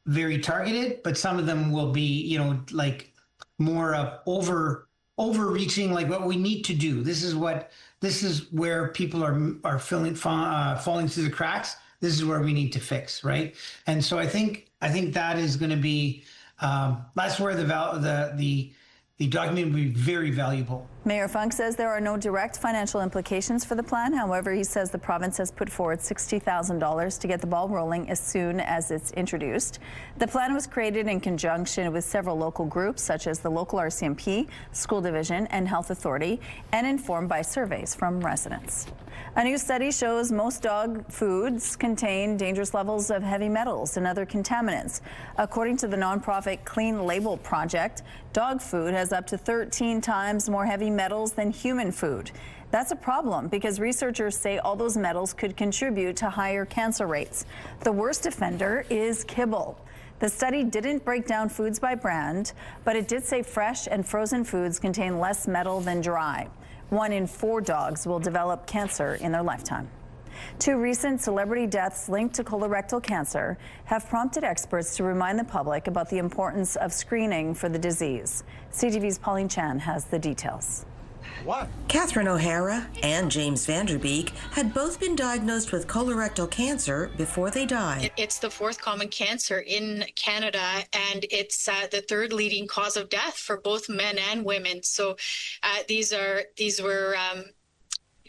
very targeted, but some of them will be, like more of overreaching, like what we need to do. This is where people are falling through the cracks. This is where we need to fix, right? And so I think that is going to be that's where the document will be very valuable. Mayor Funk says there are no direct financial implications for the plan. However, he says the province has put forward $60,000 to get the ball rolling as soon as it's introduced. The plan was created in conjunction with several local groups, such as the local RCMP, School Division, and Health Authority, and informed by surveys from residents. A new study shows most dog foods contain dangerous levels of heavy metals and other contaminants. According to the nonprofit Clean Label Project, dog food has up to 13 times more heavy metals than human food. That's a problem because researchers say all those metals could contribute to higher cancer rates. The worst offender is kibble. The study didn't break down foods by brand, but it did say fresh and frozen foods contain less metal than dry. 1 in 4 dogs will develop cancer in their lifetime. 2 recent celebrity deaths linked to colorectal cancer have prompted experts to remind the public about the importance of screening for the disease. CTV's Pauline Chan has the details. What? Catherine O'Hara and James Vanderbeek had both been diagnosed with colorectal cancer before they died. It's the 4th common cancer in Canada, and it's the 3rd leading cause of death for both men and women. So these were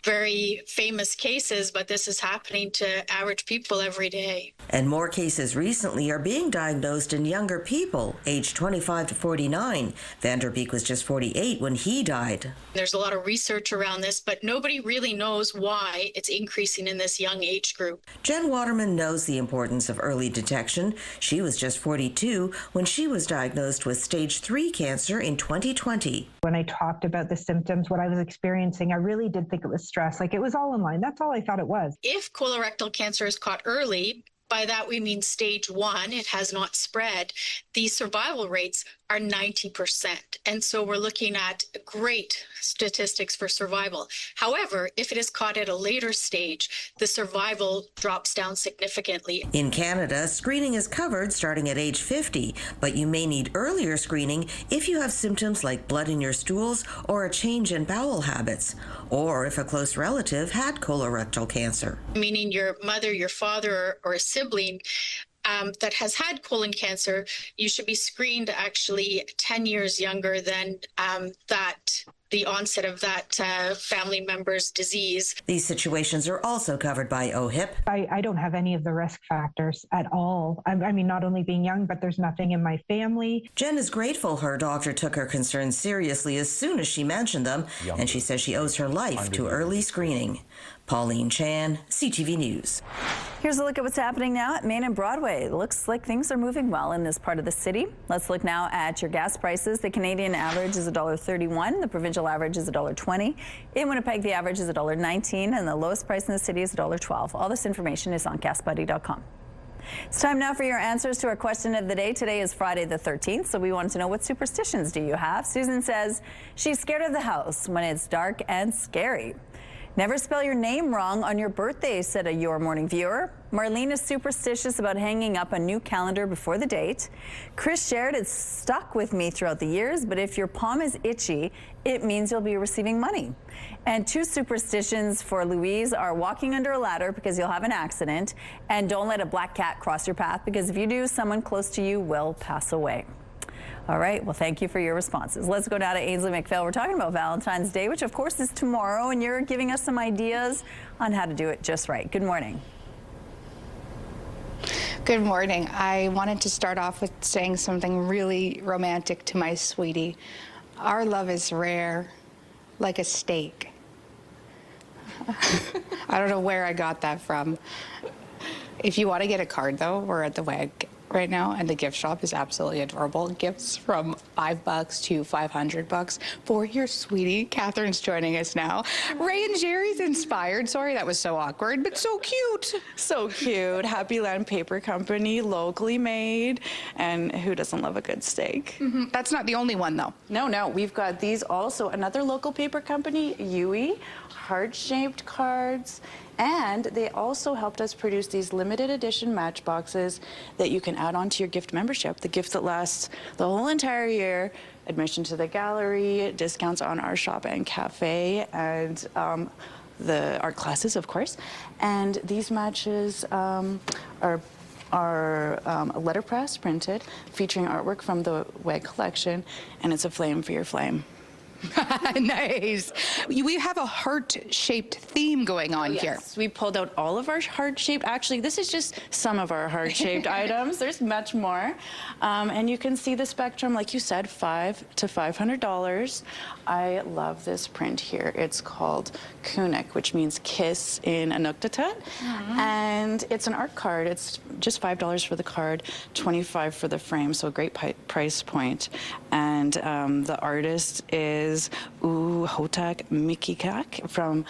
very famous cases, but this is happening to average people every day. And more cases recently are being diagnosed in younger people, aged 25 to 49. Vanderbeek was just 48 when he died. There's a lot of research around this, but nobody really knows why it's increasing in this young age group. Jen Waterman knows the importance of early detection. She was just 42 when she was diagnosed with stage 3 cancer in 2020. When I talked about the symptoms, what I was experiencing, I really did think it was stress. Like, it was all in line. That's all I thought it was. If colorectal cancer is caught early, by that we mean stage 1, it has not spread, the survival rates are 90%. And so we're looking at great statistics for survival. However, if it is caught at a later stage, the survival drops down significantly. In Canada, screening is covered starting at age 50, but you may need earlier screening if you have symptoms like blood in your stools or a change in bowel habits, or if a close relative had colorectal cancer. Meaning your mother, your father, or a sibling that has had colon cancer, you should be screened actually 10 years younger than the onset of that family member's disease. These situations are also covered by OHIP. I don't have any of the risk factors at all. I mean, not only being young, but there's nothing in my family. Jen is grateful her doctor took her concerns seriously as soon as she mentioned them, and she says she owes her life to early screening. Pauline Chan, CTV News. Here's a look at what's happening now at Main and Broadway. It looks like things are moving well in this part of the city. Let's look now at your gas prices. The Canadian average is $1.31. The provincial average is $1.20. In Winnipeg, the average is $1.19, and the lowest price in the city is $1.12. All this information is on gasbuddy.com. It's time now for your answers to our question of the day. Today is Friday the 13th, so we wanted to know, what superstitions do you have? Susan says she's scared of the house when it's dark and scary. Never spell your name wrong on your birthday, said a Your Morning viewer. Marlene is superstitious about hanging up a new calendar before the date. Chris shared, it's stuck with me throughout the years, but if your palm is itchy, it means you'll be receiving money. And two superstitions for Louise are walking under a ladder because you'll have an accident, and don't let a black cat cross your path, because if you do, someone close to you will pass away. All right, well, thank you for your responses. Let's go now to Ainsley McPhail. We're talking about Valentine's Day, which of course is tomorrow, and you're giving us some ideas on how to do it just right. Good morning. Good morning. I wanted to start off with saying something really romantic to my sweetie. Our love is rare, like a steak. I don't know where I got that from. If you want to get a card, though, we're at the WAG right now, and the gift shop is absolutely adorable. Gifts from $5 to $500 for your sweetie. Catherine's joining us now. Ray and Jerry's inspired. Sorry, that was so awkward, but so cute. So cute. Happy Land Paper Company, locally made. And who doesn't love a good steak? Mm-hmm. That's not the only one, though. No. We've got these also. Another local paper company, Yui, heart-shaped cards. And they also helped us produce these limited edition matchboxes that you can add on to your gift membership. The gift that lasts the whole entire year, admission to the gallery, discounts on our shop and cafe, and the art classes, of course. And these matches are letterpress printed, featuring artwork from the WEG collection, and it's a flame for your flame. Nice. We have a heart-shaped theme going on here. Yes, we pulled out all of our heart-shaped. Actually, this is just some of our heart-shaped items. There's much more. And you can see the spectrum, like you said, $5 to $500. I love this print here. It's called Kunik, which means kiss in Inuktitut. And it's an art card. It's just $5 for the card, $25 for the frame, so a great price point. And the artist is Hotak Mikikak from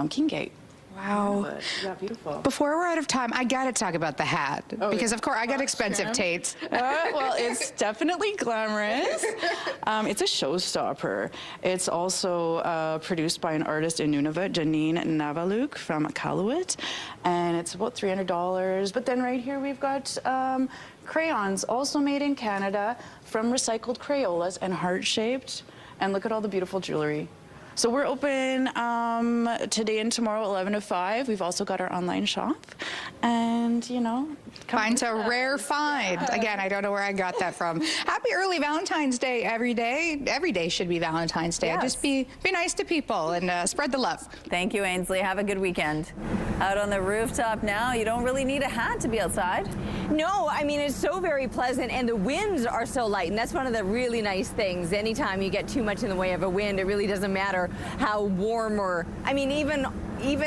Kingate. Wow. Yeah, beautiful. Before we're out of time, I got to talk about the hat. Because, of course, I got expensive tates. Well, it's definitely glamorous. It's a showstopper. It's also produced by an artist in Nunavut, Janine Navaluk from Iqaluit. And it's about $300. But then right here we've got crayons, also made in Canada, from recycled Crayolas and heart-shaped. And look at all the beautiful jewelry. So we're open today and tomorrow, 11 to 5. We've also got our online shop. And, you know. Finds a rare find. Again, I don't know where I got that from. Happy early Valentine's Day every day. Every day should be Valentine's Day. Yes. Just be nice to people and spread the love. Thank you, Ainsley. Have a good weekend. Out on the rooftop now, you don't really need a hat to be outside. No, I mean, it's so very pleasant, and the winds are so light, and that's one of the really nice things. Anytime you get too much in the way of a wind, it really doesn't matter how warm or, I mean, even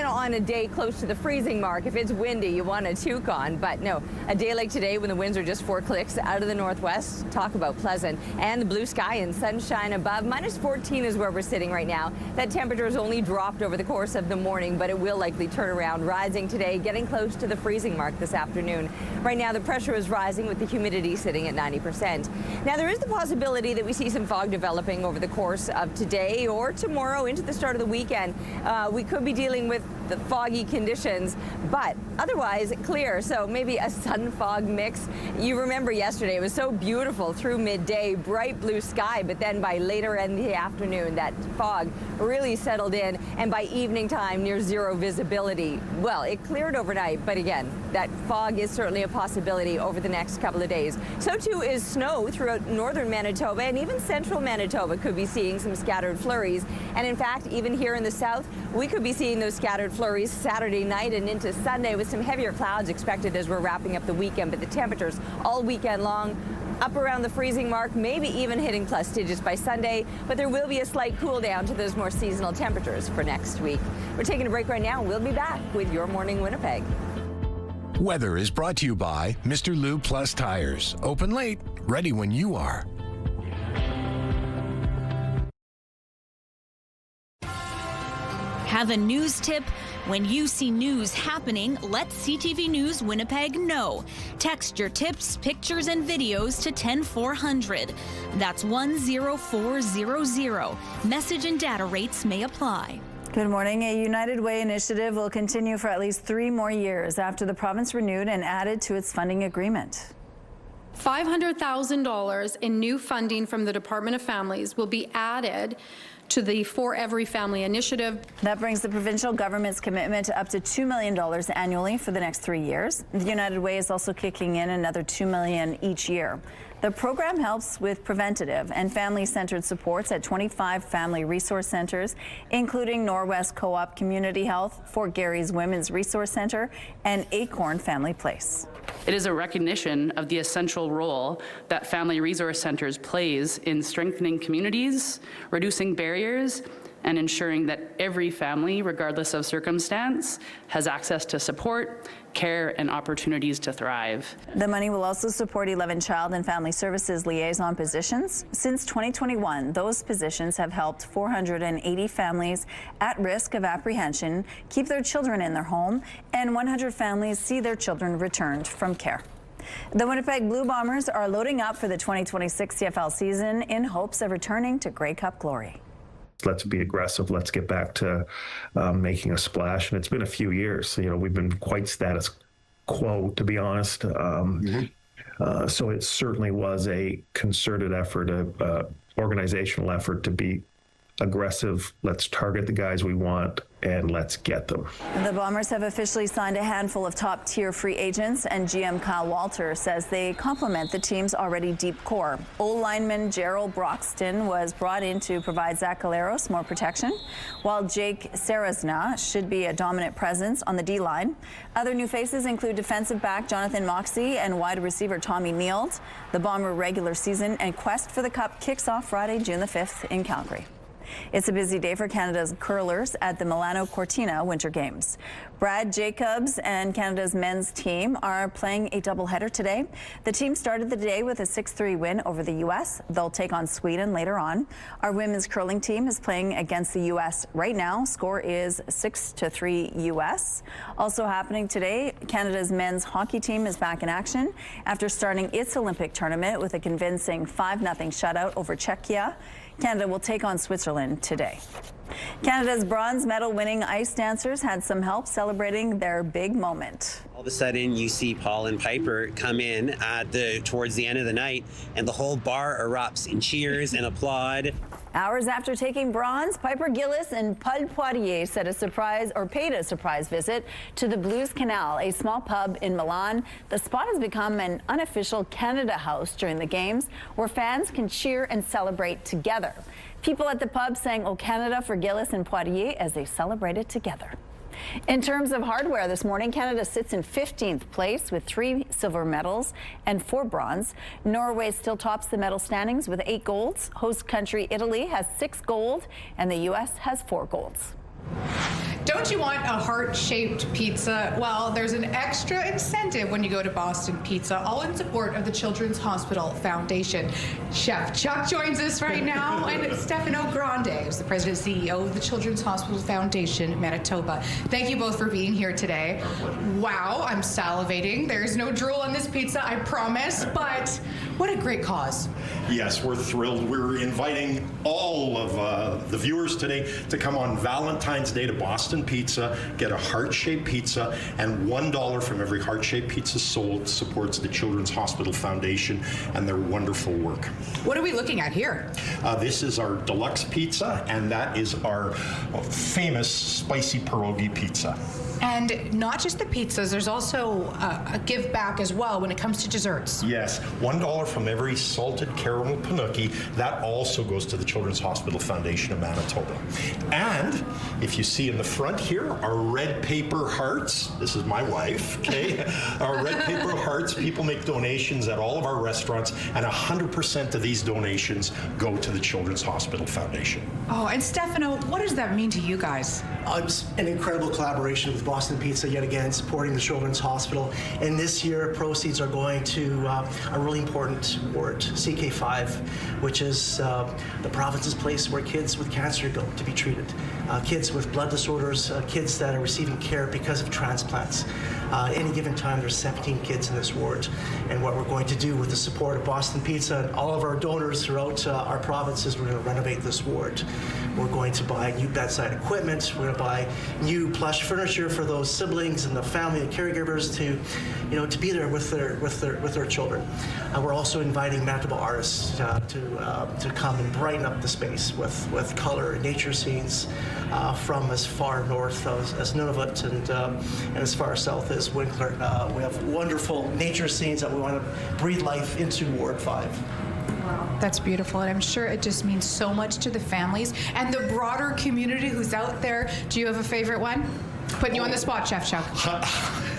on a day close to the freezing mark, if it's windy, you want a toque on. But no, a day like today when the winds are just 4 clicks out of the northwest, talk about pleasant. And the blue sky and sunshine above. -14 is where we're sitting right now. That temperature has only dropped over the course of the morning, but it will likely turn around, rising today, getting close to the freezing mark this afternoon. Right now, the pressure is rising with the humidity sitting at 90%. Now, there is the possibility that we see some fog developing over the course of today or tomorrow into the start of the weekend. We could be dealing with the foggy conditions, but otherwise clear. So maybe a sun fog mix. You remember yesterday, it was so beautiful through midday, bright blue sky, but then by later in the afternoon, that fog really settled in, and by evening time, near zero visibility. Well, it cleared overnight, but again, that fog is certainly a possibility over the next couple of days. So too is snow throughout northern Manitoba, and even central Manitoba could be seeing some scattered flurries. And in fact, even here in the south, we could be seeing those scattered flurries Saturday night and into Sunday, with some heavier clouds expected as we're wrapping up the weekend. But the temperatures all weekend long up around the freezing mark, maybe even hitting plus digits by Sunday, but there will be a slight cool down to those more seasonal temperatures for next week. We're taking a break right now. We'll be back with Your Morning Winnipeg. Weather is brought to you by Mr. Lube Plus Tires. Open late, ready when you are. Have a news tip? When you see news happening, let CTV News Winnipeg know. Text your tips, pictures, and videos to 10400. That's 10400. Message and data rates may apply. Good morning. A United Way initiative will continue for at least 3 more years after the province renewed and added to its funding agreement. $500,000 in new funding from the Department of Families will be added to the For Every Family initiative. That brings the provincial government's commitment to up to $2 million annually for the next 3 years. The United Way is also kicking in another $2 million each year. The program helps with preventative and family-centered supports at 25 family resource centers, including Norwest Co-op Community Health, Fort Garry's Women's Resource Center, and Acorn Family Place. It is a recognition of the essential role that family resource centers plays in strengthening communities, reducing barriers, and ensuring that every family, regardless of circumstance, has access to support, care, and opportunities to thrive. The money will also support 11 child and family services liaison positions. Since 2021, those positions have helped 480 families at risk of apprehension keep their children in their home, and 100 families see their children returned from care. The Winnipeg Blue Bombers are loading up for the 2026 CFL season in hopes of returning to Grey Cup glory. Let's be aggressive. Let's get back to making a splash. And it's been a few years. You know, we've been quite status quo, to be honest. So it certainly was a concerted effort, a organizational effort to be aggressive. Let's target the guys we want and let's get them. The Bombers have officially signed a handful of top-tier free agents, and GM Kyle Walter says they complement the team's already deep core. Old lineman Gerald Broxton was brought in to provide Zach Caleros more protection, while Jake Serasna should be a dominant presence on the D-line. Other new faces include defensive back Jonathan Moxey and wide receiver Tommy Nield. The Bomber regular season and quest for the Cup kicks off Friday, June the 5th in Calgary. It's a busy day for Canada's curlers at the Milano Cortina Winter Games. Brad Jacobs and Canada's men's team are playing a doubleheader today. The team started the day with a 6-3 win over the U.S. They'll take on Sweden later on. Our women's curling team is playing against the U.S. right now. Score is 6-3 U.S. Also happening today, Canada's men's hockey team is back in action after starting its Olympic tournament with a convincing 5-0 shutout over Czechia. Canada will take on Switzerland today. Canada's bronze medal winning ice dancers had some help celebrating their big moment. All of a sudden you see Paul and Piper come in towards the end of the night, and the whole bar erupts in cheers and applaud. Hours after taking bronze, Piper Gillis and Paul Poirier paid a surprise visit to the Blues Canal, a small pub in Milan. The spot has become an unofficial Canada House during the games, where fans can cheer and celebrate together. People at the pub sang "O Canada" for Gillis and Poirier as they celebrated together. In terms of hardware this morning, Canada sits in 15th place with 3 silver medals and 4 bronze. Norway still tops the medal standings with 8 golds. Host country Italy has 6 gold, and the U.S. has 4 golds. Don't you want a heart-shaped pizza? Well, there's an extra incentive when you go to Boston Pizza, all in support of the Children's Hospital Foundation. Chef Chuck joins us right now, and Stefano Grande is the president and CEO of the Children's Hospital Foundation, Manitoba. Thank you both for being here today. Wow, I'm salivating. There's no drool on this pizza, I promise, but what a great cause. Yes, we're thrilled. We're inviting all of the viewers today to come on Valentine's Day to Boston Pizza, get a heart-shaped pizza, and $1 from every heart-shaped pizza sold supports the Children's Hospital Foundation and their wonderful work. What are we looking at here? This is our deluxe pizza, and that is our famous spicy pierogi pizza. And not just the pizzas, there's also a give back as well when it comes to desserts. Yes, $1 from every salted caramel Carmel Panuke, that also goes to the Children's Hospital Foundation of Manitoba. And if you see in the front here, our red paper hearts, this is my wife, okay? Our red paper hearts, people make donations at all of our restaurants, and 100% of these donations go to the Children's Hospital Foundation. Oh, and Stefano, what does that mean to you guys? It's an incredible collaboration with Boston Pizza, yet again, supporting the Children's Hospital. And this year, proceeds are going to a really important ward, CK5, which is the province's place where kids with cancer go to be treated. Kids with blood disorders, kids that are receiving care because of transplants. Any given time, there's 17 kids in this ward. And what we're going to do with the support of Boston Pizza and all of our donors throughout our provinces, we're going to renovate this ward. We're going to buy new bedside equipment. We're going to buy new plush furniture for those siblings and the family and caregivers to, to be there with their children. We're also inviting Manitoba artists to come and brighten up the space with color and nature scenes from as far north as Nunavut and as far south as Winkler. We have wonderful nature scenes that we want to breathe life into Ward 5. That's beautiful, and I'm sure it just means so much to the families and the broader community who's out there. Do you have a favorite one? Putting you on the spot, Chef Chuck.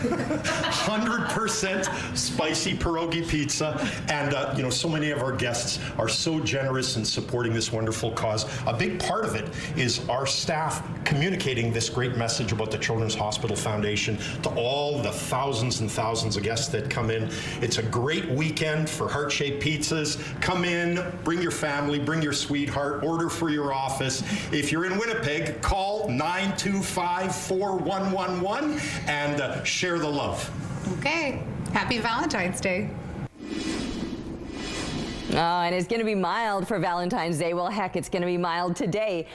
100% spicy pierogi pizza, and so many of our guests are so generous in supporting this wonderful cause. A big part of it is our staff communicating this great message about the Children's Hospital Foundation to all the thousands and thousands of guests that come in. It's a great weekend for heart-shaped pizzas. Come in, bring your family, bring your sweetheart, order for your office. If you're in Winnipeg, call 925-4111 and share the love. Okay. Happy Valentine's Day. Oh, and it's going to be mild for Valentine's Day. Well, heck, it's going to be mild today.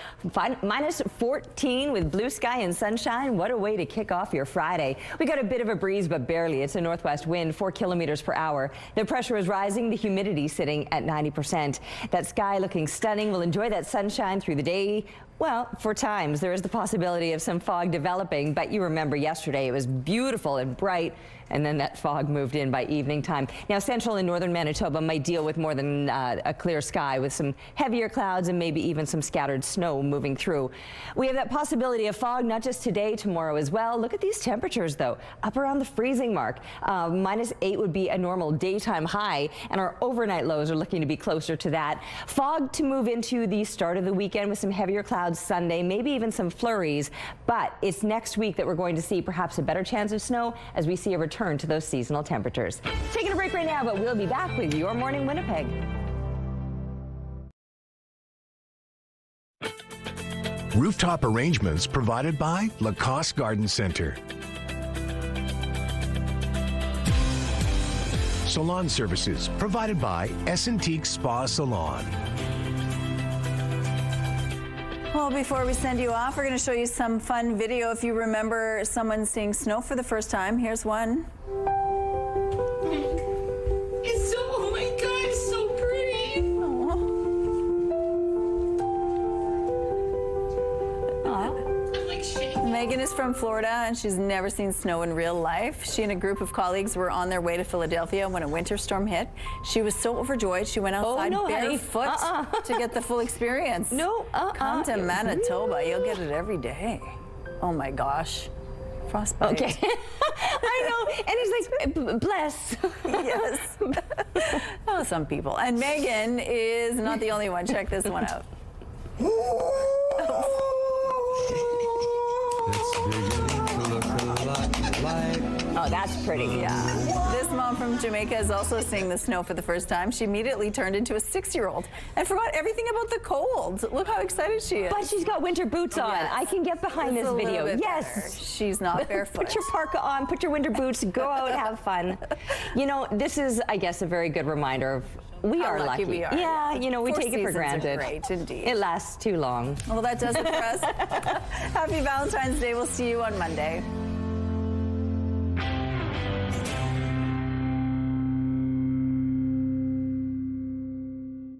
Minus 14 with blue sky and sunshine. What a way to kick off your Friday. We got a bit of a breeze, but barely. It's a northwest wind, 4 kilometers per hour. The pressure is rising, the humidity sitting at 90%. That sky looking stunning. We'll enjoy that sunshine through the day. Well, for times, there is the possibility of some fog developing, but you remember yesterday it was beautiful and bright, and then that fog moved in by evening time. Now, central and northern Manitoba might deal with more than a clear sky with some heavier clouds and maybe even some scattered snow moving through. We have that possibility of fog not just today, tomorrow as well. Look at these temperatures, though, up around the freezing mark. -8 would be a normal daytime high, and our overnight lows are looking to be closer to that. Fog to move into the start of the weekend with some heavier clouds Sunday, maybe even some flurries, but it's next week that we're going to see perhaps a better chance of snow as we see a return to those seasonal temperatures. Taking a break right now, but we'll be back with Your Morning Winnipeg. Rooftop arrangements provided by Lacoste Garden Center. Salon services provided by Essentique Spa Salon. Well, before we send you off, we're going to show you some fun video. If you remember someone seeing snow for the first time, here's one. It's so, oh my God, it's so pretty. I'm like shaking. Megan is from Florida, and she's never seen snow in real life. She and a group of colleagues were on their way to Philadelphia when a winter storm hit. She was so overjoyed, she went outside barefoot to get the full experience. Come to Manitoba, you'll get it every day. Oh my gosh. Frostbite. Okay. I know. And he's like, bless. Yes. Oh, some people. And Megan is not the only one. Check this one out. Oh, that's pretty. Yeah. This mom from Jamaica is also seeing the snow for the first time. She immediately turned into a 6-year-old and forgot everything about the cold. Look how excited she is. But she's got winter boots on. Yes. I can get behind this video. Yes. Better. She's not barefoot. Put your parka on, put your winter boots, go out, have fun. You know, this is, I guess, a very good reminder of we How are lucky. We are. Yeah, you know, we take it for granted. Great, indeed. It lasts too long. Well, that does it for us. Happy Valentine's Day. We'll see you on Monday.